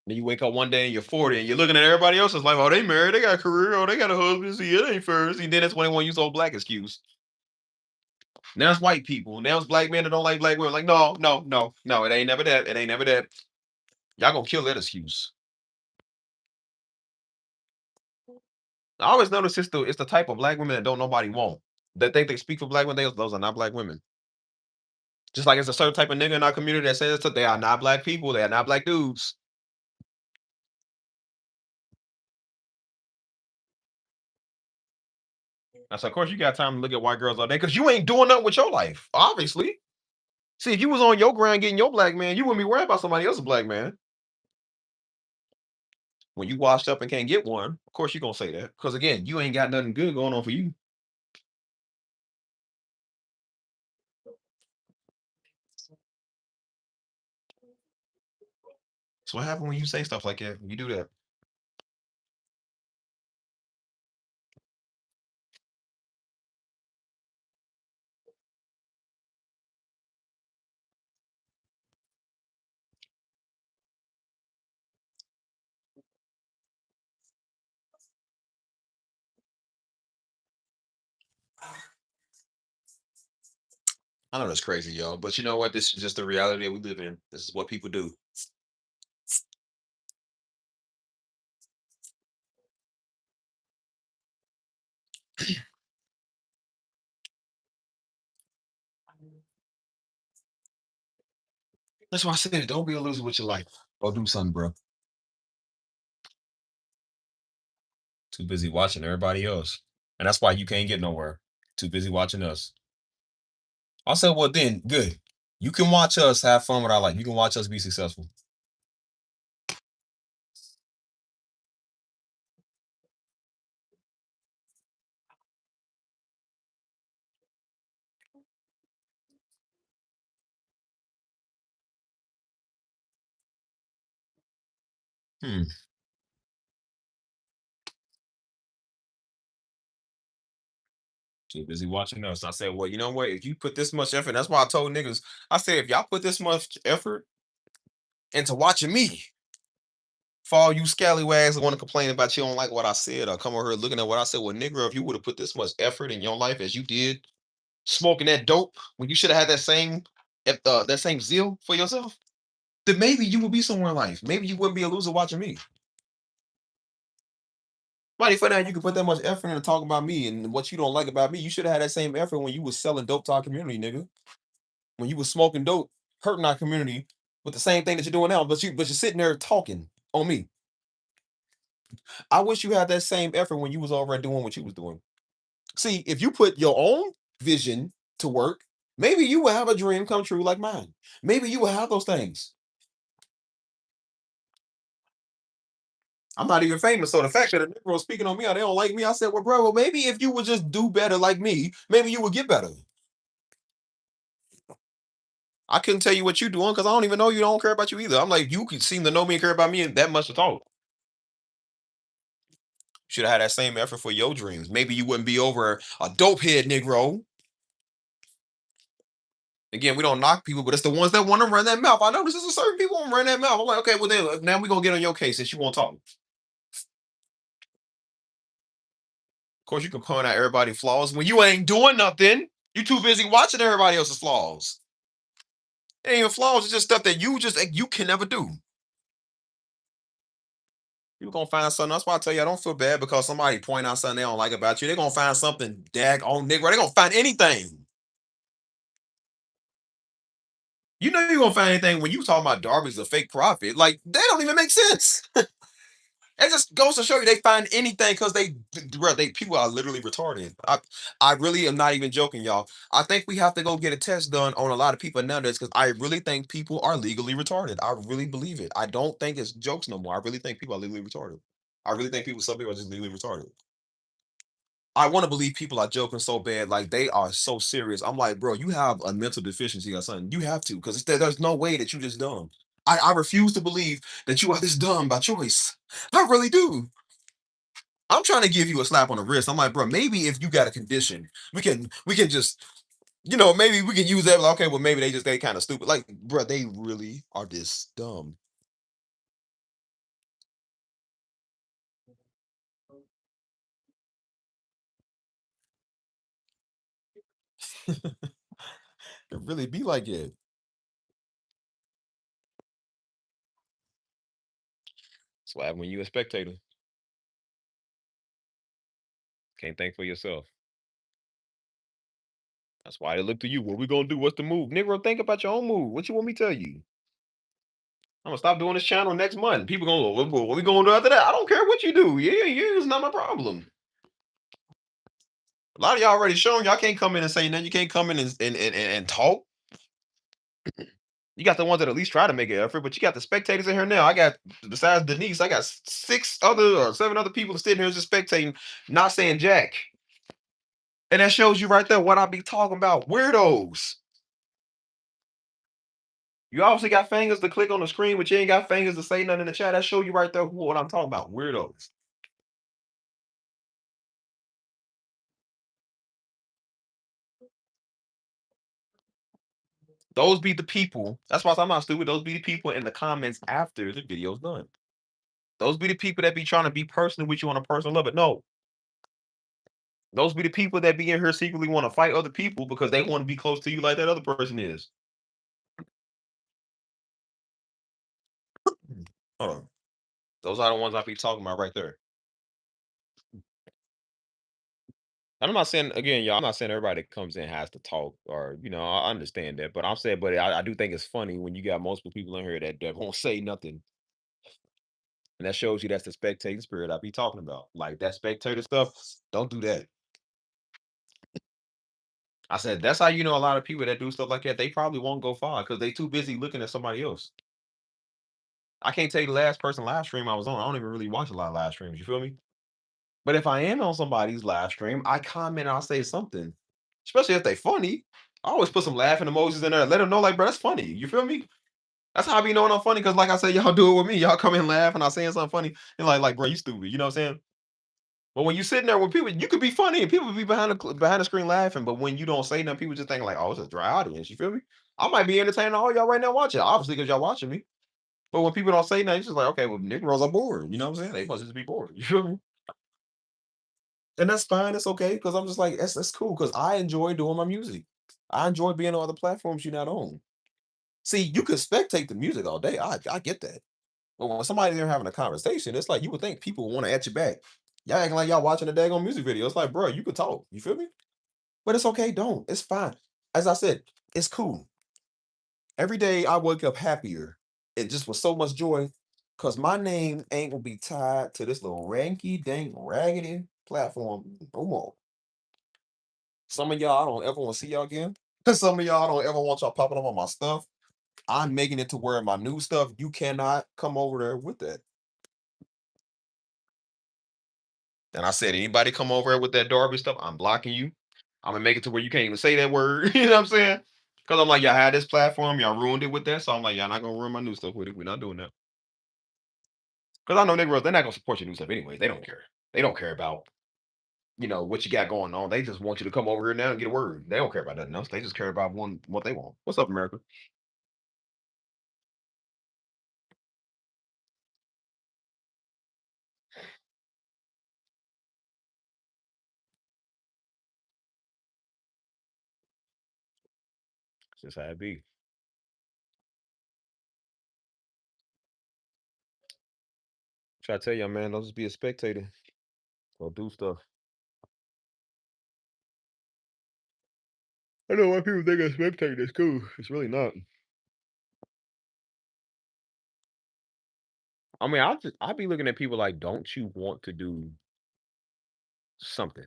Then you wake up one day and you're 40 and you're looking at everybody else's life. Oh, they married, they got a career, oh, they got a husband. See, it ain't first. And then that's when they want to use old black excuse. Now it's white people. Now it's black men that don't like black women. Like, no, no, no, no, it ain't never that. It ain't never that. Y'all gonna kill that excuse. I always notice it's the type of black women that don't nobody want. That think they speak for black women, those are not black women. Just like it's a certain type of nigga in our community that says that they are not black people, they are not black dudes. I said, of course you got time to look at white girls all day because you ain't doing nothing with your life, obviously. See, if you was on your ground getting your black man, you wouldn't be worried about somebody else's black man. When you washed up and can't get one, of course you gonna say that. Because again, you ain't got nothing good going on for you. So what happened when you say stuff like that? When you do that? I know that's crazy, y'all, but you know what? This is just the reality that we live in. This is what people do. That's why I said, don't be a loser with your life. Go do something, bro. Too busy watching everybody else. And that's why you can't get nowhere. Too busy watching us. I said, well, then, good. You can watch us have fun with our life. You can watch us be successful. Hmm. Too busy watching us. I said, well, you know what? If you put this much effort, that's why I told niggas, I said, if y'all put this much effort into watching me, for all you scallywags that want to complain about you don't like what I said or come over here looking at what I said, well, nigga, if you would have put this much effort in your life as you did smoking that dope when you should have had that same zeal for yourself, then maybe you would be somewhere in life. Maybe you wouldn't be a loser watching me. Funny for that, you could put that much effort into talking about me and what you don't like about me. You should have had that same effort when you was selling dope to our community, nigga. When you was smoking dope, hurting our community with the same thing that you're doing now, but you're sitting there talking on me. I wish you had that same effort when you was already doing what you was doing. See, if you put your own vision to work, maybe you will have a dream come true like mine. Maybe you will have those things. I'm not even famous, so the fact that a Negro speaking on me or they don't like me, I said, well, bro, well, maybe if you would just do better like me, maybe you would get better. I couldn't tell you what you're doing because I don't even know you. Don't care about you either. I'm like, you could seem to know me and care about me and that much to talk. Should have had that same effort for your dreams. Maybe you wouldn't be over a dope head Negro. Again, we don't knock people, but it's the ones that want to run that mouth. I notice there's a certain people want to run that mouth. I'm like, okay, well then now we're gonna get on your case since you won't talk. Of course, you can point out everybody's flaws when you ain't doing nothing. You too busy watching everybody else's flaws. It ain't even flaws, it's just stuff that you can never do. You're gonna find something. That's why I tell you I don't feel bad because somebody point out something they don't like about you. They're gonna find something dag on nigga. They're gonna find anything. You know you're gonna find anything when you talking about Darby's a fake prophet. Like they don't even make sense. It just goes to show you they find anything because bro, they people are literally retarded. I really am not even joking, y'all. I think we have to go get a test done on a lot of people nowadays because I really think people are legally retarded. I really believe it. I don't think it's jokes no more. I really think people are legally retarded. I really think some people are just legally retarded. I want to believe people are joking so bad, like they are so serious. I'm like, bro, you have a mental deficiency or something. You have to, because there's no way that you just dumb. I refuse to believe that you are this dumb by choice. I really do. I'm trying to give you a slap on the wrist. I'm like, bro, maybe if you got a condition, we can just, maybe we can use that. Like, okay, well, maybe they kind of stupid. Like, bro, they really are this dumb. It really be like it. That's why when you a spectator, can't think for yourself. That's why they look to you. What we gonna do? What's the move? Negro, think about your own move. What you want me to tell you? I'm gonna stop doing this channel next month. People gonna what we gonna do after that? I don't care what you do. Yeah, it's not my problem. A lot of y'all already shown y'all can't come in and say nothing. You can't come in and talk. You got the ones that at least try to make an effort, but you got the spectators in here now. I got besides Denise, I got 7 other people sitting here just spectating, not saying jack. And that shows you right there what I be talking about. Weirdos. You obviously got fingers to click on the screen, but you ain't got fingers to say nothing in the chat. That show you right there what I'm talking about. Weirdos. Those be the people. That's why I'm not stupid. Those be the people in the comments after the video's done. Those be the people that be trying to be personal with you on a personal level. No, Those be the people that be in here secretly want to fight other people because they want to be close to you like that other person is. Hold on. Those are the ones I be talking about right there. And I'm not saying again, y'all. I'm not saying everybody that comes in has to talk, or I understand that. But I'm saying, but I do think it's funny when you got multiple people in here that won't say nothing, and that shows you that's the spectating spirit I be talking about. Like that spectator stuff. Don't do that. I said that's how you know a lot of people that do stuff like that. They probably won't go far because they too busy looking at somebody else. I can't tell you the last person live stream I was on. I don't even really watch a lot of live streams. You feel me? But if I am on somebody's live stream, I comment, I'll say something, especially if they funny. I always put some laughing emojis in there, let them know, like, bro, that's funny. You feel me? That's how I be knowing I'm funny, because like I said, y'all do it with me. Y'all come in laugh and I saying something funny, and like, bro, you stupid. You know what I'm saying? But when you sitting there with people, you could be funny and people be behind the screen laughing. But when you don't say nothing, people just think like, oh, it's a dry audience. You feel me? I might be entertaining all y'all right now watching, obviously, because y'all watching me. But when people don't say nothing, it's just like, okay, well, Negroes are bored. You know what I'm saying? They must just be bored. You feel me? And that's fine. It's okay because I'm just like, that's cool because I enjoy doing my music. I enjoy being on other platforms you're not on. See, you could spectate the music all day. I get that. But when somebody's there having a conversation, it's like you would think people want to at you back. Y'all acting like y'all watching a daggone music video. It's like, bro, you could talk. You feel me? But it's okay. Don't. It's fine. As I said, it's cool. Every day I wake up happier. It just was so much joy because my name ain't gonna be tied to this little ranky dank raggedy platform no more. Some of y'all I don't ever want to see y'all again. Some of y'all I don't ever want y'all popping up on my stuff. I'm making it to where my new stuff, you cannot come over there with that. And I said, anybody come over there with that Darby stuff, I'm blocking you. I'm gonna make it to where you can't even say that word. You know what I'm saying? Because I'm like, y'all had this platform, y'all ruined it with that. So I'm like, y'all not gonna ruin my new stuff with it. We're not doing that. Because I know niggas, they're not gonna support your new stuff anyway. They don't care. They don't care about what you got going on. They just want you to come over here now and get a word. They don't care about nothing else. They just care about one what they want. What's up, America? Just how it be. Try to tell y'all, man, don't just be a spectator. Go do stuff. I know why people think a spectator is cool. It's really not. I mean, I be looking at people like, don't you want to do something?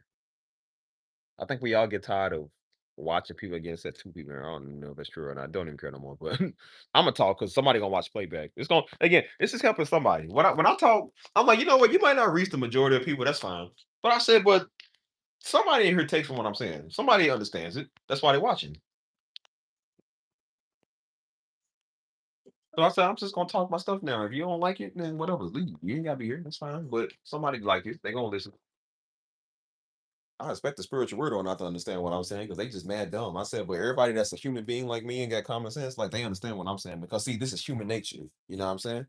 I think we all get tired of watching people against that two people. I don't even know if that's true or not. I don't even care no more. But I'm gonna talk because somebody gonna watch playback. It's gonna again. This is helping somebody. When I talk, I'm like, you know what? You might not reach the majority of people. That's fine. But I said, but somebody in here takes from what I'm saying. Somebody understands it. That's why they're watching. So I said, I'm just gonna talk my stuff now. If you don't like it, then whatever, leave. You ain't gotta be here. That's fine. But somebody like it, they gonna listen. I expect the spiritual weirdo not to understand what I'm saying because they just mad dumb. I said, but everybody that's a human being like me and got common sense, like they understand what I'm saying. Because see, this is human nature. You know what I'm saying?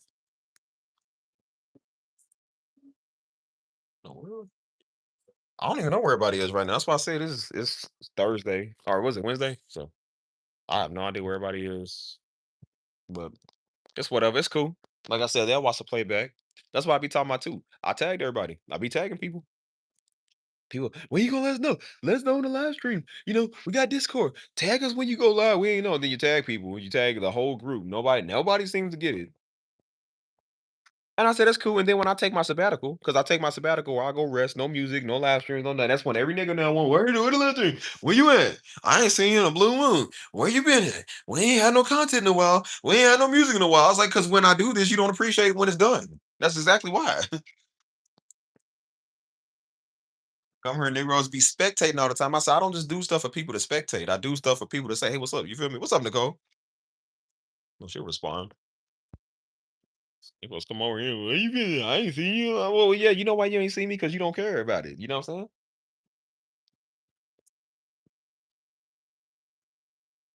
No, I don't even know where everybody is right now. That's why I say this is it's Thursday. Or was it Wednesday? So I have no idea where everybody is. But it's whatever. It's cool. Like I said, they'll watch the playback. That's what I be talking about too. I tagged everybody. I be tagging people. People, when you gonna let us know? Let us know in the live stream. We got Discord. Tag us when you go live. We ain't know. Then you tag people. When you tag the whole group. Nobody seems to get it. And I said, that's cool. And then when I take my sabbatical, because I take my sabbatical where I go rest, no music, no live streams, no nothing. That's when every nigga now want, where you the live stream? Where you at? I ain't seen you in a blue moon. Where you been at? We ain't had no content in a while. We ain't had no music in a while. I was like, because when I do this, you don't appreciate it when it's done. That's exactly why. Come here, Negroes be spectating all the time. I said, I don't just do stuff for people to spectate. I do stuff for people to say, hey, what's up? You feel me? What's up, Nicole? Well, she'll respond. Negroes come over here. Where you been? I ain't seen you. Well, yeah, you know why you ain't seen me? Because you don't care about it. You know what I'm saying?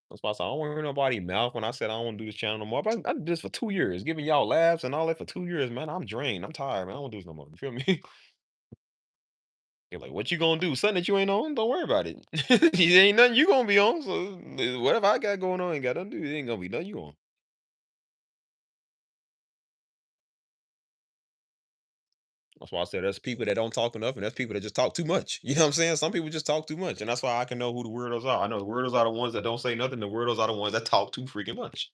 That's why I said, I don't want to hear nobody mouth when I said I don't want to do this channel no more. But I did this for 2 years, giving y'all laughs and all that for 2 years, man. I'm drained. I'm tired, man. I don't want to do this no more. You feel me? You're like, what you gonna do? Something that you ain't on? Don't worry about it. It ain't nothing you gonna be on. So whatever I got going on ain't got nothing to do. It ain't gonna be nothing you on. That's why I said there's people that don't talk enough, and there's people that just talk too much. You know what I'm saying? Some people just talk too much, and that's why I can know who the weirdos are. I know the weirdos are the ones that don't say nothing. The weirdos are the ones that talk too freaking much.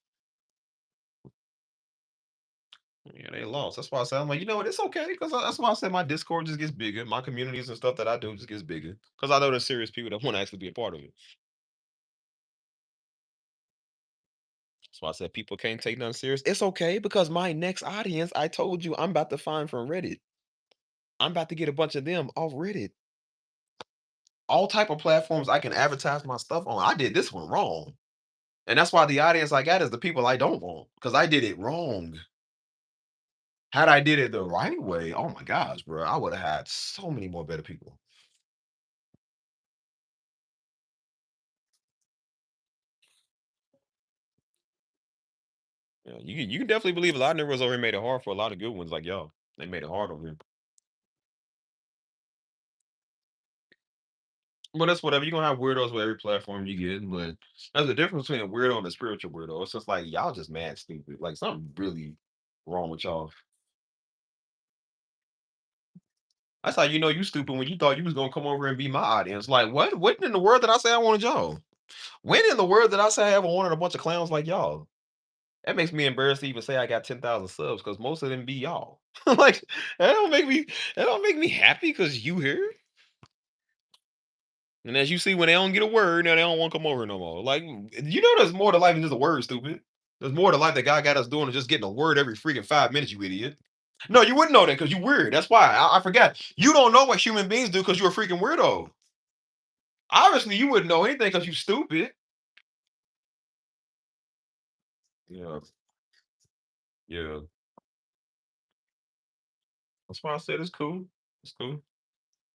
Yeah, they lost. That's why I said I'm like, you know what? It's okay because that's why I said my Discord just gets bigger. My communities and stuff that I do just gets bigger because I know there's serious people that want to actually be a part of it. That's why I said people can't take nothing serious. It's okay because my next audience, I told you, I'm about to find from Reddit. I'm about to get a bunch of them off Reddit. All type of platforms I can advertise my stuff on. I did this one wrong. And that's why the audience I got is the people I don't want because I did it wrong. Had I did it the right way, oh my gosh, bro, I would have had so many more better people. Yeah, you can definitely believe a lot of niggas over here made it hard for a lot of good ones like y'all. They made it hard over here. But that's whatever. You're gonna have weirdos with every platform you get, but there's a difference between a weirdo and a spiritual weirdo. It's just like y'all just mad stupid. Like something really wrong with y'all. That's how you know you stupid when you thought you was gonna come over and be my audience. Like what? What in the world did I say I wanted y'all? When in the world did I say I ever wanted a bunch of clowns like y'all? That makes me embarrassed to even say I got 10,000 subs because most of them be y'all. Like that don't make me that don't make me happy because you here. And as you see, when they don't get a word, now they don't want to come over no more. Like you know, there's more to life than just a word, stupid. There's more to life that God got us doing than just getting a word every freaking 5 minutes, you idiot. No, you wouldn't know that because you weird. That's why I forgot. You don't know what human beings do because you're a freaking weirdo. Obviously, you wouldn't know anything because you stupid. Yeah, yeah. That's why I said it's cool. It's cool.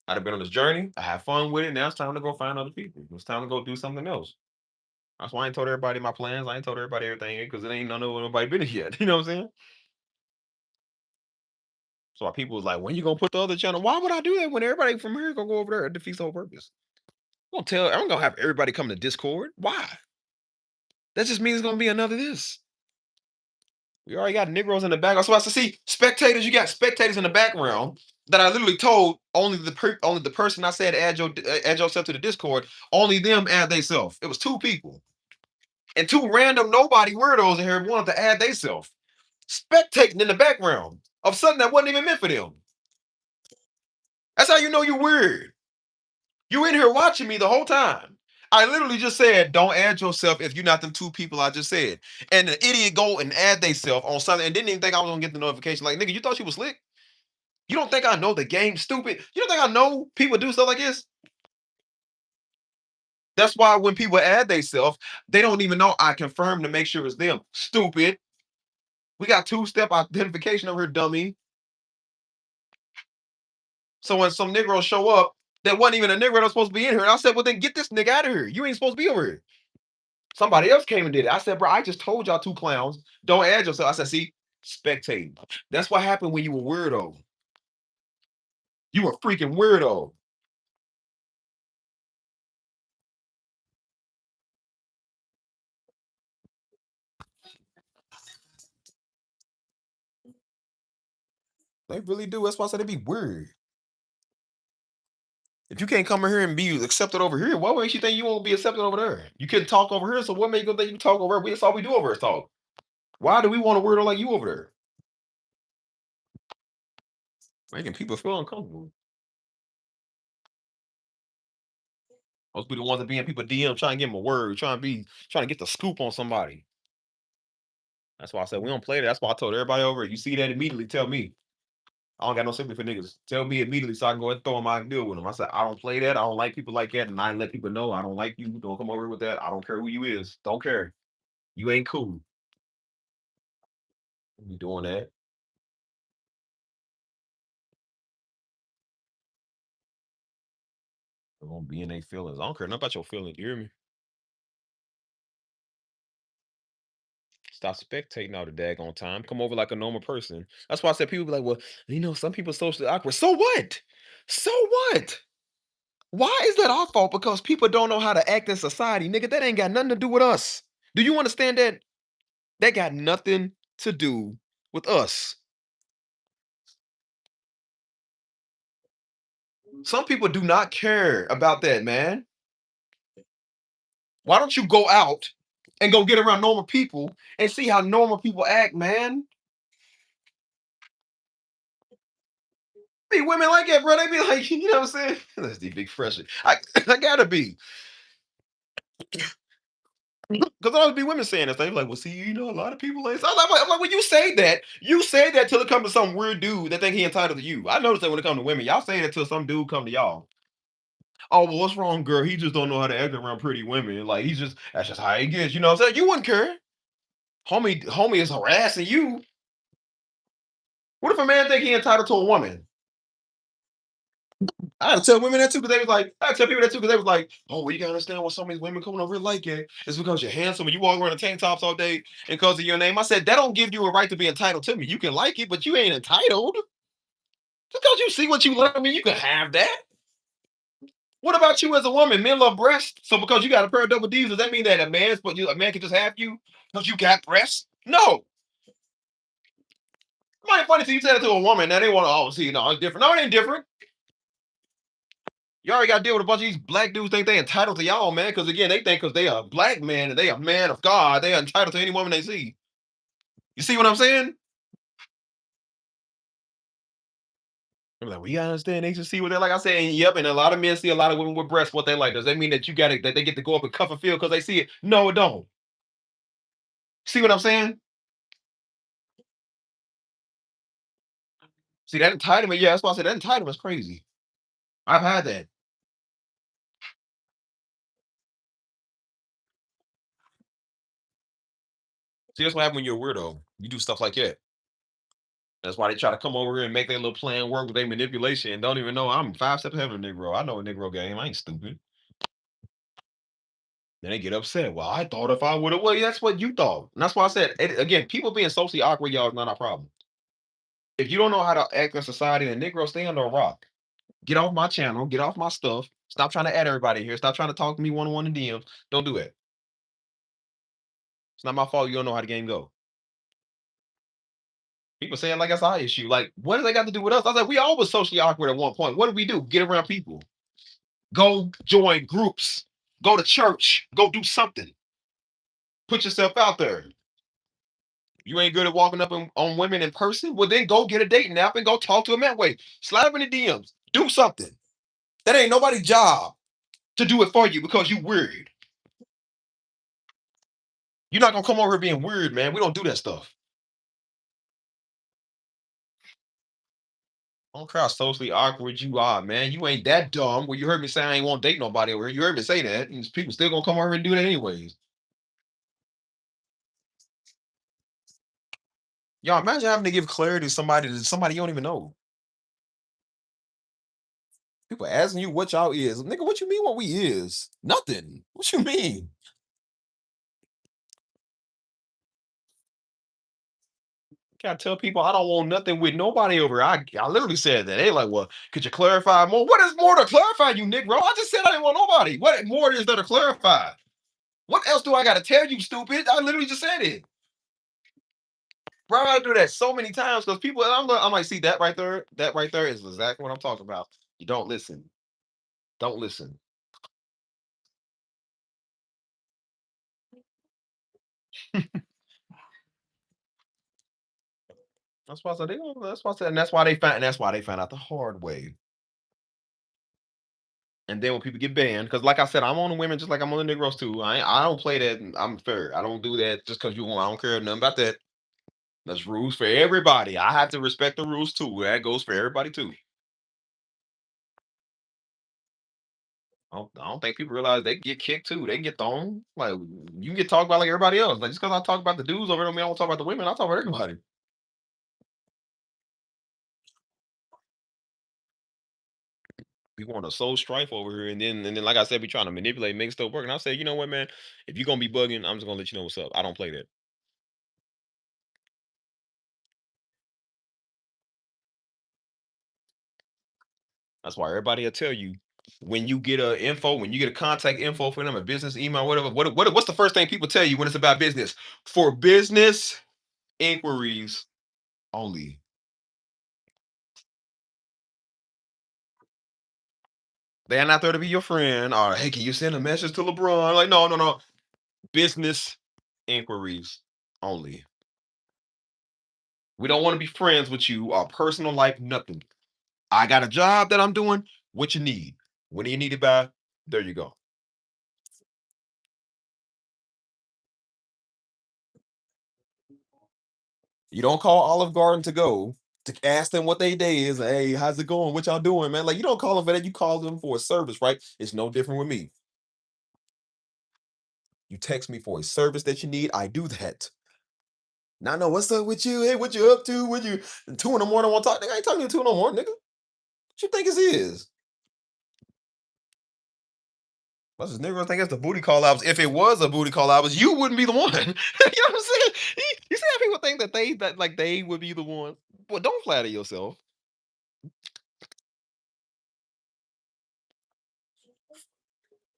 I'd have been on this journey. I had fun with it. Now it's time to go find other people. It's time to go do something else. That's why I ain't told everybody my plans. I ain't told everybody everything because it ain't none of nobody business yet. You know what I'm saying? So why people was like, when you gonna put the other channel? Why would I do that when everybody from here gonna go over there? It defeats the whole purpose. I'm gonna have everybody come to Discord. Why? That just means it's gonna be another this. We already got Negroes in the background. So I said, see, spectators, you got spectators in the background that I literally told only the person I said add yourself to the Discord, only them add theyself. It was two people. And two random nobody weirdos in here wanted to add theyself. Spectating in the background of something that wasn't even meant for them. That's how you know you're weird. You in here watching me the whole time. I literally just said, don't add yourself if you're not them two people I just said. And the idiot go and add theyself on something and didn't even think I was gonna get the notification. Like, nigga, you thought you was slick? You don't think I know the game, stupid? You don't think I know people do stuff like this? That's why when people add themselves, they don't even know I confirm to make sure it's them. Stupid. We got two-step identification over here, dummy. So when some Negro show up, that wasn't even a Negro that's supposed to be in here. And I said, well, then get this nigga out of here. You ain't supposed to be over here. Somebody else came and did it. I said, bro, I just told y'all two clowns. Don't add yourself. I said, see, spectating. That's what happened when you were weirdo. You were freaking weirdo. They really do. That's why I said it'd be weird. If you can't come in here and be accepted over here, what makes you think you won't be accepted over there? You couldn't talk over here, so what makes you think you talk over there? That's all we do over here is talk. Why do we want a weirdo like you over there? Making people feel uncomfortable. Those be the ones that be in people DM trying to give them a word, trying to get the scoop on somebody. That's why I said we don't play that. That's why I told everybody over. You see that immediately, tell me. I don't got no sympathy for niggas. Tell me immediately so I can go and throw in my deal with them. I said I don't play that. I don't like people like that, and I let people know I don't like you. Don't come over with that. I don't care who you is. Don't care. You ain't cool. You doing that? They're gonna be in their feelings. I don't care nothing about your feelings. You hear me? Stop spectating all the daggone time. Come over like a normal person. That's why I said people be like, well, some people socially awkward. So what? So what? Why is that our fault? Because people don't know how to act in society, nigga. That ain't got nothing to do with us. Do you understand that? That got nothing to do with us. Some people do not care about that, man. Why don't you go out and go get around normal people and see how normal people act, man? Be women like that, bro. They be like, you know what I'm saying? That's the big fresher. I gotta be. Because always be women saying this. They be like, well, see, you know, a lot of people like. I'm like, when you say that till it comes to some weird dude that think he entitled to you. I noticed that when it comes to women, y'all say that till some dude come to y'all. Oh, well, what's wrong, girl? He just don't know how to act around pretty women. Like he's just that's just how he gets. You know what I'm saying? You wouldn't care. Homie is harassing you. What if a man think he entitled to a woman? I had to tell women that too because they was like, I had to tell people that too because they was like, oh, well, you gotta understand what some of these women coming over here like it. It's because you're handsome and you walk around in tank tops all day and because of your name. I said, that don't give you a right to be entitled to me. You can like it, but you ain't entitled. Just because you see what you love, I mean, you can have that. What about you as a woman? Men love breasts. So because you got a pair of double D's, does that mean that a man can just have you because you got breasts? No. It might be funny if you said it to a woman. Now they want to all see, no, it's different. No, it ain't different. You already got to deal with a bunch of these black dudes think they entitled to y'all, man. Because again, they think because they are a black man and they a man of God, they are entitled to any woman they see. You see what I'm saying? I'm like, well, you gotta understand, they just see what they're like. I said, yep, and a lot of men see a lot of women with breasts, what they like. Does that mean that you got it that they get to go up and cuff a field because they see it? No, it don't. See what I'm saying? See that entitlement, yeah, that's why I said that entitlement's crazy. I've had that. See, that's what happens when you're a weirdo. You do stuff like that. That's why they try to come over here and make their little plan work with their manipulation and don't even know I'm 5 steps ahead of a Negro. I know a Negro game. I ain't stupid. Then they get upset. Well, I thought if I would have, well, yeah, that's what you thought. And that's why I said, again, people being socially awkward, y'all, is not our problem. If you don't know how to act in society, then Negro, stay under a rock. Get off my channel. Get off my stuff. Stop trying to add everybody here. Stop trying to talk to me one on one in DMs. Don't do it. It's not my fault. You don't know how the game go. People saying like that's our issue. Like, what do they got to do with us? I was like, we all was socially awkward at one point. What did we do? Get around people. Go join groups. Go to church. Go do something. Put yourself out there. You ain't good at walking up on women in person? Well, then go get a dating app and go talk to them that way. Slide them in the DMs. Do something. That ain't nobody's job to do it for you because you weird. You're not gonna come over here being weird, man. We don't do that stuff. I don't care how socially awkward you are, man. You ain't that dumb. Well, you heard me say I ain't want to date nobody over here. You heard me say that. And people still gonna come over here and do that anyways. Y'all imagine having to give clarity to somebody you don't even know. People asking you what y'all is. Nigga, what you mean what we is? Nothing. What you mean? Can't tell people I don't want nothing with nobody over here. I literally said that. They like, well, could you clarify more? What is more to clarify, you Negro? I just said I didn't want nobody. What more is there to clarify? What else do I gotta tell you, stupid? I literally just said it. Bro, I gotta do that so many times because people, I'm like, see that right there? That right there is exactly what I'm talking about. You don't listen. Don't listen. That's why I said that's why I said, and that's why they found out the hard way. And then when people get banned, because like I said, I'm on the women just like I'm on the Negroes too. I don't play that. I'm fair. I don't do that just because you want. I don't care nothing about that. That's rules for everybody. I have to respect the rules too. That goes for everybody too. I don't think people realize they get kicked too. They get thrown. Like you can get talked about like everybody else. Like just because I talk about the dudes over there, I mean I don't talk about the women. I talk about everybody. We want to sow strife over here, and then like I said, we trying to manipulate, make stuff work. And I say, you know what, man? If you're gonna be bugging, I'm just gonna let you know what's up. I don't play that. That's why everybody will tell you. When you get a info, when you get a contact info for them, a business email, whatever, what's the first thing people tell you when it's about business? For business inquiries only. They're not there to be your friend. Or hey, can you send a message to LeBron? Like, no, no, no. Business inquiries only. We don't want to be friends with you. Our personal life, nothing. I got a job that I'm doing. What you need? When do you need it by? There you go. You don't call Olive Garden to go to ask them what they day is. Hey, how's it going? What y'all doing, man? Like you don't call them for that. You call them for a service, right? It's no different with me. You text me for a service that you need. I do that. Now, no, what's up with you? Hey, what you up to? What you 2 in the morning? Want to talk? Nigga, I ain't talking to you 2 in the morning, nigga. What you think this is? What's this nigga think it's the booty call outs? If it was a booty call outs, you wouldn't be the one. you know what I'm saying? You see how people think that they would be the one. Well, don't flatter yourself.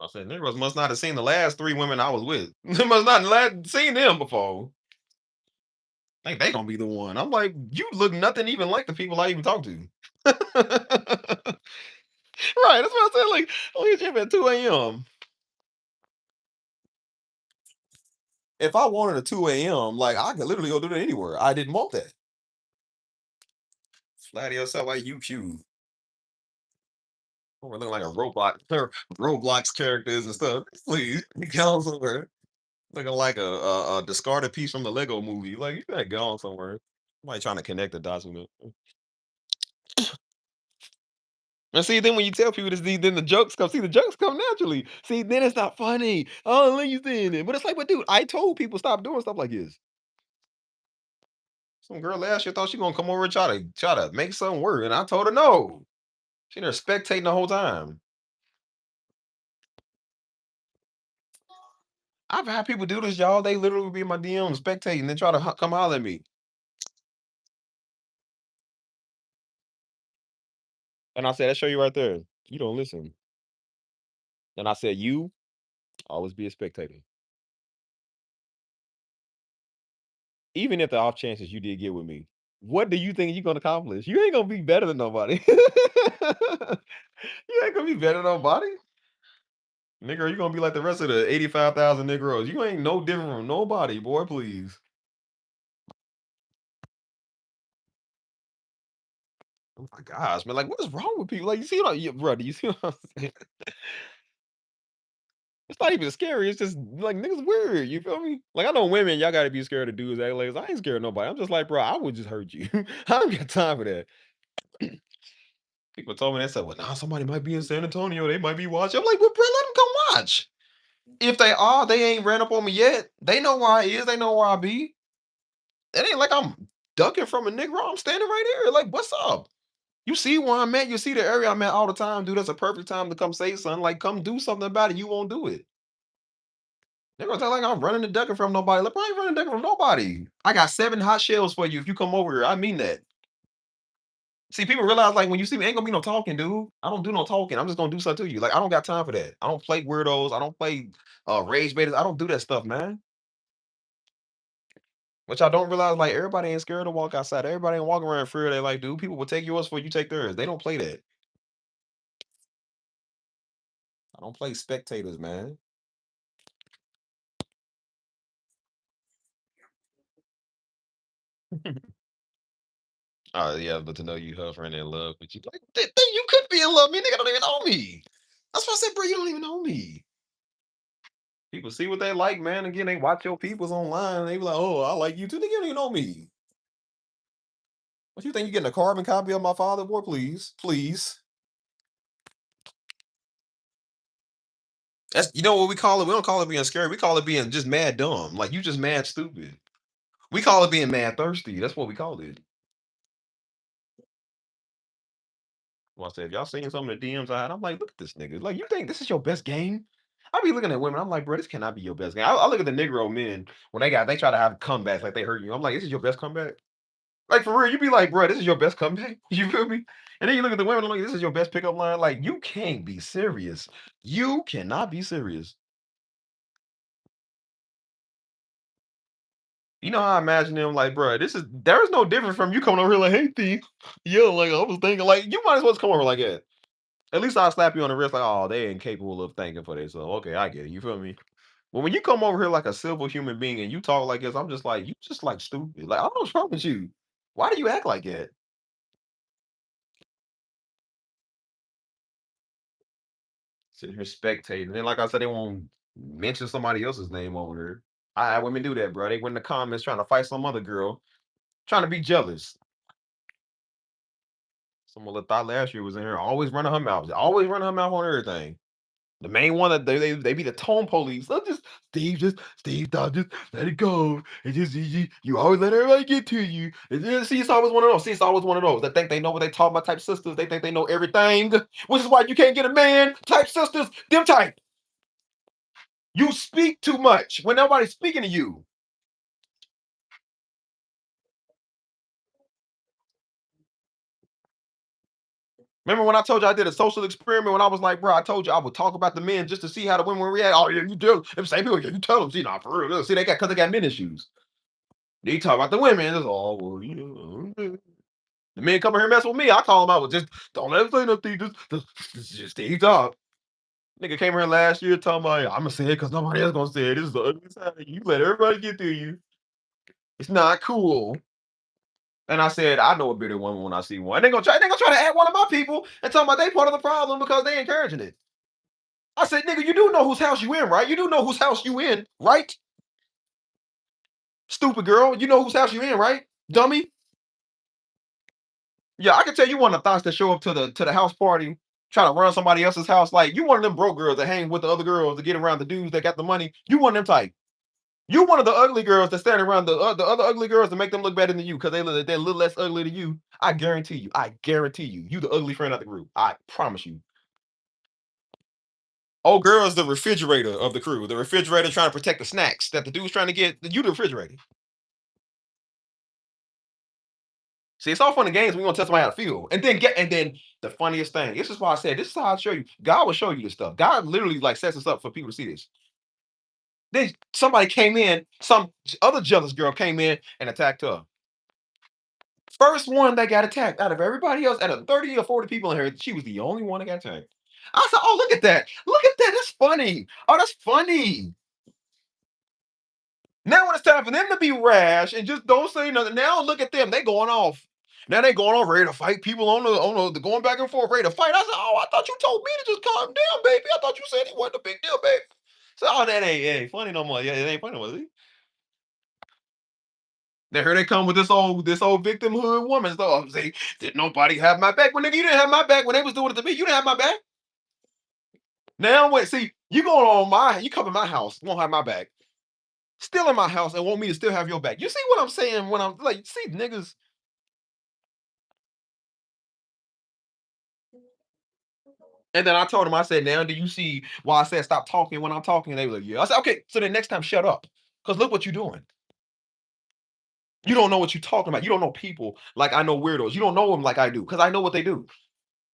I said, niggas must not have seen the last 3 women I was with. They must not seen them before. Think they gonna be the one. I'm like, you look nothing even like the people I even talk to. Right, that's what I said. Like, oh, you gym at 2 a.m. If I wanted a 2 a.m., like I could literally go do that anywhere. I didn't want that. Flatter yourself like you cute. We're looking like a Roblox characters and stuff. Please, get on somewhere. Looking like a discarded piece from the Lego movie. Like you gotta go on somewhere. Somebody trying to connect the dots with it. And see, then when you tell people this, then the jokes come. See, the jokes come naturally. See, then it's not funny. Oh, look, you saying it. But it's like, but dude, I told people stop doing stuff like this. Some girl last year thought she gonna come over and try to make something work, and I told her no. She there spectating the whole time. I've had people do this, y'all. They literally be in my DM spectating, then try to come holler at me. And I said, that show you right there. You don't listen. And I said, you always be a spectator. Even if the off chances you did get with me, what do you think you're gonna accomplish? You ain't gonna be better than nobody. You ain't gonna be better than nobody. Nigga, you gonna be like the rest of the 85,000 Negroes. You ain't no different from nobody, boy, please. Oh my gosh, man. Like, what is wrong with people? Like, you see what brother, you see what I'm saying? It's not even scary. It's just like niggas weird. You feel me? Like I know women, y'all gotta be scared of dudes act like I ain't scared of nobody. I'm just like, bro, I would just hurt you. I don't got time for that. People told me they said, well, nah, somebody might be in San Antonio. They might be watching. I'm like, well, bro, let them come watch. If they are, they ain't ran up on me yet. They know where I is. They know where I be. It ain't like I'm ducking from a nigga. I'm standing right here. Like, what's up? You see where I'm at. You see the area I'm at all the time, dude. That's a perfect time to come say something. Like, come do something about it. You won't do it. They're gonna tell like I'm running the ducking from nobody. Like, I ain't running ducking from nobody. I got 7 hot shells for you if you come over here. I mean that. See, people realize like when you see me, ain't gonna be no talking, dude. I don't do no talking. I'm just gonna do something to you. Like, I don't got time for that. I don't play weirdos. I don't play rage baiters. I don't do that stuff, man. Which I don't realize, like, everybody ain't scared to walk outside. Everybody ain't walking around in fear. They like, dude, people will take yours before you take theirs. They don't play that. I don't play spectators, man. Oh yeah, but to know you hovering in love with you, like then you could be in love. Me, nigga don't even know me. That's why I said, bro, you don't even know me. People see what they like, man. Again, they watch your peoples online. They be like, oh, I like you too. Nigga, you don't even know me. What you think you getting a carbon copy of my father, boy? Please, please. That's you know what we call it. We don't call it being scared. We call it being just mad dumb. Like you just mad stupid. We call it being mad thirsty. That's what we call it. Well, I said, if y'all seen some of the DMs I had, I'm like, look at this nigga. Like, you think this is your best game? I be looking at women. I'm like, bro, this cannot be your best game. I look at the Negro men when they try to have comebacks like they hurt you. I'm like, this is your best comeback. Like for real, you be like, bro, this is your best comeback. You feel me? And then you look at the women like, this is your best pickup line. Like, you can't be serious. You cannot be serious. You know how I imagine them like, bro, there is no difference from you coming over here like, hey thief. Yo, like I was thinking, like, you might as well just come over like that. At least I'll slap you on the wrist, like, oh, they ain't capable of thinking for themselves. Okay, I get it. You feel me? But when you come over here like a civil human being and you talk like this, I'm just like, you just like stupid. Like, I don't know what's wrong with you. Why do you act like that? Sitting here spectating. And then, like I said, they won't mention somebody else's name over there. I had women do that, bro. They went in the comments trying to fight some other girl, trying to be jealous. Some little thought last year was in here, always running her mouth, always running her mouth on everything. The main one that they be the tone police. So Steve, dog, just let it go. It just you always let everybody get to you. And then see, it's always one of those. See, it's always one of those that think they know what they talk about type sisters. They think they know everything, which is why you can't get a man type sisters. Them type. You speak too much when nobody's speaking to you. Remember when I told you I did a social experiment when I was like, bro, I told you I would talk about the men just to see how the women react. Oh, yeah, you do. Them same people, yeah, you tell them. See, nah, for real. See, because they got men issues. They talk about the women. It's all, well, you know. The men come here mess with me. I call them out with just, don't let them say nothing. Just Steve talk. Nigga came here last year talking about, I'm going to say it because nobody else going to say it. This is the ugly side. You let everybody get through you. It's not cool. And I said, I know a bitter woman when I see one. They gonna try to add one of my people and tell me they part of the problem because they encouraging it. I said, nigga, you do know whose house you in, right? You do know whose house you in, right? Stupid girl. You know whose house you in, right? Dummy. Yeah, I can tell you one of the thoughts that show up to the house party, try to run somebody else's house. Like you one of them broke girls that hang with the other girls to get around the dudes that got the money. You one of them type. You one of the ugly girls that stand around the other ugly girls to make them look better than you because they're a little less ugly than you. I guarantee you. I guarantee you. You the ugly friend of the group. I promise you. Oh, girl's the refrigerator of the crew. The refrigerator trying to protect the snacks that the dude's trying to get. You the refrigerator. See, it's all fun and games. We gonna tell somebody how to feel, and then the funniest thing. This is why I said this is how I show you. God will show you this stuff. God literally like sets us up for people to see this. Then somebody came in, some other jealous girl came in and attacked her. First one that got attacked out of everybody else, out of 30 or 40 people in here, she was the only one that got attacked. I said, "Oh, look at that! Look at that! That's funny! Oh, that's funny!" Now when it's time for them to be rash and just don't say nothing, now look at them. They going off. Now they going off ready to fight people on the going back and forth, ready to fight. I said, oh, I thought you told me to just calm down, baby. I thought you said it wasn't a big deal, baby. So oh, that ain't funny no more. Yeah, it ain't funny no more. See? Now here they come with this old victimhood woman. So I'm saying, did nobody have my back? Well, nigga, you didn't have my back when they was doing it to me. You didn't have my back. Now wait, see, you come in my house, won't have my back. Still in my house and want me to still have your back. You see what I'm saying when I'm like, see, niggas. And then I told him, I said, now do you see why I said stop talking when I'm talking? And they were like, yeah. I said, okay, so then next time shut up. Because look what you're doing. You don't know what you're talking about. You don't know people like I know weirdos. You don't know them like I do, because I know what they do.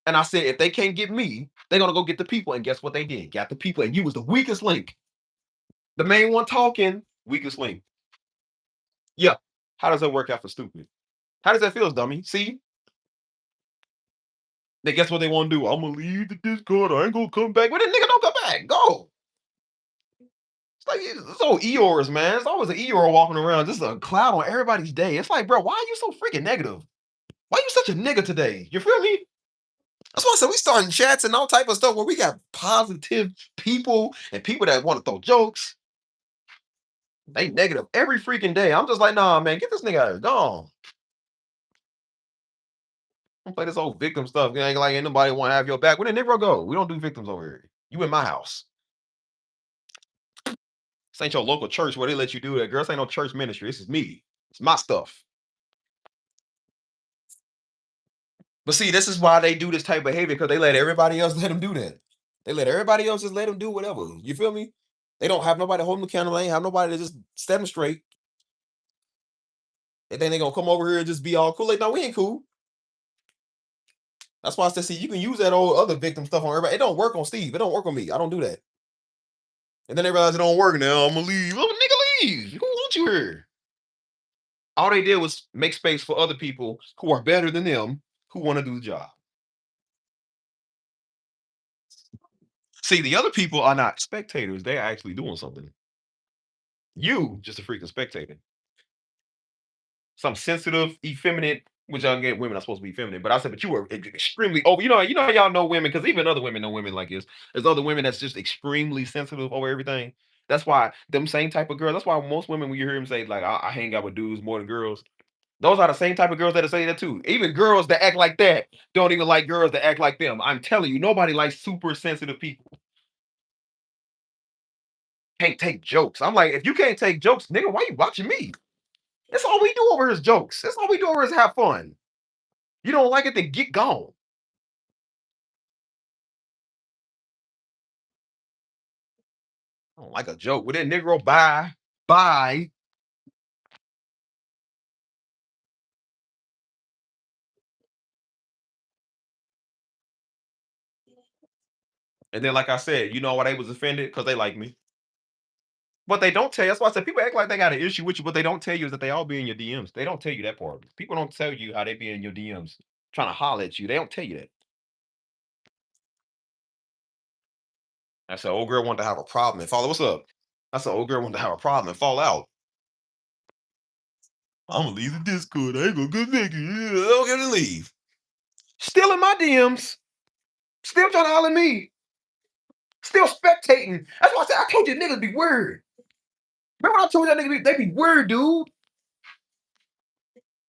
And I said, if they can't get me, they're gonna go get the people. And guess what they did? Got the people, and you was the weakest link. The main one talking, weakest link. Yeah. How does that work out for stupid? How does that feel, dummy? See? Then guess what they want to do? I'm gonna leave the Discord. I ain't gonna come back. Well, then nigga don't come back. Go. It's like it's so Eeyores, man. It's always an Eeyore walking around, just a cloud on everybody's day. It's like, bro, why are you so freaking negative? Why are you such a nigga today? You feel me? That's why I said we starting chats and all type of stuff where we got positive people and people that want to throw jokes. They negative every freaking day. I'm just like, nah, man, get this nigga out of here. Gone. Don't play this old victim stuff. You ain't like ain't nobody want to have your back. Where the Negro go? We don't do victims over here. You in my house. This ain't your local church where they let you do that. Girl, this ain't no church ministry. This is me. It's my stuff. But see, this is why they do this type of behavior because they let everybody else let them do that. They let everybody else just let them do whatever. You feel me? They don't have nobody holding them accountable. They ain't have nobody to just set them straight. They think they gonna come over here and just be all cool. Like, no, we ain't cool. That's why I said, see, you can use that old other victim stuff on everybody. It don't work on Steve. It don't work on me. I don't do that. And then they realize it don't work now. I'm gonna leave. Oh, nigga, leave. Who want you here? All they did was make space for other people who are better than them who want to do the job. See, the other people are not spectators. They're actually doing something. You just a freaking spectator. Some sensitive, effeminate, which I get women are supposed to be feminine, but I said, but you were extremely over. Y'all know women because even other women know women like this. There's other women that's just extremely sensitive over everything. That's why them same type of girls. That's why most women, when you hear them say like, I hang out with dudes more than girls. Those are the same type of girls that say that too. Even girls that act like that don't even like girls that act like them. I'm telling you, nobody likes super sensitive people. Can't take jokes. I'm like, if you can't take jokes, nigga, why you watching me? That's all we do over here is jokes. That's all we do over here is have fun. You don't like it, then get gone. I don't like a joke. With that Negro, bye. Bye. And then, like I said, you know why they was offended? Because they like me. What they don't tell you, that's why I said people act like they got an issue with you. What they don't tell you is that they all be in your DMs. They don't tell you that part. People don't tell you how they be in your DMs trying to holler at you. They don't tell you that. I said, old girl wanted to have a problem and fall. What's up? I said, old girl wanted to have a problem and fall out. I'm gonna leave the Discord. I ain't gonna go naked. I don't get to leave. Still in my DMs. Still trying to holler at me. Still spectating. That's why I said I told you niggas be weird. Remember I told you that nigga they be weird, dude.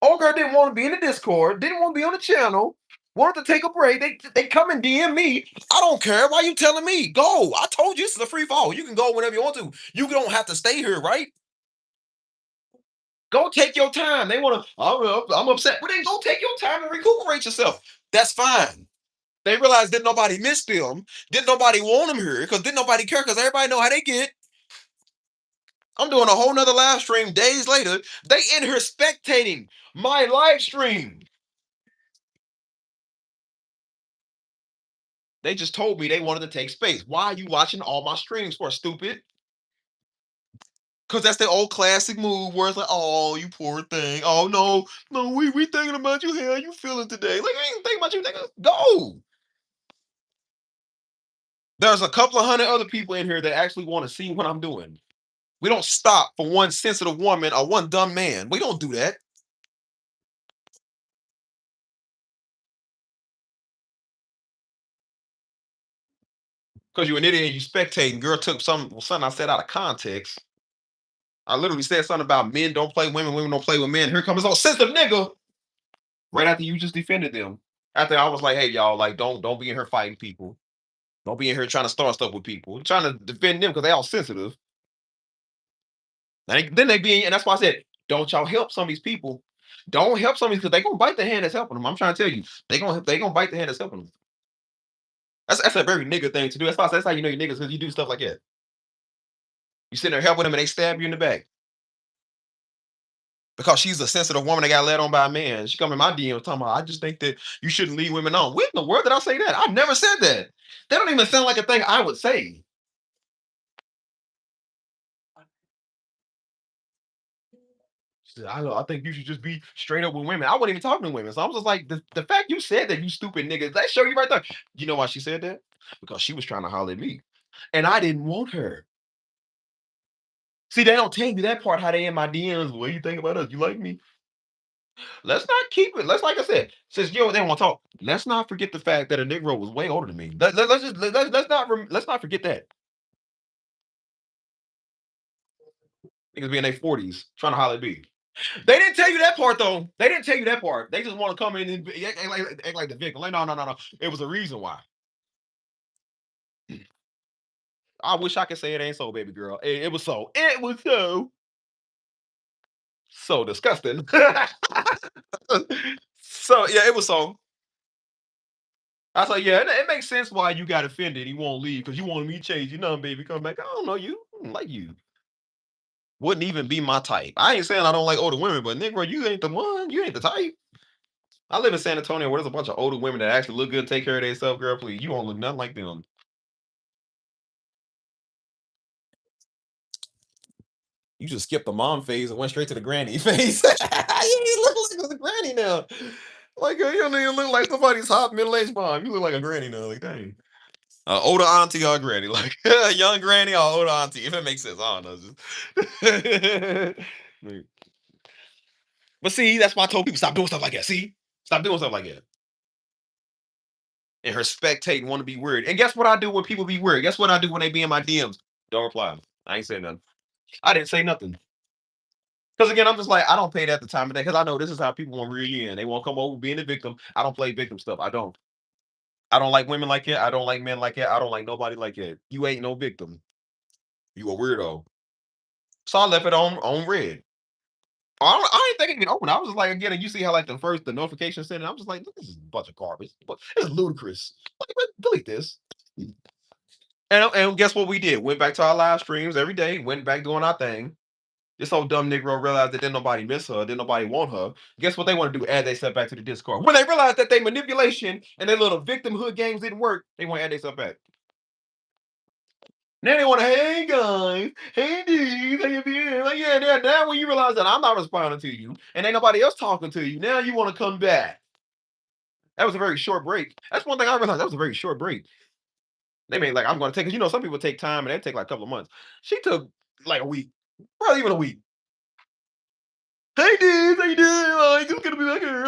Old girl didn't want to be in the Discord, didn't want to be on the channel, wanted to take a break. They come and DM me. I don't care. Why you telling me? Go. I told you this is a free fall. You can go whenever you want to. You don't have to stay here, right? Go take your time. They want to, I'm upset. Well, then go take your time and recuperate yourself. That's fine. They realized that nobody missed them. Didn't nobody want them here because didn't nobody care because everybody know how they get. I'm doing a whole nother live stream days later. They in here spectating my live stream. They just told me they wanted to take space. Why are you watching all my streams for, stupid? Because that's the old classic move where it's like, oh, you poor thing. Oh no, no, we thinking about you. How you feeling today? Like, I ain't thinking about you, nigga. Go. There's a couple of hundred other people in here that actually want to see what I'm doing. We don't stop for one sensitive woman or one dumb man. We don't do that. Because you an idiot and you spectating. Girl took something I said out of context. I literally said something about men don't play women, women don't play with men. Here comes this old sensitive nigga. Right after you just defended them. After I was like, hey, y'all, like, don't be in here fighting people. Don't be in here trying to start stuff with people. I'm trying to defend them because they all sensitive. Then they be, and that's why I said, don't y'all help some of these people. Don't help some of these because they gonna bite the hand that's helping them. I'm trying to tell you, they gonna bite the hand that's helping them. That's a very nigga thing to do. That's how you know you niggas because you do stuff like that. You sitting there helping them and they stab you in the back because she's a sensitive woman that got led on by a man. She come in my DM talking about, I just think that you shouldn't leave women on. When in the world did I say that? I never said that. That don't even sound like a thing I would say. She said, I think you should just be straight up with women. I wasn't even talking to women. So I was just like, the fact you said that, you stupid nigga, that show you right there. You know why she said that? Because she was trying to holler at me. And I didn't want her. See, they don't tell you that part, how they in my DMs. What do you think about us? You like me? Let's not keep it. Let's, like I said, since you they want to talk, let's not forget the fact that a Negro was way older than me. Let's not forget that. Niggas be in their 40s trying to holler at me. They didn't tell you that part though. They didn't tell you that part. They just want to come in and act like the victim. Like, no, no, no, no. It was a reason why. I wish I could say it ain't so, baby girl. It was so. It was so. So disgusting. So yeah, it was so. I was like, yeah, it makes sense why you got offended. He won't leave because you wanted me to change. You know, baby, come back. I don't know you. I don't like you. Wouldn't even be my type. I ain't saying I don't like older women, but Negro, you ain't the one. You ain't the type. I live in San Antonio where there's a bunch of older women that actually look good, take care of themselves. Girl, please, you don't look nothing like them. You just skipped the mom phase and went straight to the granny phase. You look like a granny now. Like you don't even look like somebody's hot middle-aged mom. You look like a granny now. Like dang. Older auntie or granny, like young granny or older auntie, if it makes sense. I don't know. Like, but see, that's why I told people stop doing stuff like that. See, stop doing stuff like that. And her spectating, want to be weird. And guess what I do when people be weird? Guess what I do when they be in my DMs? Don't reply. I ain't saying nothing. I didn't say nothing. Because again, I'm just like, I don't pay that the time of day because I know this is how people want to reel you in. They won't come over being a victim. I don't play victim stuff. I don't. I don't like women like that. I don't like men like that. I don't like nobody like that. You ain't no victim. You a weirdo. So I left it on red. I didn't think it even open. I was just like, again, and you see how like the notification sent, and I was just like, this is a bunch of garbage. But it's ludicrous. Like, delete this. And guess what we did? Went back to our live streams every day. Went back doing our thing. This old dumb Negro realized that didn't nobody miss her, didn't nobody want her. Guess what they want to do? Add themselves back to the Discord. When they realized that they manipulation and their little victimhood games didn't work, they want to add themselves back. Now they want to, hey guys, hey dudes, how you feeling? Like, yeah, now when you realize that I'm not responding to you and ain't nobody else talking to you, now you want to come back. That was a very short break. That's one thing I realized. That was a very short break. They made like I'm going to take, 'cause some people take time and they take like a couple of months. She took like a week, probably even a week. Hey dudes, how you doing? Like, it's gonna be back here,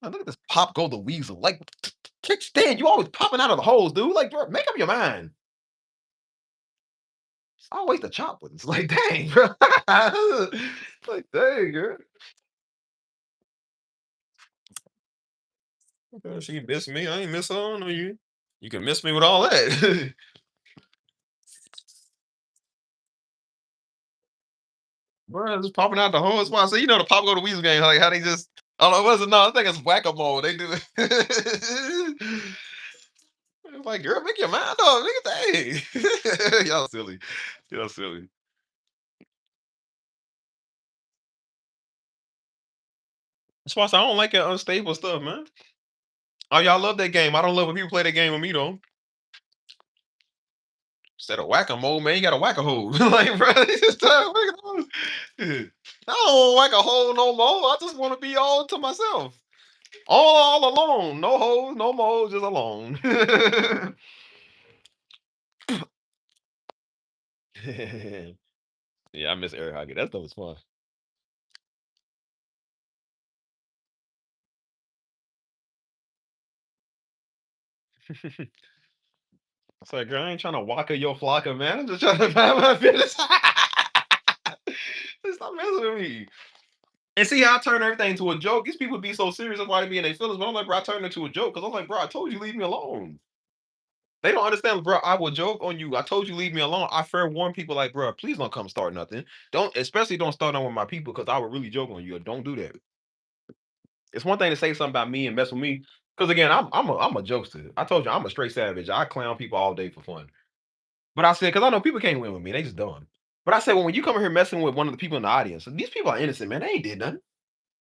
look at this pop go the weasel. Like, kick stand, you always popping out of the holes, dude. Like, bro, make up your mind. It's always the chop ones. Like, dang, bro. Like, dang, girl. She miss me. I ain't miss her. I don't know you. You can miss me with all that. Bro, just popping out the hole. That's why I say, the pop go the weasel game. Like, how they just, I don't know, was it? No, I think it's whack a mole. They do it. It's like, girl, make your mind up. Look at that. Y'all silly. Y'all silly. That's why I say I don't like that unstable stuff, man. Oh, y'all love that game. I don't love when people play that game with me though. Instead of whack a mole, man, you got to whack a hole. Like, bro, it's just time. I don't whack a hole no more. I just want to be all to myself. All alone. No holes, no moles, just alone. Yeah, I miss air hockey. That stuff was fun. It's like, girl, I ain't trying to waka your flocka, man. I'm just trying to find my business. Stop messing with me. And see how I turn everything into a joke. These people be so serious about why they be in their feelings, but I'm like, bro, I turned it into a joke because I'm like, bro, I told you leave me alone. They don't understand, bro. I will joke on you. I told you leave me alone. I fair warn people like, bro, please don't come start nothing. Don't, especially don't start on with my people because I would really joke on you. Don't do that. It's one thing to say something about me and mess with me. Because again, I'm a jokester. I told you I'm a straight savage. I clown people all day for fun. But I said, because I know people can't win with me. They just dumb. But I said, well, when you come in here messing with one of the people in the audience, these people are innocent, man. They ain't did nothing.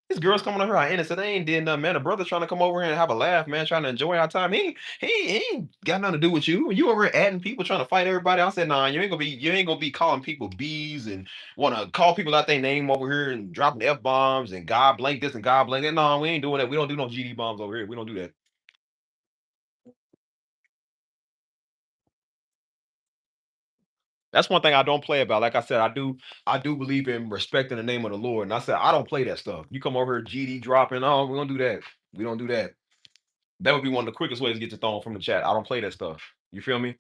These girls coming over here are innocent. They ain't did nothing, man. A brother trying to come over here and have a laugh, man, trying to enjoy our time. He ain't got nothing to do with you. You over here adding people, trying to fight everybody. I said, nah, you ain't gonna be calling people bees and want to call people out their name over here and dropping F bombs and God blank this and God blank that. No, we ain't doing that. We don't do no GD bombs over here. We don't do that. That's one thing I don't play about. Like I said, I do believe in respecting the name of the Lord. And I said, I don't play that stuff. You come over here GD dropping, oh, we don't do that. We don't do that. That would be one of the quickest ways to get your thrown from the chat. I don't play that stuff. You feel me?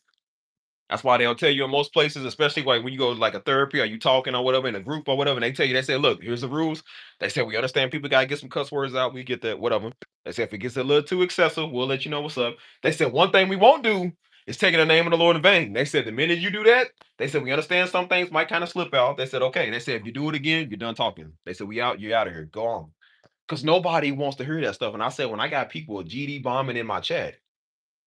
That's why they'll tell you in most places, especially like when you go to like a therapy or you talking or whatever in a group or whatever, and they tell you, they say, look, here's the rules. They say, we understand people gotta get some cuss words out. We get that, whatever. They say if it gets a little too excessive, we'll let you know what's up. They said one thing we won't do is taking the name of the Lord in vain. They said the minute you do that, they said we understand some things might kind of slip out. They said, okay. They said if you do it again, you're done talking. They said we out, you're out of here. Go on. Because nobody wants to hear that stuff. And I said, when I got people GD bombing in my chat,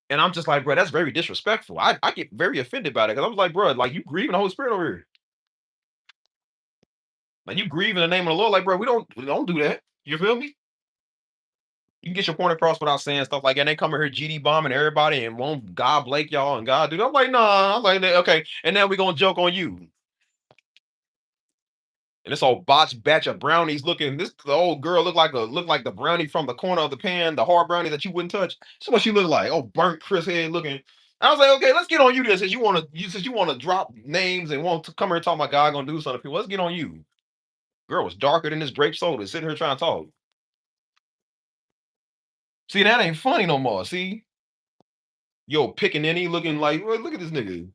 And I'm just like, bro, that's very disrespectful. I get very offended by it because I was like, bro, like you grieving the Holy Spirit over here. Like you grieve in the name of the Lord. Like, bro, we don't do that. You feel me? You can get your point across without saying stuff like that. And they come in here GD bombing everybody and won't God Blake y'all and God do. I'm like, nah. I'm like, okay. And now we're gonna joke on you. And this old botched batch of brownies looking. This the old girl look like the brownie from the corner of the pan, the hard brownie that you wouldn't touch. That's what she looked like. Oh, burnt Chris head looking. I was like, okay, let's get on you this since you want to drop names and want to come here and talk about God gonna do something to people. Let's get on you. Girl was darker than this grape soda, sitting here trying to talk. See, that ain't funny no more. See, yo, picking any looking like, well, look at this nigga.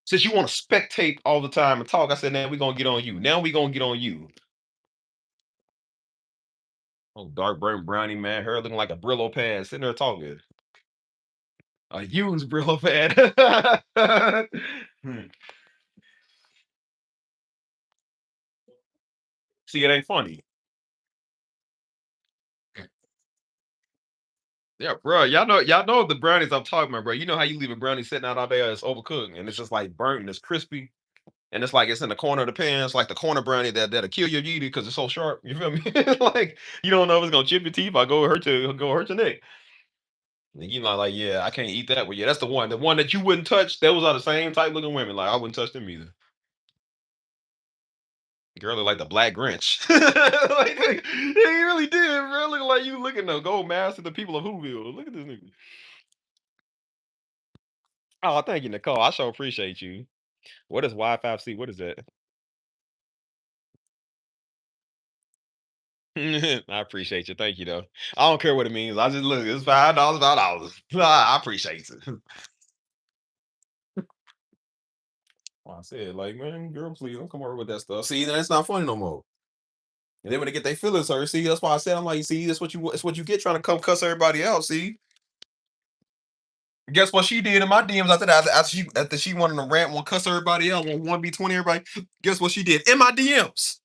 Since you want to spectate all the time and talk, I said, now we gonna get on you. Now we gonna get on you. Oh, dark burnt brownie man, her looking like a Brillo pad, sitting there talking. A used Brillo pad. Hmm. See, it ain't funny. Yeah, bro. Y'all know the brownies I'm talking about, bro. You know how you leave a brownie sitting out all day and it's overcooked and it's just like burnt and it's crispy. And it's like it's in the corner of the pan. It's like the corner brownie that'll kill your eater because it's so sharp. You feel me? Like you don't know if it's gonna chip your teeth or go hurt your neck. And you know, like, yeah, I can't eat that. Well, yeah, that's the one. The one that you wouldn't touch, those are the same type looking women. Like, I wouldn't touch them either. Girl look like the Black Grinch. Like, he really did, bro. Look like you looking the gold mask to the people of Whoville. Look at this nigga. Oh, thank you, Nicole. I sure appreciate you. What is Y5C? What is that? I appreciate you. Thank you, though. I don't care what it means. I just look, it's $5, $5. I appreciate it. Well, I said, like, man, girl, please don't come over with that stuff. See, that's not funny no more. And then when they get their feelings hurt, see, that's why I said, I'm like, see, that's what you get trying to come cuss everybody out. See, guess what she did in my DMs after that? After she wanted to rant, one cuss everybody out, one be 20 everybody. Guess what she did in my DMs?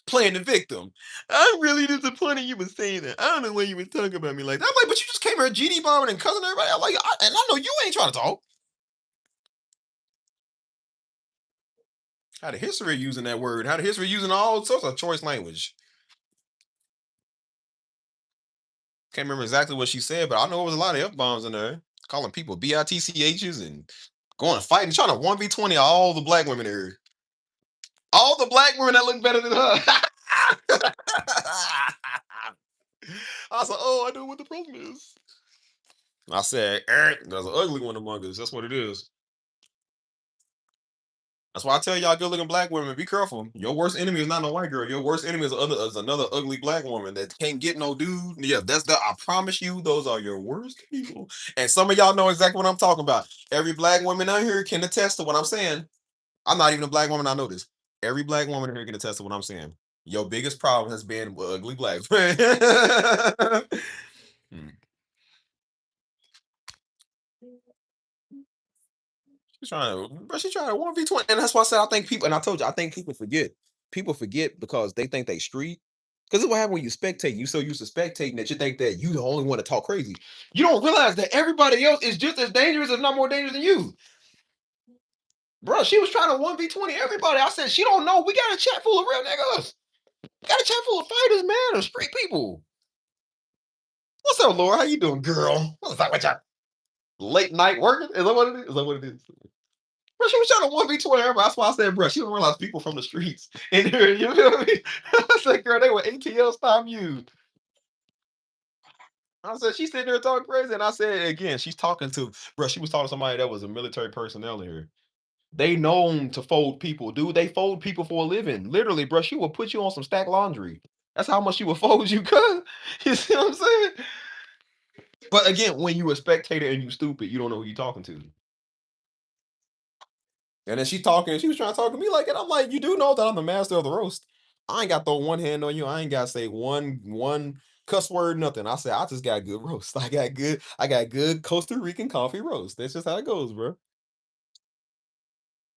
Playing the victim. I'm really disappointed you were saying that. I don't know why you were talking about me like that. I'm like, but you just came here GD bombing and cussing everybody out. Like, and I know you ain't trying to talk. Had a history of using that word. Had a history of using all sorts of choice language. Can't remember exactly what she said, but I know it was a lot of F bombs in there. Calling people bitchs and going to fight and trying to 1v20 all the black women there. All the black women that look better than her. I was like, oh, I know what the problem is. I said, there's an ugly one among us. That's what it is. That's why I tell y'all good looking black women, be careful. Your worst enemy is not no white girl. Your worst enemy is another ugly black woman that can't get no dude. Yeah, I promise you, those are your worst people. And some of y'all know exactly what I'm talking about. Every black woman out here can attest to what I'm saying. I'm not even a black woman, I know this. Every black woman in here can attest to what I'm saying. Your biggest problem has been with ugly black. Hmm. She's trying to 1v20. And that's why I said I think people, and I told you, I think people forget. People forget because they think they street. Because this is what happens when you spectate. You so used to spectating that you think that you the only one to talk crazy. You don't realize that everybody else is just as dangerous, if not more dangerous than you. Bro, she was trying to 1v20 everybody. I said, she don't know. We got a chat full of real niggas. We got a chat full of fighters, man, of street people. What's up, Laura? How you doing, girl? What's up with you? Late night working? Is that what it is? Is that what it is? Bro, she was trying to 1v20 everybody. That's why I said, bro, she don't realize people from the streets in here. You feel me? I said, girl, they were ATL stop you. I said, she's sitting there talking crazy. And I said, again, she's talking to, bro, she was talking to somebody that was a military personnel here. They known to fold people, dude. They fold people for a living. Literally, bro, she will put you on some stack laundry. That's how much she will fold you, cuz. You see what I'm saying? But again, when you a spectator and you stupid, you don't know who you talking to. And then she was trying to talk to me like it. I'm like, you do know that I'm the master of the roast. I ain't got to throw one hand on you. I ain't got to say one cuss word, nothing. I said, I just got good roast. I got good Costa Rican coffee roast. That's just how it goes, bro.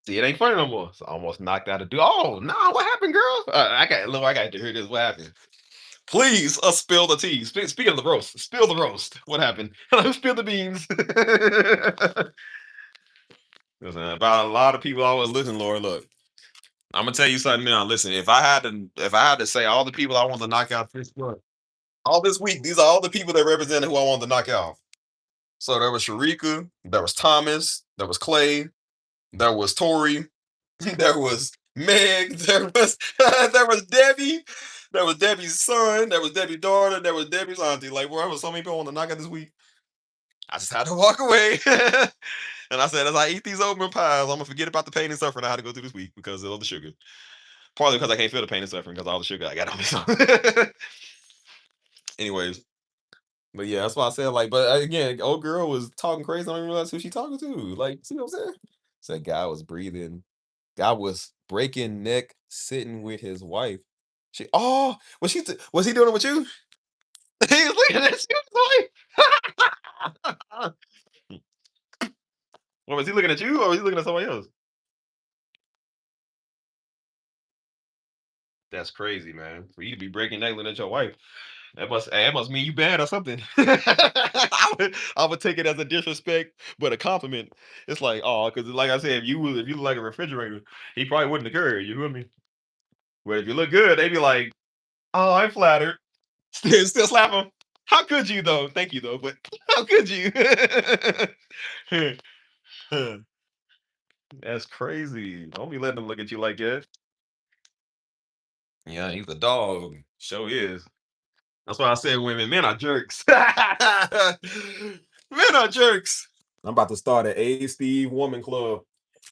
See, it ain't funny no more. So I almost knocked out a dude. Oh, no, what happened, girl? I got to hear this. What happened? Please, spill the tea. Speaking of the roast, spill the roast. What happened? Who spilled the beans? Listen, about a lot of people always listen, Laura. Look, I'm gonna tell you something now. Listen, if I had to say all the people I want to knock out this month, all this week, these are all the people that represent who I want to knock out. So there was Sharika, there was Thomas, there was Clay, there was Tori, there was Meg, there was there was Debbie, there was Debbie's son, there was Debbie's daughter, there was Debbie's auntie. Like, bro, there was so many people I want to knock out this week. I just had to walk away. And I said, as I eat these oatmeal pies, I'm gonna forget about the pain and suffering I had to go through this week because of all the sugar. Partly because I can't feel the pain and suffering because of all the sugar I got on me. So anyways, but yeah, that's why I said like, but again, old girl was talking crazy. I don't even realize who she talking to. Like, see what I'm saying? Said guy was breathing. Guy was breaking neck, sitting with his wife. She was was he doing it with you? He was looking at you. Like, well, was he looking at you or was he looking at somebody else? That's crazy, man. For you to be breaking neck looking at your wife. That must mean you bad or something. I would take it as a disrespect, but a compliment. It's like, oh, because like I said, if you look like a refrigerator, he probably wouldn't occur. You feel me? But if you look good, they'd be like, oh, I'm flattered. Still slap him. How could you though? Thank you though, but how could you? That's crazy. Don't be letting them look at you like that. Yeah, he's a dog. Show is. That's why I said women, men are jerks. Men are jerks. I'm about to start an A Steve Woman Club.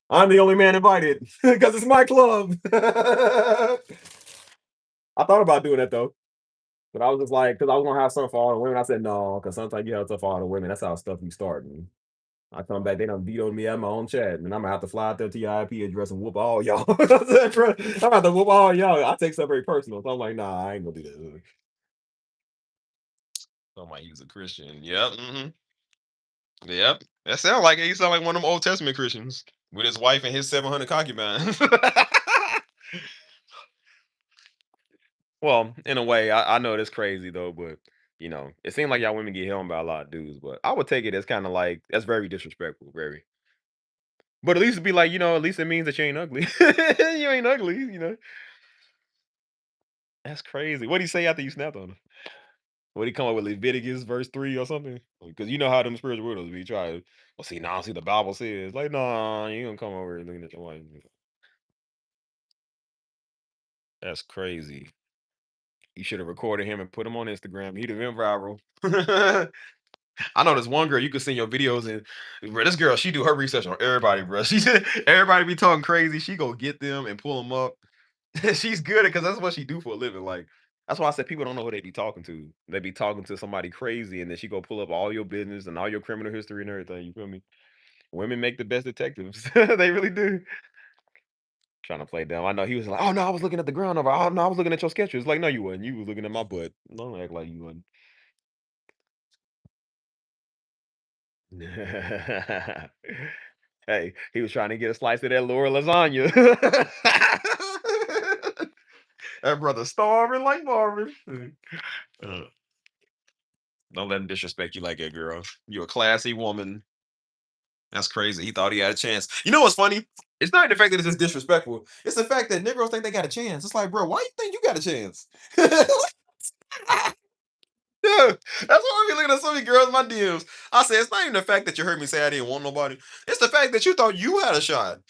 I'm the only man invited because it's my club. I thought about doing that though, but I was just like, because I was gonna have something for all the women. I said no, because sometimes you have stuff for all the women. That's how stuff you start. And I come back, they done beat on me at my own chat, and I'm gonna have to fly out there to your IP address and whoop all y'all. I'm gonna have to whoop all y'all. I take stuff very personal, so I'm like, nah, I ain't gonna do that. I might use a Christian. Yep. Yep. That sound like it. He sound like one of them Old Testament Christians with his wife and his 700 concubines. Well, in a way, I know it's crazy though, but it seemed like y'all women get hit on by a lot of dudes, but I would take it as kind of like that's very disrespectful, very. But at least be like, at least it means that you ain't ugly. You ain't ugly. That's crazy. What would he say after you snapped on him? What he come up with Leviticus verse 3 or something? Because you know how them spiritual widows be try. Well, see, now see the Bible says like, no, you gonna come over and looking at your wife. That's crazy. You should have recorded him and put him on Instagram. He'd have been viral. I know this one girl you could send your videos and bro, this girl she do her research on everybody, bro. She said everybody be talking crazy. She go get them and pull them up. She's good at because that's what she do for a living. Like that's why I said people don't know who they be talking to. They be talking to somebody crazy, and then she go pull up all your business and all your criminal history and everything. You feel me? Women make the best detectives. They really do. Trying to play dumb. I know he was like, "Oh no, I was looking at the ground over. Oh no, I was looking at your sketches." Like, no, you wasn't. You was looking at my butt. Don't act like you wasn't. Hey, he was trying to get a slice of that Laura lasagna. That brother starving like Marvin. Uh, don't let him disrespect you like that, girl. You a classy woman. That's crazy. He thought he had a chance. You know what's funny? It's not the fact that it's just disrespectful. It's the fact that Negroes think they got a chance. It's like, bro, why you think you got a chance? Yeah, that's why I be looking at so many girls in my DMs. I said, it's not even the fact that you heard me say I didn't want nobody. It's the fact that you thought you had a shot.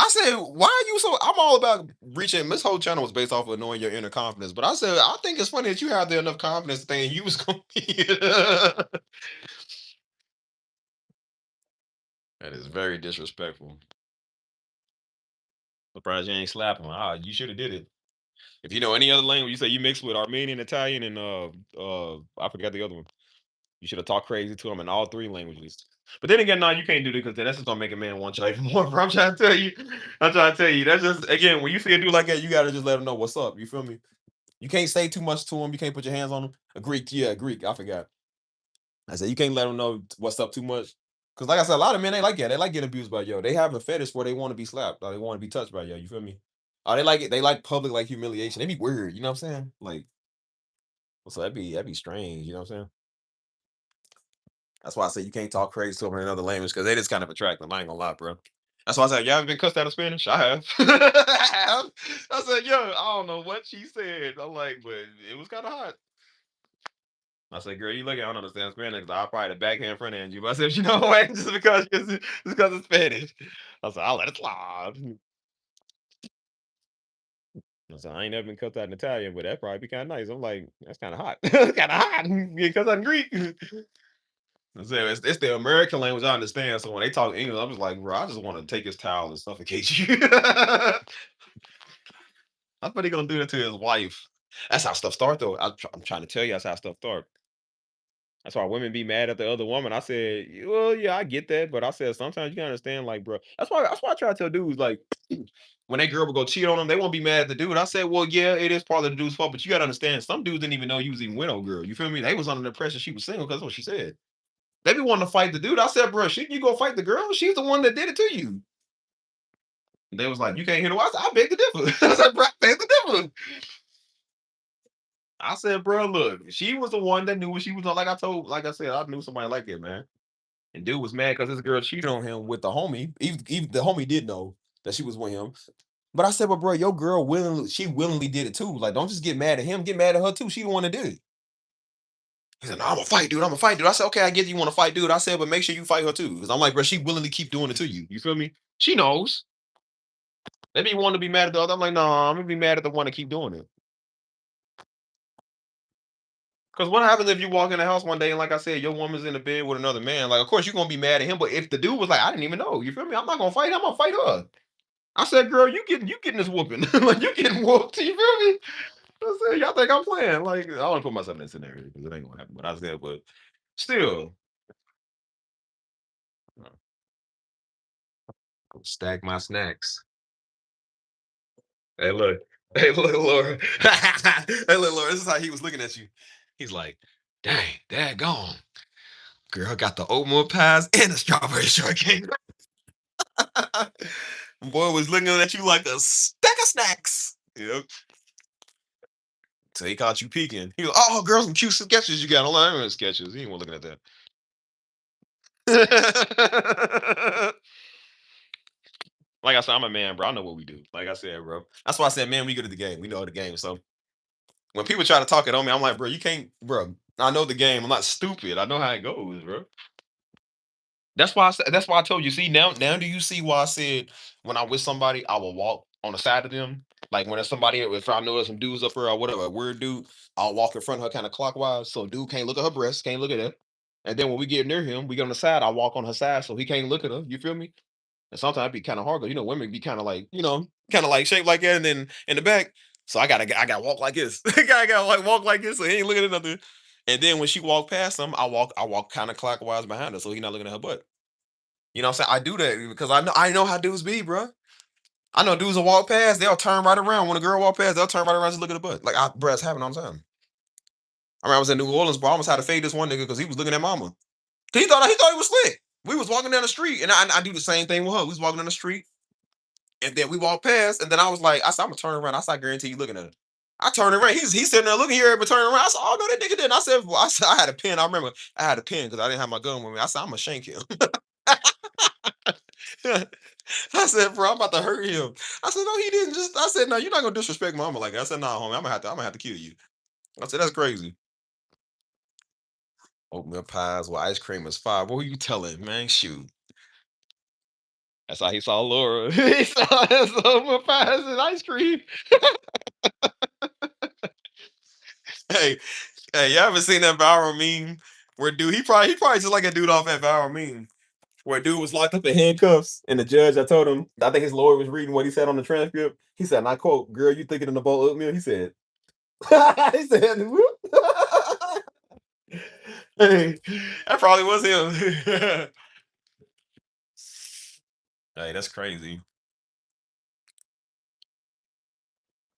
I said, why are you so? I'm all about reaching. This whole channel was based off of knowing your inner confidence. But I said, I think it's funny that you have the enough confidence to think you was going to be. That is very disrespectful. Surprised you ain't slapping. Ah, you should have did it. If you know any other language, you say you mix with Armenian, Italian, and I forgot the other one. You should have talked crazy to him in all three languages. But then again, no, you can't do that because that's just gonna make a man want you even more. Bro. I'm trying to tell you. I'm trying to tell you. That's just again when you see a dude like that, you gotta just let him know what's up. You feel me? You can't say too much to him. You can't put your hands on him. A Greek, yeah, Greek. I forgot. I said you can't let him know what's up too much. Cause like I said, a lot of men they like that. They like getting abused by yo. They have a fetish where they want to be slapped or they want to be touched by yo. You feel me? Oh, they like it. They like public like humiliation. They be weird. You know what I'm saying? Like So that'd be strange. You know what I'm saying? That's why I say you can't talk crazy to them in another language because they just kind of attractive. I ain't gonna lie, bro. That's why I said, y'all ever been cussed out of Spanish? I have. I have. I said, yo, I don't know what she said. I'm like, but it was kind of hot. I said, girl, you look, I don't understand Spanish. I'll probably backhand front end you. But I said, you know what? Just because it's Spanish. I said, I'll let it slide. I said, I ain't never been cussed out in Italian, but that probably be kind of nice. I'm like, that's kind of hot. That's kind of hot. Getting cussed out in Greek. I said, it's the American language I understand. So when they talk English, I'm just like, bro, I just want to take his towel and suffocate you. I thought he gonna do that to his wife. That's how stuff start, though. I'm trying to tell you, that's how stuff start. That's why women be mad at the other woman. I said, well, yeah, I get that, but I said sometimes you can understand, like, bro. That's why I try to tell dudes, like, when that girl would go cheat on them, they won't be mad at the dude. I said, well, yeah, it is part of the dude's fault, but you gotta understand, some dudes didn't even know he was even with no girl. You feel me? They was under the impression she was single because that's what she said. They be wanting to fight the dude. I said, bro, shouldn't you go fight the girl? She's the one that did it to you. They was like, you can't hear the wife. I beg the differ. I said, bro, I beg the differ. I said, bro, look, she was the one that knew what she was on. Like I said, I knew somebody like that, man. And dude was mad because this girl cheated on him with the homie. Even the homie did know that she was with him. But I said, but bro, your girl willingly did it too. Like, don't just get mad at him, get mad at her too. She the one that did it. He said, no, I'm gonna fight, dude. I'm gonna fight, dude. I said, okay, I get you want to fight, dude. I said, but make sure you fight her too. Because I'm like, bro, she willingly keep doing it to you. You feel me? She knows. Maybe you want to be mad at the other. I'm like, no, I'm gonna be mad at the one that keep doing it. Because what happens if you walk in the house one day and, like I said, your woman's in the bed with another man? Like, of course you're gonna be mad at him. But if the dude was like, I didn't even know, you feel me? I'm not gonna fight. I'm gonna fight her. I said, girl, you getting this whooping. Like you getting whooped. You feel me? I said, y'all think I'm playing? Like, I don't put myself in that scenario because it ain't gonna happen. But I said, but still, stack my snacks. Hey, look. Hey, look, Laura. Hey, look, Laura. This is how he was looking at you. He's like, dang, dad gone. Girl got the oatmeal pies and the strawberry shortcake. Boy was looking at you like a stack of snacks. Yep. So he caught you peeking. He was, oh, girl, some cute sketches you got. Hold on, sketches. He ain't looking at that. Like I said, I'm a man, bro. I know what we do. Like I said, bro. That's why I said, man, we good at the game. We know the game. So when people try to talk it on me, I'm like, bro, you can't, bro. I know the game. I'm not stupid. I know how it goes, bro. That's why I said, that's why I told you. See, now do you see why I said when I'm with somebody, I will walk on the side of them? Like when there's somebody, if I know there's some dudes up here or whatever, a weird dude, I'll walk in front of her kind of clockwise. So dude can't look at her breast, can't look at her. And then when we get near him, we get on the side, I walk on her side so he can't look at her. You feel me? And sometimes it be kind of hard, because women be kind of like, kind of like shaped like that, and then in the back. So I gotta walk like this. I gotta like walk like this, so he ain't looking at nothing. And then when she walk past him, I walk kind of clockwise behind her, so he not looking at her butt. You know what I'm saying? I do that because I know how dudes be, bro. I know dudes will walk past, they'll turn right around. When a girl walk past, they'll turn right around, just look at the butt. Like, bro, it's happening all the time. I remember I was in New Orleans, bro. I almost had to fade this one nigga because he was looking at mama. He thought he was slick. We was walking down the street, and I do the same thing with her. We was walking down the street, and then we walked past, and then I was like, I said, I'm gonna turn around. I said, I guarantee you looking at her. I turned around. He's sitting there looking here, but turning around. I said, oh no, that nigga didn't. I said, I had a pen. I remember I had a pen because I didn't have my gun with me. I said, I'm gonna shank him. I said, bro, I'm about to hurt him. I said, no, he didn't. I said, no, you're not gonna disrespect mama like that. I said, nah, homie, I'm gonna have to kill you. I said, that's crazy. Oatmeal pies with ice cream is fire. What were you telling, man? Shoot. That's how he saw Laura. He saw his oatmeal pies and ice cream. Hey, hey, y'all ever seen that viral meme where dude he probably just like a dude off that viral meme where dude was locked up in handcuffs and the judge I told him I think his lawyer was reading what he said on the transcript. He said, and I quote, "Girl, you thinking in the bowl oatmeal?" He said, he said, "Whoop." Hey, that probably was him. Hey, that's crazy.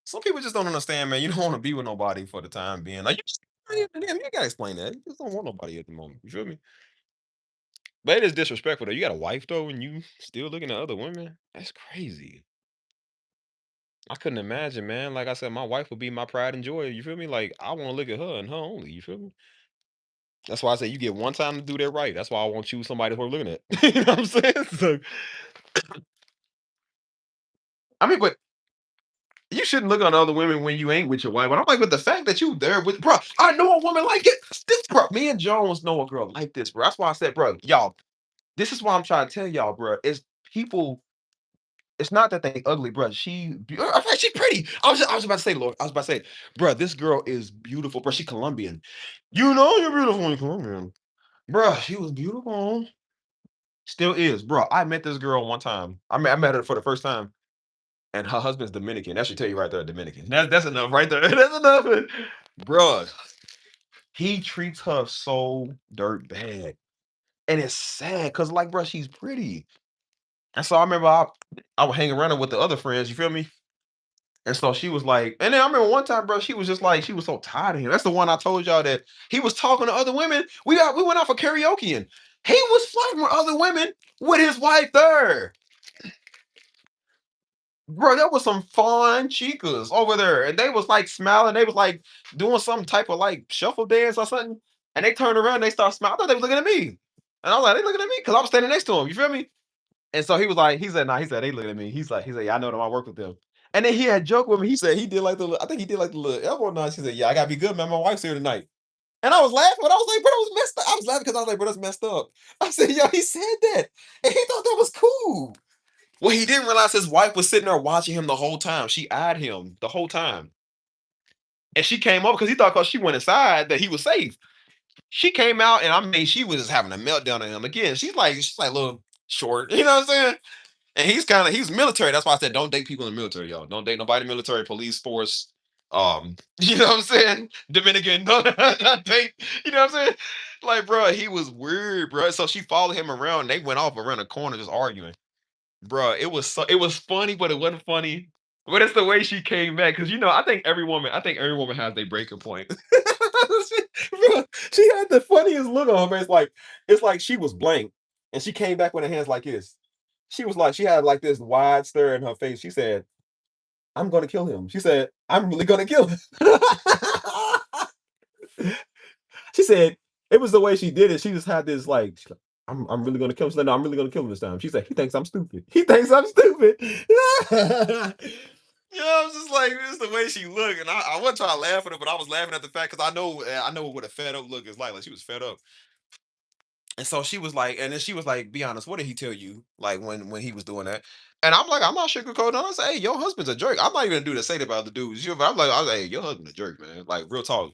Some people just don't understand, man. You don't want to be with nobody for the time being. Like, damn, you gotta explain that. You just don't want nobody at the moment. You feel me? But it is disrespectful though. You got a wife though, and you still looking at other women. That's crazy. I couldn't imagine, man. Like I said, my wife would be my pride and joy. You feel me? Like I want to look at her and her only. You feel me? That's why I say you get one time to do that right. That's why I won't choose somebody who are looking at. You know what I'm saying? So I mean, but you shouldn't look on other women when you ain't with your wife. But I'm like, but the fact that you there with, bro, I know a woman like it. This, bro, me and Jones know a girl like this, bro. That's why I said, bro, y'all, this is why I'm trying to tell y'all, bro. It's people. It's not that they ugly, bro. She pretty. I was about to say, Lord. I was about to say, bro, this girl is beautiful, bro. She Colombian. You know you're beautiful in Colombian, bro. She was beautiful. Still is, bro. I met this girl one time. I met her for the first time, and her husband's Dominican. That should tell you right there, Dominican. That's enough right there. That's enough, bro. He treats her so dirt bad, and it's sad because, like, bro, she's pretty. And so I remember I would hang around her with the other friends. You feel me? And so she was like, and then I remember one time, bro, she was just like, she was so tired of him. That's the one I told y'all that he was talking to other women. We went out for karaoke and he was flirting with other women with his wife there. Bro, there was some fine chicas over there, and they was like smiling. They was like doing some type of like shuffle dance or something. And they turned around, and they started smiling. I thought they was looking at me, and I was like, they looking at me because I was standing next to him. You feel me? And so he was like, he said, nah, he said they looking at me. He said, yeah, I know them. I work with them. And then he had joked with me. He said he did like I think he did like the little elbow nudge. He said, yeah, I gotta be good, man. My wife's here tonight. And I was laughing, but I was like, bro, that was messed up. I was laughing because I was like, bro, that's messed up. I said, yo, he said that. And he thought that was cool. Well, he didn't realize his wife was sitting there watching him the whole time. She eyed him the whole time. And she came up because he thought because she went inside that he was safe. She came out and I mean, she was just having a meltdown on him. Again, she's like a little short, you know what I'm saying? And he's military. That's why I said don't date people in the military, y'all. Don't date nobody in the military, police force. You know what I'm saying? Dominican, no, not date. You know what I'm saying? Like, bro, he was weird, bro. So she followed him around. And they went off around the corner just arguing. Bro, it was funny, but it wasn't funny. But it's the way she came back because I think every woman has their breaking point. Bro, she had the funniest look on her face. Like it's like she was blank, and she came back with her hands like this. She was like she had like this wide stare in her face. She said, "I'm going to kill him." She said, "I'm really going to kill him." She said it was the way she did it. She just had this like, I'm really gonna kill him. She said, no, I'm really gonna kill him this time. She said, he thinks I'm stupid. He thinks I'm stupid. Yeah, I was just like, this is the way she looked, and I wasn't trying to laugh at her, but I was laughing at the fact because I know what a fed up look is like. Like she was fed up, and so she was like, and then she was like, "Be honest, what did he tell you? Like when he was doing that?" And I'm like, I'm not sugarcoating. I say, "Hey, your husband's a jerk." I'm not even gonna do the say that about the dudes. You, but I was like, "Hey, your husband's a jerk, man." Like real talk.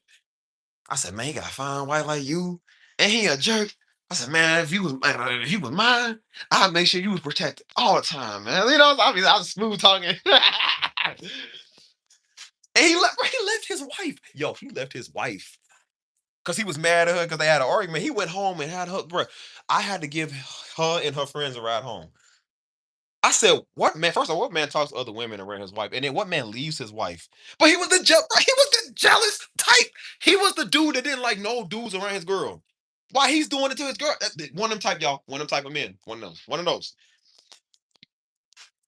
I said, man, he got a fine wife like you, and he a jerk. I said, man, if he was mine, I'd make sure you was protected all the time, man. You know, I was smooth talking. And he left his wife. Yo, he left his wife because he was mad at her because they had an argument. He went home and had her, bro. I had to give her and her friends a ride home. I said, "What man? First of all, what man talks to other women around his wife, and then what man leaves his wife?" But he was he was the jealous type. He was the dude that didn't like no dudes around his girl. Why he's doing it to his girl? One of them type, y'all. One of them type of men. One of those. One of those.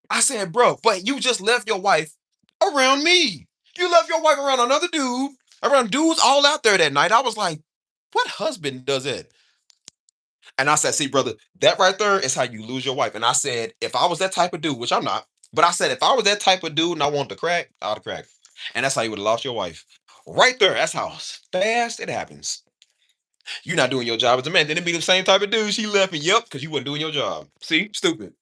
I said, bro, but you just left your wife around me. You left your wife around another dude, around dudes all out there that night. I was like, what husband does it? And I said, see, brother, that right there is how you lose your wife. And I said, if I was that type of dude, which I'm not, but I said, if I was that type of dude and I wanted to crack, I'd have cracked. And that's how you would have lost your wife. Right there. That's how fast it happens. You're not doing your job as a man. Then it be the same type of dude. She left me, yep, because you weren't doing your job. See, stupid.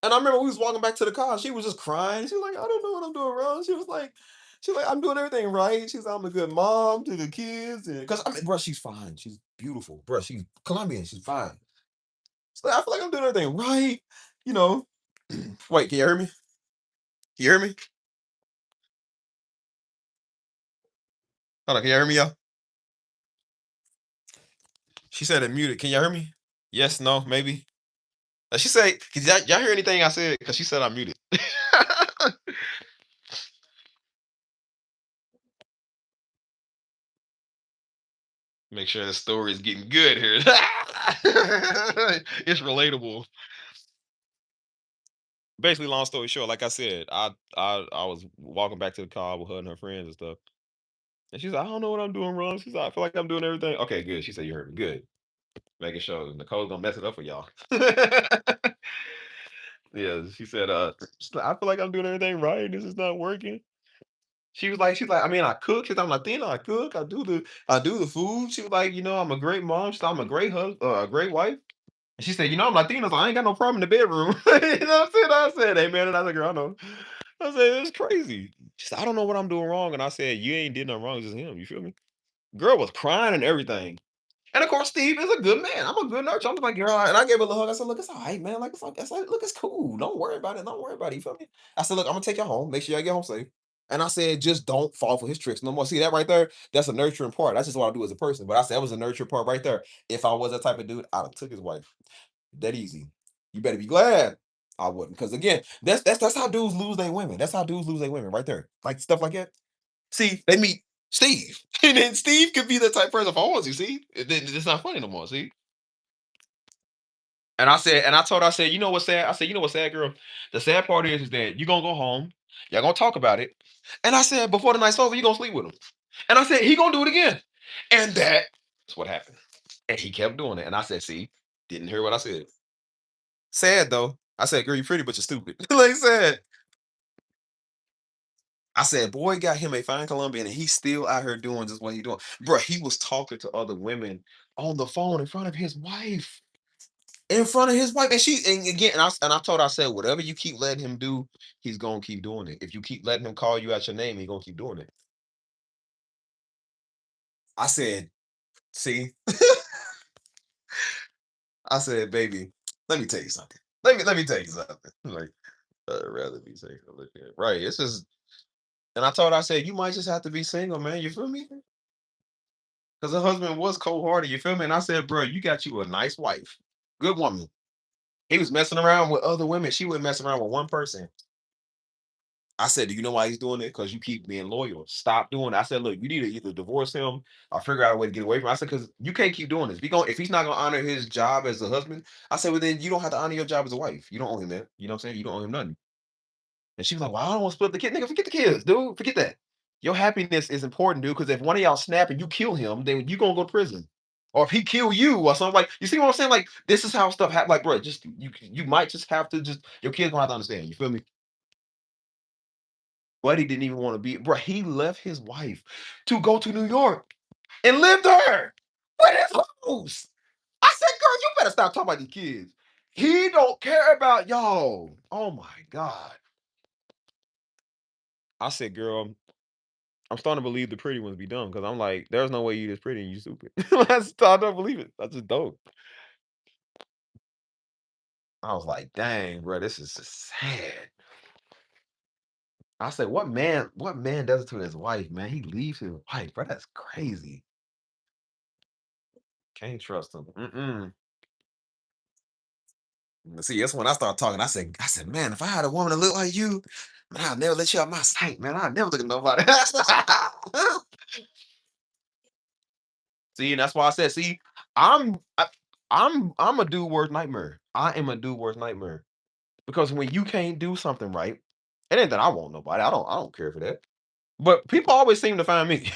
And I remember we was walking back to the car. She was just crying. She was like, I don't know what I'm doing wrong. She was like, I'm doing everything right. She's I'm a good mom to the kids. And because I mean, bro, she's fine. She's beautiful. Bro, she's Colombian. She's fine. So I feel like I'm doing everything right. You know. Wait, can you hear me? Can you hear me? Hold on, can you hear me, y'all? She said it muted. Can you hear me? Yes, no, maybe. She said, "Did y'all hear anything I said?" Because she said I'm muted. Make sure the story is getting good here. It's relatable. basically, long story short, like I said, I was walking back to the car with her and her friends and stuff, and she's like, "I don't know what I'm doing wrong." She's like, "I feel like I'm doing everything." Okay, good. She said, "You heard me. Good." Making sure Nicole's gonna mess it up for y'all. Yeah, she said, she's like, "I feel like I'm doing everything right. This is not working." She's like, "I mean, I cook." She's like, "I'm Latina. I cook. I do the food." She was like, "I'm a great mom." She's like, "I'm a great husband, a great wife." And she said, "I'm Latina, so I ain't got no problem in the bedroom." You know what I'm saying? I said, "Hey, man," and I said, "Girl, I know." I said, "It's crazy." She said, "I don't know what I'm doing wrong." And I said, "You ain't did nothing wrong, it's just him." You feel me? Girl was crying and everything. And of course, Steve is a good man. I'm a good nurturer. I'm just like, "Girl," and I gave her a little hug. I said, "Look, it's all right, man. Like, it's like, look, it's cool. Don't worry about it. Don't worry about it. You feel me?" I said, "Look, I'm gonna take you home. Make sure I get home safe." And I said, "Just don't fall for his tricks no more." See that right there? That's a nurturing part. That's just what I do as a person. But I said that was a nurturing part right there. If I was that type of dude, I'd have took his wife. That easy. You better be glad I wouldn't. Because again, that's how dudes lose their women. That's how dudes lose their women right there. Like stuff like that. See, they meet Steve. And then Steve could be the type of person if I want to, see? It's not funny no more, see? And I told her, I said, "You know what's sad?" I said, "You know what's sad, girl? The sad part is that you're gonna go home, y'all gonna talk about it. And I said, before the night's over, you gonna sleep with him. And I said, he gonna do it again. And that's what happened. And he kept doing it. And I said, see, didn't hear what I said. Sad though. I said, girl, you're pretty, but you're stupid. Like I said. I said, boy got him a fine Colombian and he's still out here doing just what he doing. Bro, he was talking to other women on the phone in front of his wife. In front of his wife. And again, and I told her, I said, whatever you keep letting him do, he's gonna keep doing it. If you keep letting him call you out your name, he's gonna keep doing it. I said, see, I said, baby, let me tell you something. Let me tell you something. Like, I'd rather be single. Look at right. It's just and I told her, I said, you might just have to be single, man. You feel me? Because her husband was cold hearted, you feel me? And I said, bro, you got you a nice wife. Good woman. He was messing around with other women. She wasn't messing around with one person. I said, "Do you know why he's doing it? Because you keep being loyal. Stop doing it." I said, "Look, you need to either divorce him or figure out a way to get away from him." I said, "Because you can't keep doing this. If he's not gonna honor his job as a husband," I said, "Well, then you don't have to honor your job as a wife. You don't owe him that. You know what I'm saying? You don't owe him nothing." And she was like, "Well, I don't want to split the kid. Nigga, forget the kids, dude. Forget that. Your happiness is important, dude. Because if one of y'all snap and you kill him, then you gonna go to prison. Or if he kill you or something like you see what I'm saying? Like this is how stuff happen. Like, bro, just you might just have to just your kids gonna have to understand. You feel me? Buddy didn't even want to be, bro. He left his wife to go to New York and live there with his hoes. I said, girl, you better stop talking about these kids. He don't care about y'all. Oh my God. I said, girl, I'm starting to believe the pretty ones be dumb because I'm like, there's no way you this pretty and you stupid. I don't believe it. I just don't. I was like, dang, bro, this is just sad. I said, what man does it to his wife, man? He leaves his wife, bro. That's crazy. Can't trust him. Mm-mm. See, that's when I started talking. I said, man, if I had a woman that looked like you, man, I'd never let you out my sight, man. I'd never look at nobody. See, and that's why I said, see, I'm I, I'm a dude worst nightmare. I am a dude worst nightmare. Because when you can't do something right, it ain't that I want nobody. I don't care for that. But people always seem to find me.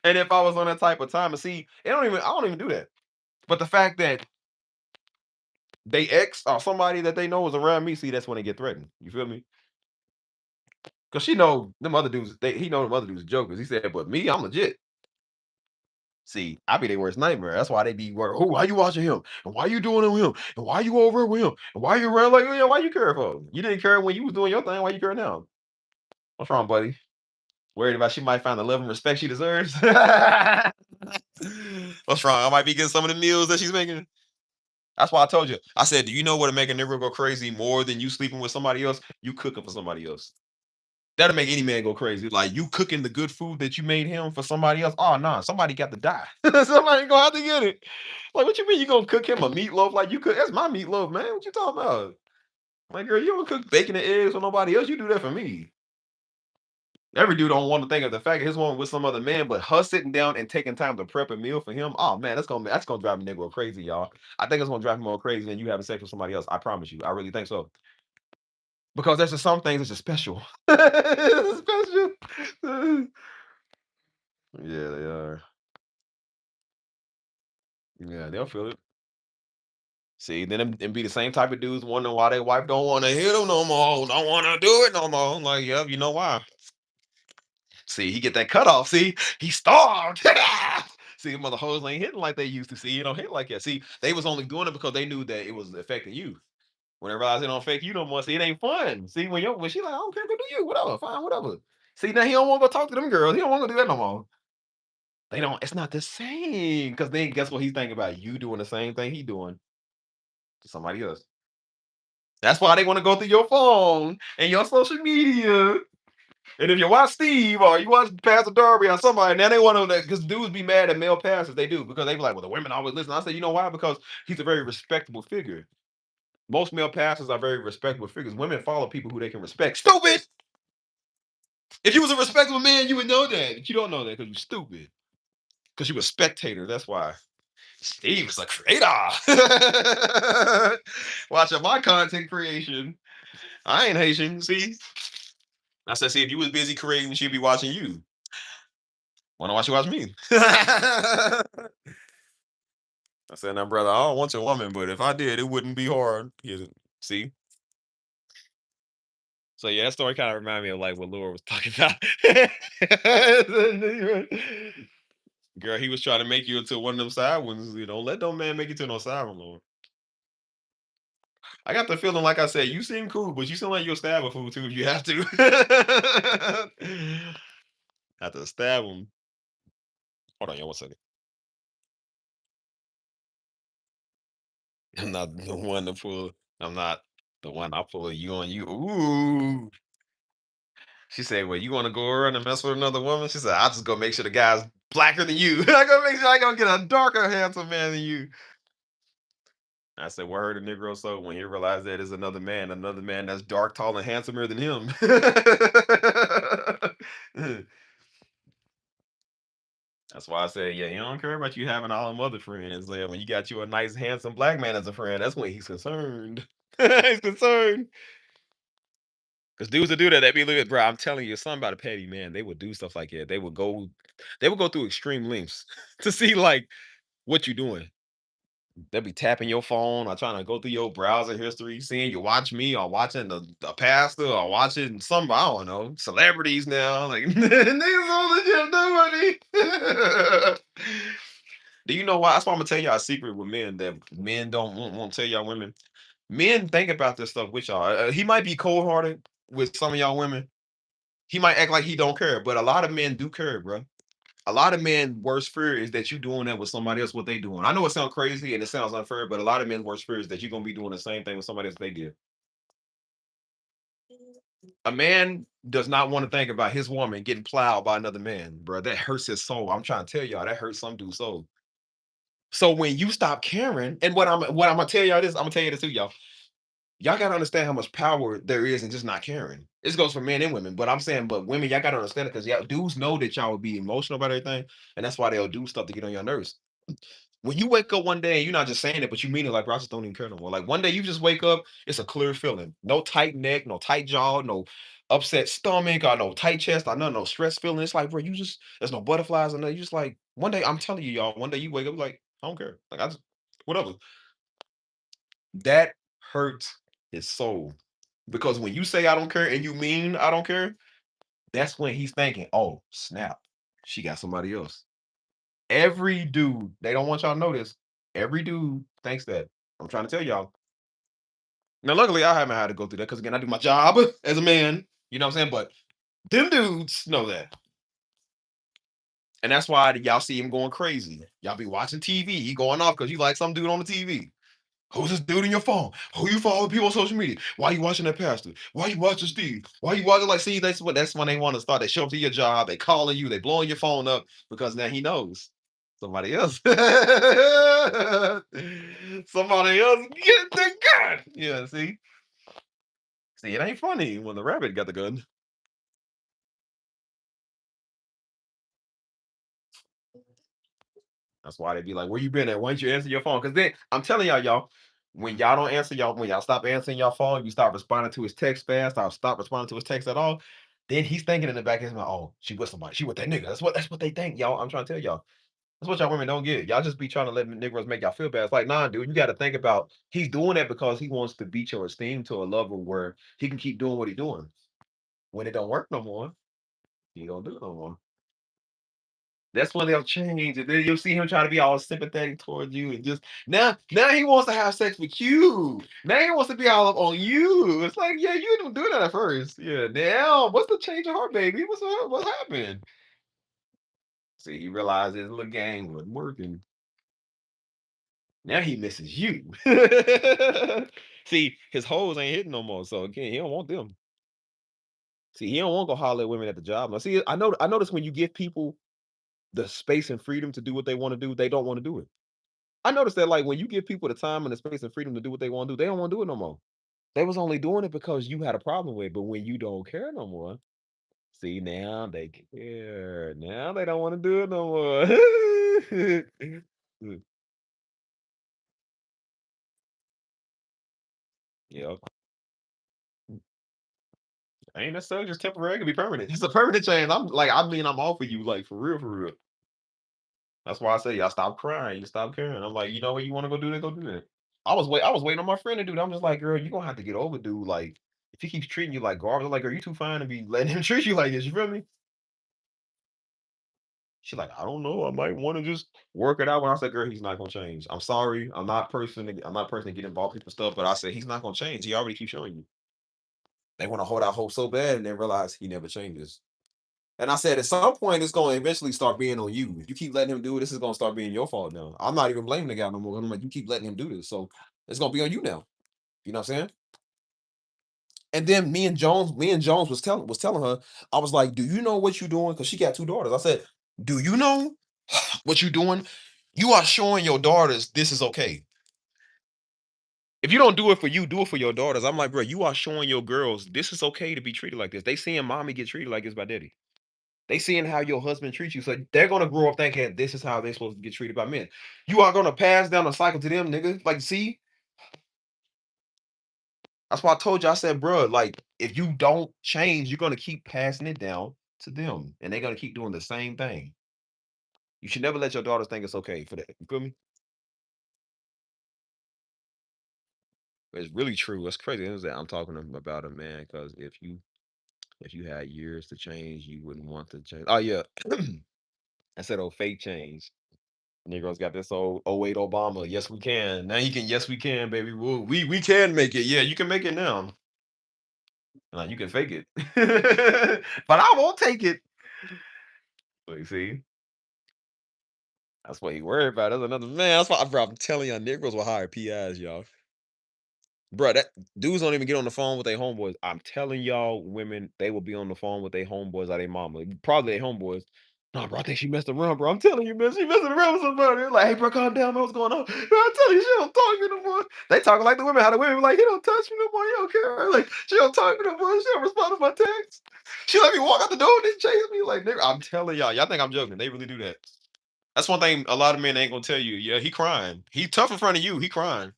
And if I was on that type of time, and see, I don't even do that. But the fact that they ex or somebody that they know is around me, see, that's when they get threatened. You feel me? Cause she know them other dudes, he know them other dudes jokers. He said, but me, I'm legit. See, I be their worst nightmare. That's why they be worried. Oh, why you watching him? And why you doing it with him? And why you over with him? And why you around like, yeah, why you care for? You didn't care when you was doing your thing. Why you care now? What's wrong, buddy? Worried about she might find the love and respect she deserves. What's wrong? I might be getting some of the meals that she's making. That's why I told you. I said, do you know what'll make a nigga go crazy more than you sleeping with somebody else? You cooking for somebody else. That'll make any man go crazy. Like you cooking the good food that you made him for somebody else. Oh no, somebody got to die. Somebody gonna have to get it. Like what you mean you gonna cook him a meatloaf like you cook? That's my meatloaf, man. What you talking about? Like girl, you don't cook bacon and eggs for nobody else. You do that for me. Every dude don't want to think of the fact that his woman with some other man, but her sitting down and taking time to prep a meal for him. Oh man, that's gonna drive a nigga crazy, y'all. I think it's gonna drive him more crazy than you having sex with somebody else. I promise you. I really think so. Because there's just some things that's just special. It's special. Yeah, they are. Yeah, they'll feel it. See, then them be the same type of dudes wondering why their wife don't want to hit them no more, don't want to do it no more. Like, yep, you know why? See, he get that cutoff. See, he starved. See, mother hoes ain't hitting like they used to. See, you don't hit like that. See, they was only doing it because they knew that it was affecting you. When they realize it don't affect you no more, see, it ain't fun. See, when she like, I don't care, go do you, whatever, fine, whatever. See, now he don't want to go talk to them girls. He don't want to do that no more. They don't. It's not the same because then guess what he's thinking about? You doing the same thing he doing to somebody else. That's why they want to go through your phone and your social media. And if you watch Steve or you watch Pastor Darby or somebody, now they want to, because dudes be mad at male pastors. They do because they be like, well, the women always listen. I say, you know why? Because he's a very respectable figure. Most male pastors are very respectable figures. Women follow people who they can respect. Stupid. If you was a respectable man, you would know that. But you don't know that because you're stupid. Because you a spectator. That's why. Steve is a creator. Watching my content creation. I ain't Haitian. See, I said, see, if you was busy creating, she'd be watching you. Wanna watch you watch me? I said, now, brother, I don't want your woman, but if I did, it wouldn't be hard. See? So yeah, that story kind of reminded me of like what Laura was talking about. Girl, he was trying to make you into one of them side ones. You know, let no man make you to no side one, Lord. I got the feeling, like I said, you seem cool, but you seem like you'll stab a fool too if you have to. Have to stab him. Hold on, y'all, 1 second. I'm not the one to pull. I'm not the one I pull you on you. Ooh. She said, well, you want to go around and mess with another woman? She said, I'll just go make sure the guy's blacker than you. I go make sure I gonna get a darker, handsome man than you. I said, what hurt a Negro so when he realized that is another man that's dark, tall, and handsomer than him. That's why I said, yeah, he don't care about you having all them other friends. Like, when you got you a nice, handsome black man as a friend, that's when he's concerned. He's concerned. Because dudes that do that, they be looking, bro. I'm telling you, something about a petty man. They would do stuff like that. They would go through extreme lengths to see like what you doing. They'll be tapping your phone or trying to go through your browser history, seeing you watch me or watching the pastor or watching some, I don't know, celebrities now. Like niggas on the gym, nobody. Do you know why? That's why I'm gonna tell y'all a secret with men that men don't won't tell y'all women. Men think about this stuff with y'all. He might be cold hearted with some of y'all women. He might act like he don't care, but a lot of men do care, bro. A lot of men worst fear is that you doing that with somebody else, what they doing. I know it sounds crazy and it sounds unfair, but a lot of men worst fear is that you're gonna be doing the same thing with somebody else they did. A man does not want to think about his woman getting plowed by another man, bro. That hurts his soul. I'm trying to tell y'all, that hurts some dude's soul. So when you stop caring, and what I'm gonna tell y'all this, I'm gonna tell you this too, y'all. Y'all gotta understand how much power there is in just not caring. This goes for men and women, but I'm saying, but women, y'all gotta understand it because y'all dudes know that y'all will be emotional about everything, and that's why they'll do stuff to get on your nerves. When you wake up one day and you're not just saying it, but you mean it, like, bro, I just don't even care no more. Like one day you just wake up, it's a clear feeling. No tight neck, no tight jaw, no upset stomach, or no tight chest, or no stress feeling. It's like, bro, there's no butterflies and you just like one day, I'm telling you, y'all, one day you wake up like, I don't care. Like I just whatever. That hurts his soul. Because when you say I don't care and you mean I don't care, that's when he's thinking, oh, snap, she got somebody else. Every dude, they don't want y'all to know this. Every dude thinks that. I'm trying to tell y'all. Now, luckily, I haven't had to go through that because again, I do my job as a man. You know what I'm saying? But them dudes know that. And that's why y'all see him going crazy. Y'all be watching TV. He going off because you like some dude on the TV. Who's this dude in your phone? Who you follow people on social media? Why you watching that pastor? Why you watching Steve? Why you watching like see that's when they want to start. They show up to your job, they calling you, they blowing your phone up because now he knows somebody else. Somebody else get the gun. Yeah, see? See, it ain't funny when the rabbit got the gun. That's why they be like, "Where you been at? Why don't you answer your phone?" Because then I'm telling y'all, when y'all don't answer y'all, when y'all stop answering your phone, you start responding to his text fast, or stop responding to his text at all. Then he's thinking in the back of his mind, "Oh, she with somebody. She with that nigga." That's what they think, y'all. I'm trying to tell y'all. That's what y'all women don't get. Y'all just be trying to let niggas make y'all feel bad. It's like, nah, dude, you got to think about he's doing that because he wants to beat your esteem to a level where he can keep doing what he's doing. When it don't work no more, he don't do it no more. That's when they'll change, and then you'll see him trying to be all sympathetic towards you, and just now he wants to have sex with you. Now he wants to be all up on you. It's like, yeah, you didn't do that at first. Yeah, now what's the change of heart, baby? What happened? See, he realized his little game wasn't working. Now he misses you. See, his hoes ain't hitting no more. So again, he don't want them. See, he don't want to go holler at women at the job. Now, see, I notice when you give people the space and freedom to do what they want to do, they don't want to do it. I noticed that like when you give people the time and the space and freedom to do what they want to do, they don't want to do it no more. They was only doing it because you had a problem with it. But when you don't care no more, see now they care. Now they don't want to do it no more. Yep. Ain't necessarily just temporary, it could be permanent. It's a permanent change. I'm all for you, like for real, for real. That's why I say y'all stop crying, you stop caring. I'm like, you know what you want to go do that, go do that. I was waiting on my friend to do that. I'm just like, girl, you gonna have to get over, dude. Like, if he keeps treating you like garbage, I'm like, are you too fine to be letting him treat you like this? You feel me? She's like, I don't know. I might want to just work it out. When I said, girl, he's not gonna change. I'm sorry. I'm not a person to get involved in people's stuff, but I said he's not gonna change. He already keeps showing you. They want to hold out hope so bad and then realize he never changes. And I said, at some point, it's going to eventually start being on you. If you keep letting him do it, this is going to start being your fault now. I'm not even blaming the guy no more. I'm like, you keep letting him do this. So it's going to be on you now. You know what I'm saying? And then me and Jones was telling her, I was like, do you know what you're doing? Because she got two daughters. I said, do you know what you're doing? You are showing your daughters this is okay. If you don't do it for you, do it for your daughters. I'm like, bro, you are showing your girls this is okay to be treated like this. They seeing mommy get treated like this by daddy. They seeing how your husband treats you, so they're gonna grow up thinking this is how they're supposed to get treated by men. You are gonna pass down the cycle to them, nigga. Like, see, that's why I told you. I said, bro, like, if you don't change, you're gonna keep passing it down to them, and they're gonna keep doing the same thing. You should never let your daughters think it's okay for that. You feel me? It's really true. It's crazy. It's that I'm talking about it, man. Because if you had years to change, you wouldn't want to change. Oh yeah, I said, oh, fake change. Negroes got this old '08 Obama. Yes, we can. Now he can. Yes, we can, baby. We can make it. Yeah, you can make it now. You can fake it, but I won't take it. But you see, that's what he worried about. That's another man. That's why, bro. I'm telling y'all, Negroes will hire PIs, y'all. Bro, that dudes don't even get on the phone with their homeboys. I'm telling y'all, women, they will be on the phone with their homeboys or their mama. Probably their homeboys. No, bro, I think she messed around, bro. I'm telling you, man, she messing around with somebody. They're like, hey, bro, calm down, man. What's going on? Bro, I'm telling you, she don't talk to me no more. They talking like the women, how the women be like, he don't touch me no more. He don't care. Like, she don't talk to me no more. She don't respond to my text. She let me walk out the door and then chase me. Like, nigga, I'm telling y'all think I'm joking. They really do that. That's one thing a lot of men ain't gonna tell you. Yeah, he crying. He tough in front of you. He crying.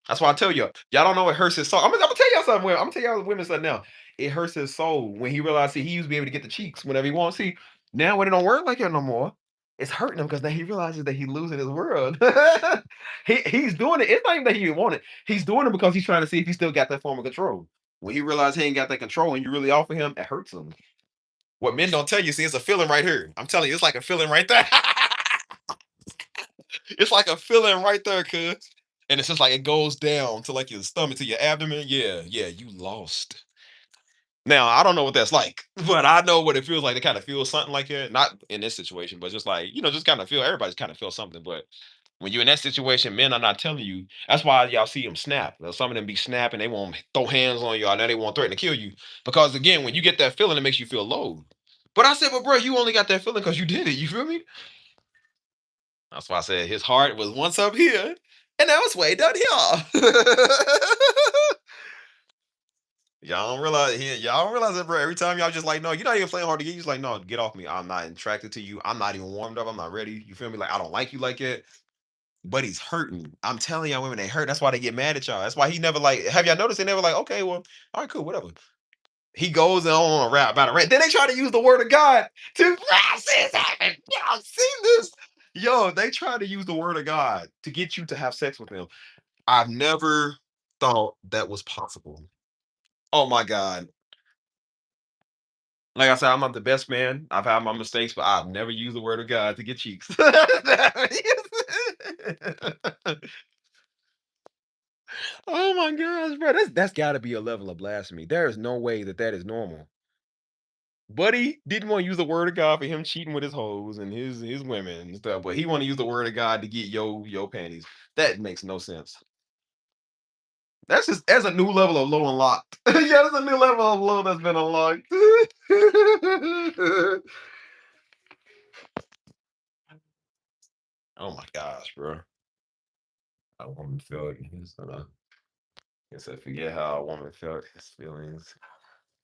That's why I tell y'all don't know it hurts his soul. I'm gonna tell y'all something. I'm gonna tell y'all women something now. It hurts his soul when he realized he used to be able to get the cheeks whenever he wants. See, now when it don't work like that no more, it's hurting him because now he realizes that he's losing his world. He's doing it. It's not even that he didn't want it. He's doing it because he's trying to see if he still got that form of control. When he realizes he ain't got that control and you really offer him, it hurts him. What men don't tell you, see, it's a feeling right here. I'm telling you, it's like a feeling right there. It's like a feeling right there, cuz. And it's just like it goes down to like your stomach, to your abdomen. Yeah, yeah, you lost. Now, I don't know what that's like, but I know what it feels like to kind of feel something like that. Not in this situation, but just like, just kind of feel everybody's kind of feel something. But when you're in that situation, men are not telling you. That's why y'all see them snap. Some of them be snapping, they won't throw hands on y'all. Now they won't threaten to kill you. Because again, when you get that feeling, it makes you feel low. But I said, but bro, you only got that feeling because you did it. You feel me? That's why I said his heart was once up here, and now it's way down here. Y'all don't realize it, bro. Every time y'all just like, no, you're not even playing hard to get. He's like, no, get off me. I'm not attracted to you. I'm not even warmed up. I'm not ready. You feel me? Like I don't like you like it. But he's hurting. I'm telling y'all, women, they hurt. That's why they get mad at y'all. That's why he never like. Have y'all noticed? They never like. Okay, well, all right, cool, whatever. He goes on a rap about a rant. Then they try to use the word of God to process happened. Y'all seen this? Yo, they try to use the word of God to get you to have sex with them. I've never thought that was possible. Oh my God. Like I said, I'm not the best man. I've had my mistakes, but I've never used the word of God to get cheeks. Oh my gosh, bro. That's gotta be a level of blasphemy. There is no way that that is normal. Buddy didn't want to use the word of God for him cheating with his hoes and his women and stuff, but he want to use the word of God to get yo panties. That makes no sense. That's a new level of low unlocked. Yeah, that's a new level of low that's been unlocked. Oh my gosh, bro. A woman felt his guess I forget how a woman felt his feelings.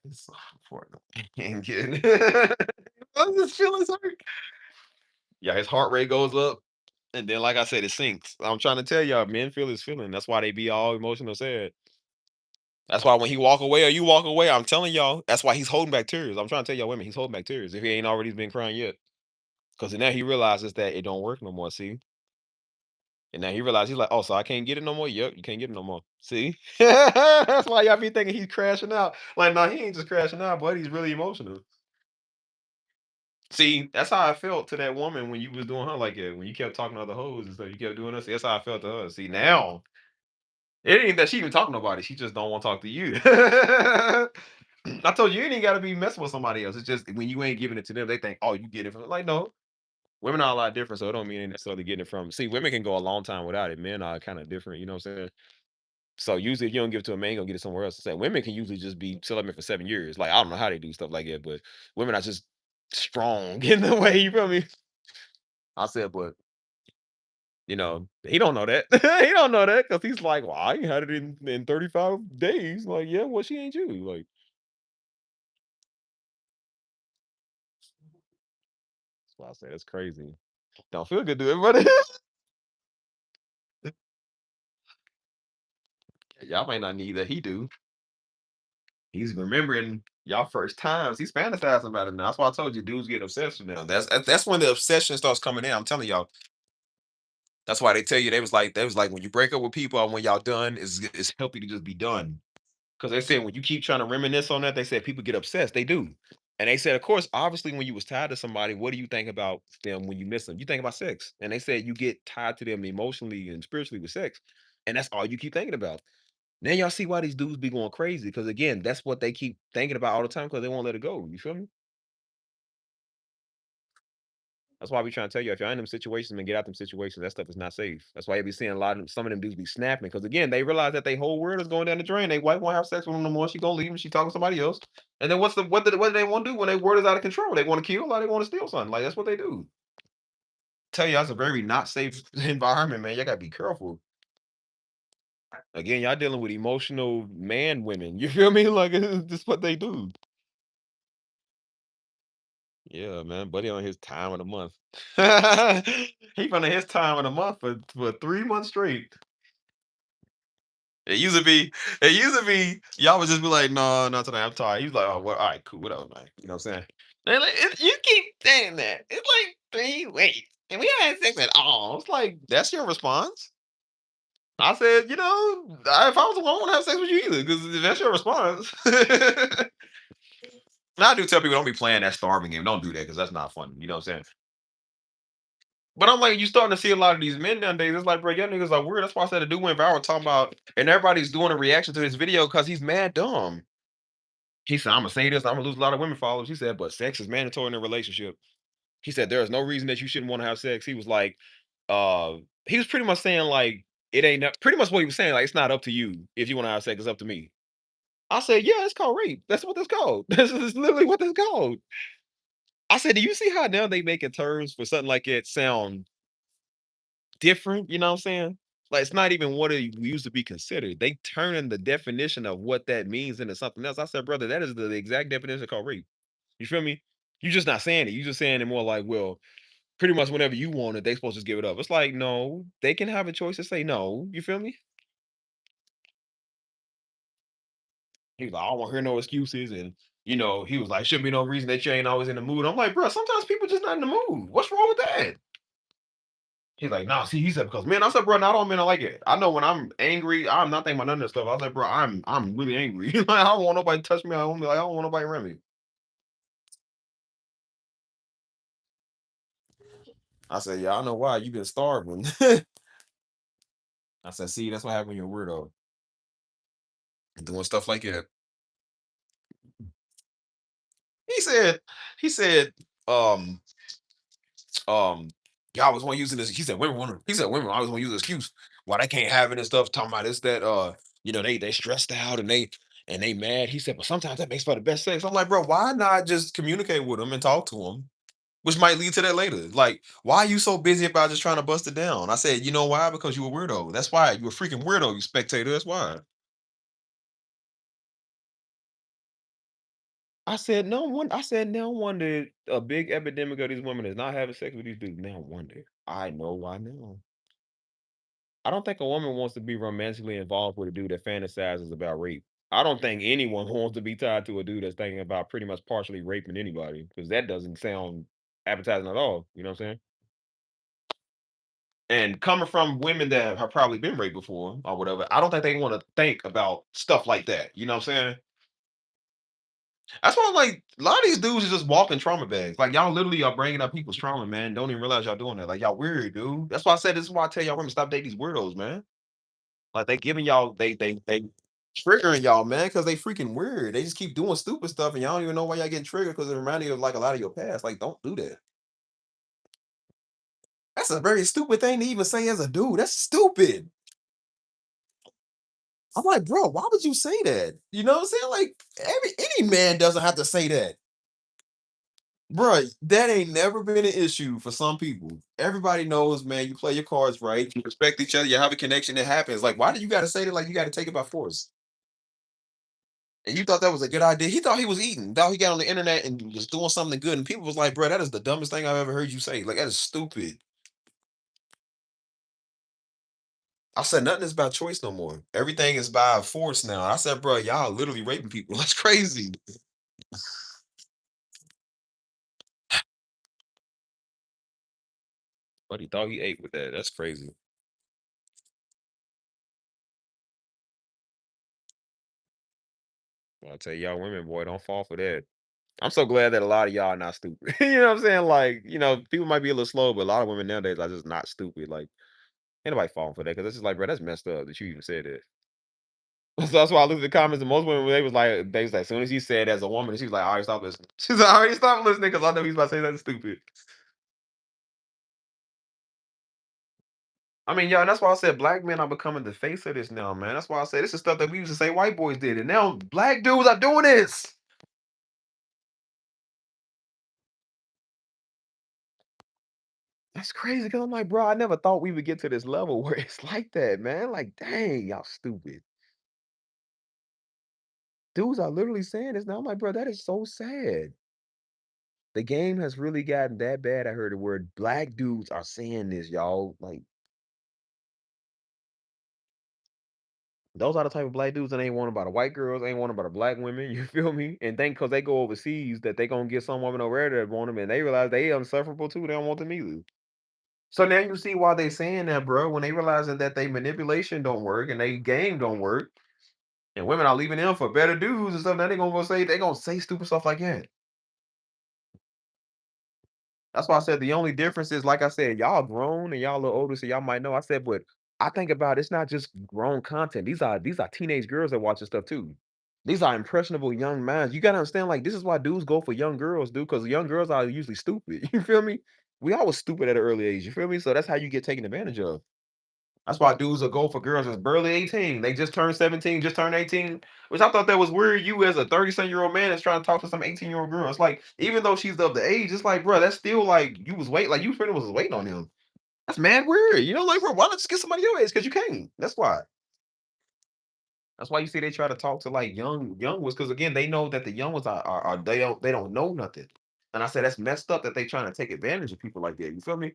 It's so important. And getting his feelings hurt. Yeah, his heart rate goes up. And then, like I said, it sinks. I'm trying to tell y'all, men feel his feeling. That's why they be all emotional sad. That's why when he walk away or you walk away, I'm telling y'all, that's why he's holding back tears. I'm trying to tell y'all women, he's holding back tears if he ain't already been crying yet. Because now he realizes that it don't work no more. See? And now he realized he's like, oh, so I can't get it no more. Yep, you can't get it no more. See? That's why y'all be thinking he's crashing out. Like, no, he ain't just crashing out, but he's really emotional. See, that's how I felt to that woman when you was doing her like that. When you kept talking to other hoes and stuff, you kept doing this. That's how I felt to her. See, now it ain't that she even talking to nobody. She just don't want to talk to you. I told you, you ain't got to be messing with somebody else. It's just when you ain't giving it to them, they think, oh, you get it from like no. Women are a lot different, so it don't mean they necessarily getting it from. See, women can go a long time without it. Men are kind of different. You know what I'm saying? So usually, if you don't give it to a man, you gonna get it somewhere else. So women can usually just be celibate for 7 years. Like I don't know how they do stuff like that, but women are just strong in the way. You feel me? I said, but he don't know that. He don't know that because he's like, well, I ain't had it in 35 days. Like, yeah, well, she ain't you. Like, that's why I say that's crazy. Don't feel good to everybody. Y'all might not need that. He do. He's remembering y'all first times. He's fantasizing about it now. That's why I told you dudes get obsessed with them. That's when the obsession starts coming in. I'm telling y'all. That's why they tell you they was like when you break up with people and when y'all done, it's help you to just be done. Because they said when you keep trying to reminisce on that, they said people get obsessed. They do. And they said, of course, obviously, when you was tied to somebody, what do you think about them when you miss them? You think about sex. And they said you get tied to them emotionally and spiritually with sex. And that's all you keep thinking about. Now y'all see why these dudes be going crazy. Because again, that's what they keep thinking about all the time because they won't let it go. You feel me? That's why we trying to tell you if you're in them situations, man, get out them situations. That stuff is not safe. That's why you be seeing a lot of some of them dudes be snapping because again, they realize that their whole world is going down the drain. They wife won't have sex with them no more. She gonna leave and she talking to somebody else. And then what do they want to do when their word is out of control? They want to kill or they want to steal something. Like that's what they do. Tell you that's a very not safe environment, man. You gotta be careful. Again, y'all dealing with emotional man women. You feel me? Like this is what they do. Yeah, man. Buddy on his time of the month. He on his time of the month for 3 months straight. It used to be, y'all would just be like, no, not today. I'm tired. He's like, oh, well, all right, cool, whatever, man. You know what I'm saying? And like, you keep saying that. It's like 3 weeks. And we haven't had sex at all. It's like, that's your response. I said, if I was alone, I wouldn't have sex with you either, because that's your response. Now, I do tell people don't be playing that starving game. Don't do that because that's not fun. You know what I'm saying? But I'm like, you starting to see a lot of these men nowadays. It's like, bro, y'all niggas are weird. That's why I said the dude went viral talking about, and everybody's doing a reaction to this video because he's mad dumb. He said, I'm gonna say this, I'm gonna lose a lot of women followers. He said, but sex is mandatory in a relationship. He said, there is no reason that you shouldn't want to have sex. He was like, uh, he was pretty much saying, like, it ain't pretty much what he was saying, like, it's not up to you if you want to have sex, it's up to me. I said, yeah, it's called rape. That's what that's called. This is literally what that's called. I said, do you see how now they making terms for something like it sound different? You know what I'm saying? Like, it's not even what it used to be considered. They turning the definition of what that means into something else. I said, brother, that is the exact definition called rape. You feel me? You just not saying it. You just saying it more like, well, pretty much whenever you want it, they supposed to just give it up. It's like, no, they can have a choice to say no. You feel me? He was like, I don't want to hear no excuses. And, he was like, shouldn't be no reason that you ain't always in the mood. I'm like, bro, sometimes people just not in the mood. What's wrong with that? He's like, nah, see, he said, because man, I said, bro, not all men are like it. I know when I'm angry, I'm not thinking about none of this stuff. I was like, bro, I'm really angry. Like, I don't want nobody to touch me. I don't want nobody around me. I said, yeah, I know why. You've been starving. I said, see, that's what happened when you're a weirdo. Doing stuff like that. He said, he said, um, y'all always want using this. He said, women always want to use the excuse why they can't have it and stuff, talking about this, that, they stressed out and they mad. He said, but sometimes that makes for the best sex. I'm like, bro, why not just communicate with them and talk to them? Which might lead to that later. Like, why are you so busy about just trying to bust it down? I said, you know why? Because you a weirdo. That's why. You a freaking weirdo, you spectator. That's why. No wonder a big epidemic of these women is not having sex with these dudes. Now wonder. I know why now. I don't think a woman wants to be romantically involved with a dude that fantasizes about rape. I don't think anyone wants to be tied to a dude that's thinking about pretty much partially raping anybody because that doesn't sound appetizing at all. You know what I'm saying? And coming from women that have probably been raped before or whatever, I don't think they want to think about stuff like that. You know what I'm saying? That's why, like, a lot of these dudes are just walking trauma bags. Like, y'all literally are bringing up people's trauma, man. Don't even realize y'all doing that. Like, y'all weird, dude. That's why I said this is why I tell y'all women stop dating these weirdos, man. Like, they giving y'all, they triggering y'all, man, because they freaking weird. They just keep doing stupid stuff, and y'all don't even know why y'all getting triggered because it reminds you of like a lot of your past. Like, don't do that. That's a very stupid thing to even say as a dude. That's stupid. I'm like, bro, why would you say that? You know what I'm saying? Like, any man doesn't have to say that. Bro, that ain't never been an issue for some people. Everybody knows, man, you play your cards right, you respect each other, you have a connection that happens. Like, why do you gotta say that like you gotta take it by force? And you thought that was a good idea. He thought he was eating. Thought he got on the internet and was doing something good. And people was like, bro, that is the dumbest thing I've ever heard you say. Like, that is stupid. I said nothing is by choice no more. Everything is by force now. I said, bro, y'all literally raping people. That's crazy. But he thought he ate with that. That's crazy. I tell y'all women, boy, don't fall for that. I'm so glad that a lot of y'all are not stupid. You know what I'm saying? Like, people might be a little slow, but a lot of women nowadays are just not stupid. Like, ain't nobody falling for that because it's just like, bro, that's messed up that you even said that. So that's why I looked at the comments and most women they was like, as soon as he said as a woman, she was like, I already stopped listening. She's like, I already stopped listening because I know he's about to say something stupid. I mean, yeah, that's why I said black men are becoming the face of this now, man. That's why I say this is stuff that we used to say white boys did, and now black dudes are doing this. That's crazy because I'm like, bro, I never thought we would get to this level where it's like that, man. Like, dang, y'all stupid. Dudes are literally saying this now. I'm like, bro, that is so sad. The game has really gotten that bad. I heard the word black dudes are saying this, y'all. Like, those are the type of black dudes that ain't want about the white girls, ain't want about the black women. You feel me? And think because they go overseas that they gonna get some woman over there that want them, and they realize they unsufferable too. They don't want them either. So now you see why they saying that, bro. When they realizing that they manipulation don't work and they game don't work, and women are leaving them for better dudes and stuff. Now they gonna say stupid stuff like that. That's why I said the only difference is, like I said, y'all grown and y'all a little older, so y'all might know. I said, but I think about it's not just grown content. These are teenage girls that watch this stuff too. These are impressionable young minds. You gotta understand, like, this is why dudes go for young girls, dude, because young girls are usually stupid. You feel me? We all was stupid at an early age. You feel me? So that's how you get taken advantage of. That's why dudes will go for girls that's barely 18. They just turned 17, just turned 18. Which I thought that was weird. You as a 37-year-old man is trying to talk to some 18-year-old girl. It's like, even though she's of the age, it's like, bro, that's still like you was waiting, like you pretty much was waiting on him. That's mad weird. You know, like, bro, why not just get somebody your age? Because you can't. That's why. That's why you see they try to talk to like young ones because again they know that the young ones are they don't know nothing. And I said that's messed up that they trying to take advantage of people like that. You feel me?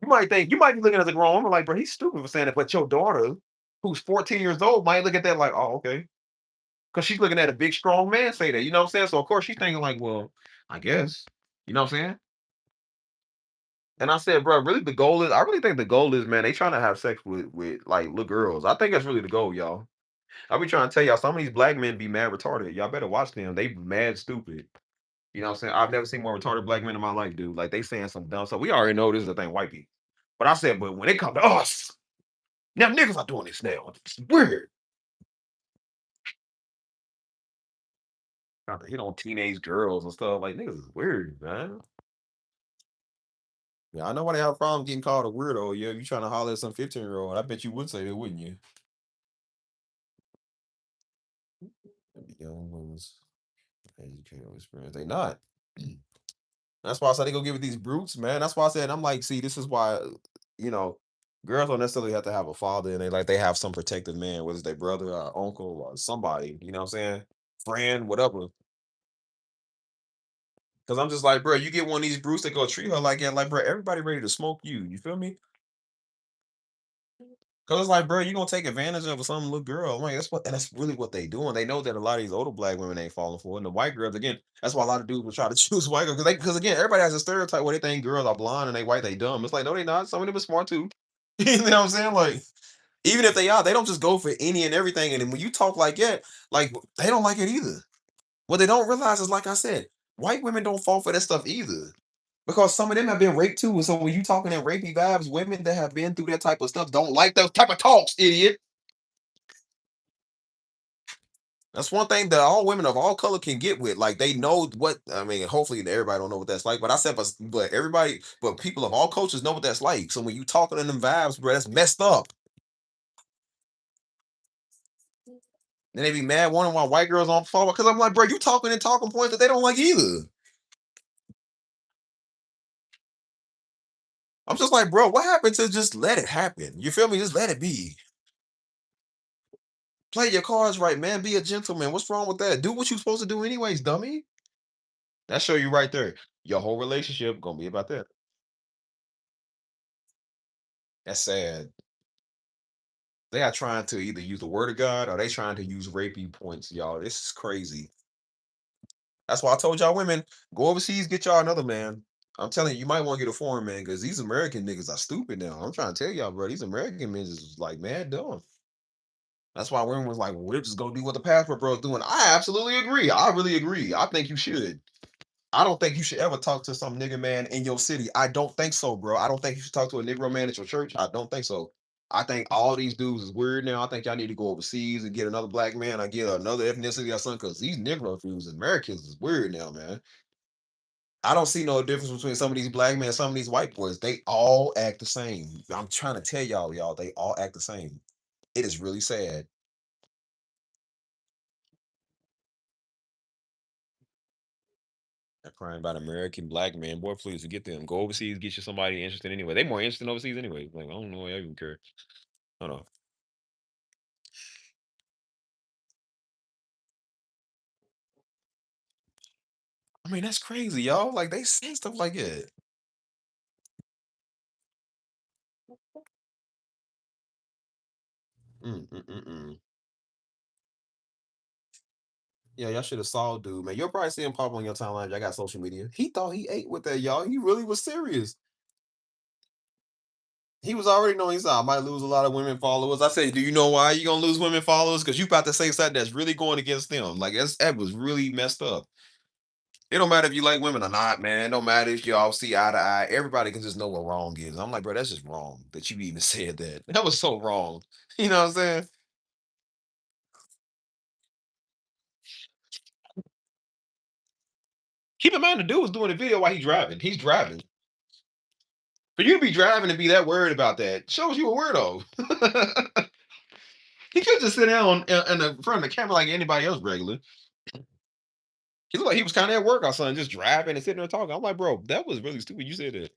You might be looking at a grown woman like, bro, he's stupid for saying that, but your daughter, who's 14 years old, might look at that like, oh, okay. Because she's looking at a big strong man say that, you know what I'm saying? So of course she's thinking like, well, I guess. You know what I'm saying? And I said, bro, really the goal is I really think the goal is, man, they trying to have sex with like little girls. I think that's really the goal, y'all. I be trying to tell y'all, some of these black men be mad retarded. Y'all better watch them. They mad stupid. You know what I'm saying? I've never seen more retarded black men in my life, dude. Like they saying some dumb stuff. We already know this is the thing, white people. But I said, but when it come to us, now niggas are doing this now. It's weird. Trying to hit on teenage girls and stuff. Like niggas is weird, man. Yeah, I know why they have a problem getting called a weirdo. Yeah, you trying to holler at some 15-year-old. I bet you would say that, wouldn't you? Young women's educational experience. They not. That's why I said they go give it these brutes, man. That's why I said I'm like, see, this is why you know, girls don't necessarily have to have a father, and they have some protective man, whether it's their brother or uncle or somebody. You know what I'm saying? Friend, whatever. Because I'm just like, bro, you get one of these brutes that go treat her like that, like, bro, everybody ready to smoke you. You feel me? Cause it's like, bro, you gonna take advantage of some little girl. I'm like, that's really what they doing. They know that a lot of these older black women ain't falling for it. And the white girls, again, that's why a lot of dudes will try to choose white girls. Because again, everybody has a stereotype where they think girls are blonde and they white, they dumb. It's like, no, they not. Some of them are smart too. You know what I'm saying? Like, even if they are, they don't just go for any and everything. And then when you talk like that, like they don't like it either. What they don't realize is, like I said, white women don't fall for that stuff either. Because some of them have been raped too. And so when you talking in rapey vibes, women that have been through that type of stuff don't like those type of talks, idiot. That's one thing that all women of all color can get with. Like they know what I mean. Hopefully, everybody don't know what that's like. But I said, but everybody, but people of all cultures know what that's like. So when you talking in them vibes, bro, that's messed up. Then they be mad, wondering why white girls don't fall. Because I'm like, bro, you talking and talking points that they don't like either. I'm just like, bro, what happened to just let it happen? You feel me? Just let it be. Play your cards right, man. Be a gentleman. What's wrong with that? Do what you're supposed to do anyways, dummy. That show you right there. Your whole relationship gonna be about that. That's sad. They are trying to either use the word of God or they trying to use rapey points, y'all. This is crazy. That's why I told y'all women, go overseas, get y'all another man. I'm telling you, you might want to get a foreign man because these American niggas are stupid now. I'm trying to tell y'all, bro. These American men is like mad dumb. That's why women was like, well, we're just gonna do what the passport bro's doing. I absolutely agree. I really agree. I think you should. I don't think you should ever talk to some nigga man in your city. I don't think so, bro. I don't think you should talk to a Negro man at your church. I don't think so. I think all these dudes is weird now. I think y'all need to go overseas and get another black man or get another ethnicity or something because these Negro dudes, Americans, is weird now, man. I don't see no difference between some of these black men and some of these white boys. They all act the same. I'm trying to tell y'all, they all act the same. It is really sad. They're crying about American black men. Boy, please forget them. Go overseas, get you somebody interested anyway. They more interested overseas anyway. Like, I don't know. I even care. Hold on. I mean, that's crazy, y'all. Like, they say stuff like that. Mm. Yeah, y'all should have saw dude, man. You'll probably see him pop on your timeline. Y'all got social media. He thought he ate with that, y'all. He really was serious. He was already knowing he said, I might lose a lot of women followers. I said, do you know why you gonna lose women followers? Because you about to say something that's really going against them. Like that was really messed up. It don't matter if you like women or not, man. It don't matter if y'all see eye to eye. Everybody can just know what wrong is. I'm like, bro, that's just wrong that you even said that. That was so wrong. You know what I'm saying? Keep in mind the dude was doing the video while he's driving. He's driving. For you to be driving and be that worried about that shows you a weirdo. He could just sit down in the front of the camera like anybody else regular. He looked like he was kind of at work or something, just driving and sitting there talking. I'm like, bro, that was really stupid. You said that.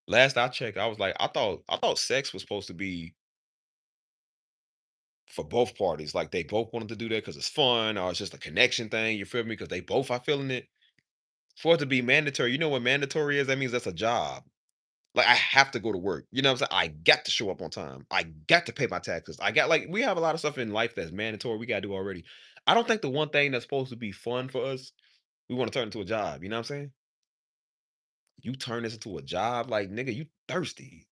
Last I checked, I was like, I thought sex was supposed to be for both parties. Like they both wanted to do that because it's fun, or it's just a connection thing. You feel me? Because they both are feeling it. For it to be mandatory, you know what mandatory is? That means that's a job. Like I have to go to work. You know what I'm saying? I got to show up on time. I got to pay my taxes. I got like we have a lot of stuff in life that's mandatory. We gotta do already. I don't think the one thing that's supposed to be fun for us, we want to turn into a job. You know what I'm saying? You turn this into a job, like nigga, you thirsty.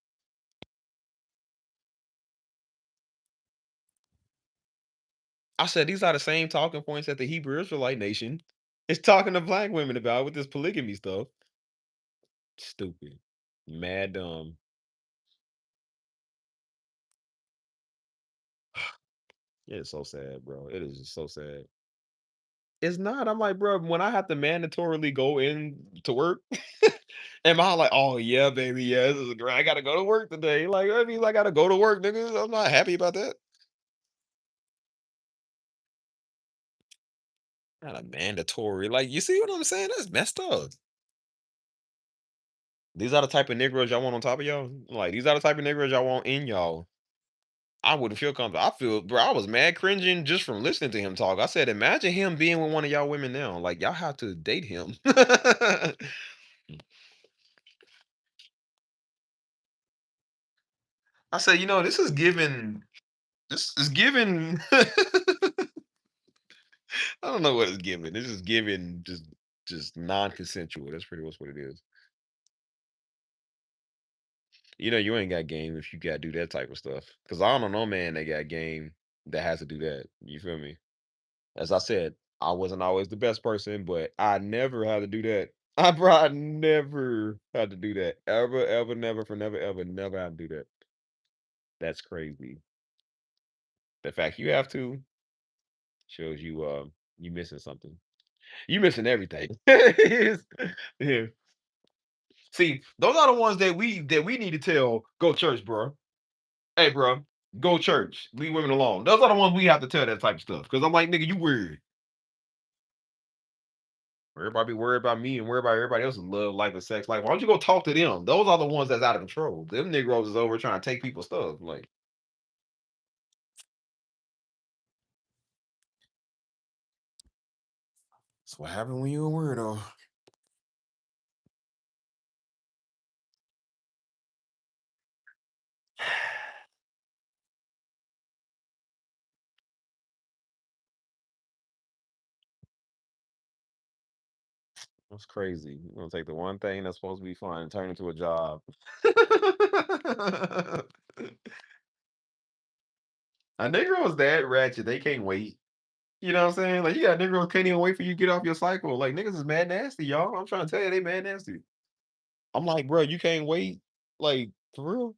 I said these are the same talking points that the Hebrew Israelite nation is talking to black women about with this polygamy stuff. Stupid. Mad dumb. It's so sad, bro. It is just so sad. It's not. I'm like, bro, when I have to mandatorily go in to work, am I like, oh yeah, baby, yeah, this is great. I gotta go to work today. Like, I mean, I gotta go to work, nigga. I'm not happy about that. Not a mandatory. Like, you see what I'm saying? That's messed up. These are the type of Negroes y'all want on top of y'all. Like, these are the type of Negroes y'all want in y'all. I wouldn't feel comfortable. I feel, bro, I was mad cringing just from listening to him talk. I said, imagine him being with one of y'all women now. Like, y'all have to date him. I said, this is giving. This is giving. I don't know what it's giving. This is giving just non-consensual. That's pretty much what it is. You ain't got game if you gotta do that type of stuff. Cause I don't know, man, that got game that has to do that. You feel me? As I said, I wasn't always the best person, but I never had to do that. I never had to do that. Ever, ever, never, for never, ever, never had to do that. That's crazy. The fact you have to shows you missing something. You missing everything. Yeah. See, those are the ones that we need to tell go church, bro. Hey, bro, go church. Leave women alone. Those are the ones we have to tell that type of stuff. Because I'm like, nigga, you weird. Everybody be worried about me and worried about everybody else's love life and sex life. Why don't you go talk to them? Those are the ones that's out of control. Them Negroes is over trying to take people's stuff. Like, that's what happened when you a weirdo. That's crazy. You're gonna take the one thing that's supposed to be fun and turn it into a job. A Negro is that ratchet. They can't wait. You know what I'm saying? Like you got Negroes can't even wait for you to get off your cycle. Like niggas is mad nasty, y'all. I'm trying to tell you, they mad nasty. I'm like, bro, you can't wait. Like for real.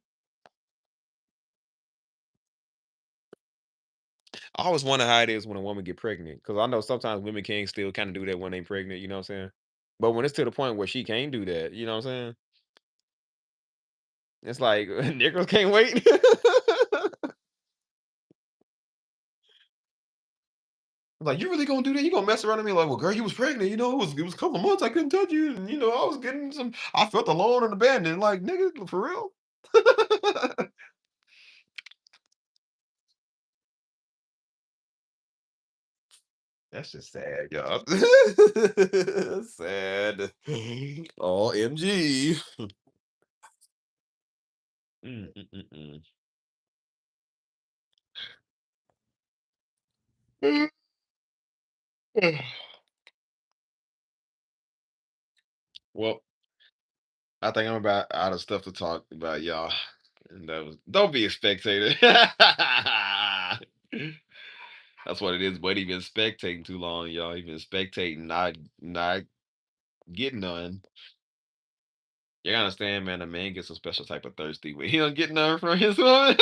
I always wonder how it is when a woman get pregnant because I know sometimes women can still kind of do that when they pregnant. You know what I'm saying? But when it's to the point where she can't do that, you know what I'm saying? It's like Negroes can't wait. Like, you really gonna do that? You gonna mess around with me? Like, well, girl, you was pregnant. It was a couple of months. I couldn't touch you, and I was getting some. I felt alone and abandoned. Like, nigga, for real? That's just sad, y'all. Sad. OMG. Mm, mm, mm, mm. Well, I think I'm about out of stuff to talk about, y'all. And that was don't be a spectator. That's what it is. But he been spectating too long, y'all. He been spectating, not getting none. You understand, man? A man gets a special type of thirsty when he don't get none from his woman.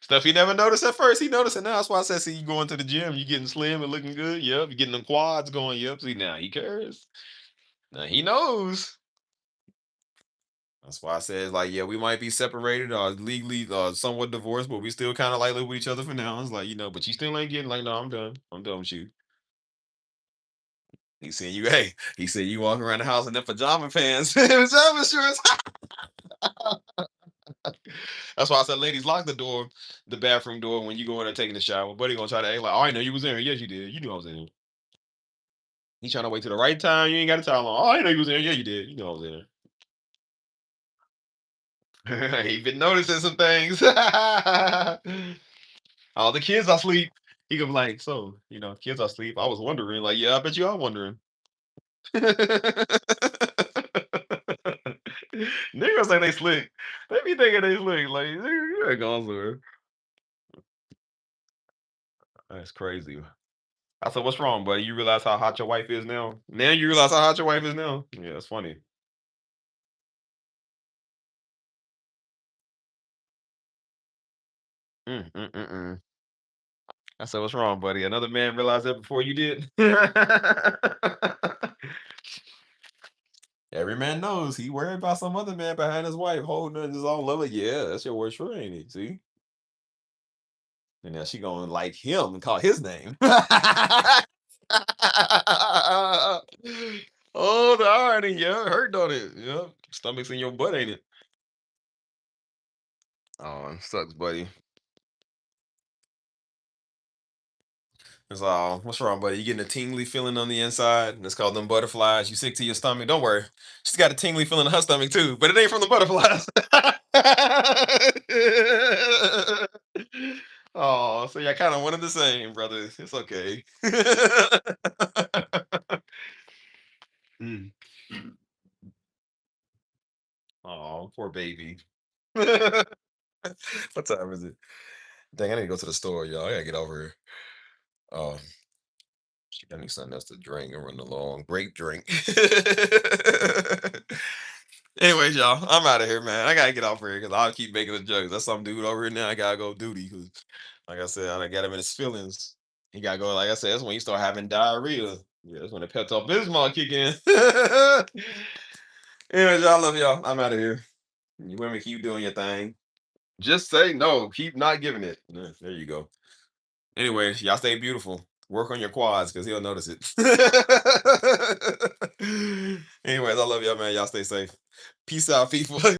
Stuff he never noticed at first. He noticed it now. That's why I said, see, you going to the gym, you getting slim and looking good. Yep. You getting them quads going. Yep. See, now he cares. Now he knows. That's why I said, like, yeah, we might be separated or legally somewhat divorced, but we still kind of like live with each other for now. It's like, but you still ain't getting like, no, I'm done. I'm done with you. He said you, hey, he said you walking around the house in them pajama pants, pajama shorts. That's why I said, ladies, lock the door, the bathroom door when you go in there taking a shower. Buddy gonna try to act like, oh, I know you was in here. Yes, you did. You knew I was in here. He trying to wait till the right time. You ain't got to tell him. Oh, I know you was in here. Yeah, you did. You know I was in here. He been noticing some things. All the kids are asleep. He gonna be like, so, kids are asleep. I was wondering, like, yeah, I bet you are wondering. Niggas say they slick. They be thinking they slick. Like, nigga, you ain't going somewhere. That's crazy. I said, what's wrong, buddy? You realize how hot your wife is now? Now you realize how hot your wife is now? Yeah, it's funny. Mm. I said, what's wrong, buddy? Another man realized that before you did? Every man knows he worried about some other man behind his wife holding his own love. Yeah, that's your worst friend, ain't it? See? And now she gonna like him and call his name. Oh, the irony, yeah, hurt on it. Yeah, stomach's in your butt, ain't it? Oh, it sucks, buddy. It's all, what's wrong, buddy? You getting a tingly feeling on the inside? It's called them butterflies. You sick to your stomach? Don't worry. She's got a tingly feeling in her stomach too, but it ain't from the butterflies. Oh, so y'all kind of one and the same, brothers. It's okay. Mm. Oh, poor baby. What time is it? Dang, I need to go to the store, y'all. I gotta get over here. Oh, shit, I need something else to drink and run along. Great drink. Anyways, y'all, I'm out of here, man. I gotta get off here because I'll keep making the jokes. That's some dude over here now. I gotta go duty because, like I said, I done got him in his feelings. He gotta go. Like I said, that's when you start having diarrhea. Yeah, that's when the Pepto Bismol kick in. Anyways, y'all, love y'all. I'm out of here. You women keep doing your thing. Just say no. Keep not giving it. There you go. Anyways, y'all stay beautiful. Work on your quads because he'll notice it. Anyways, I love y'all, man. Y'all stay safe. Peace out, people.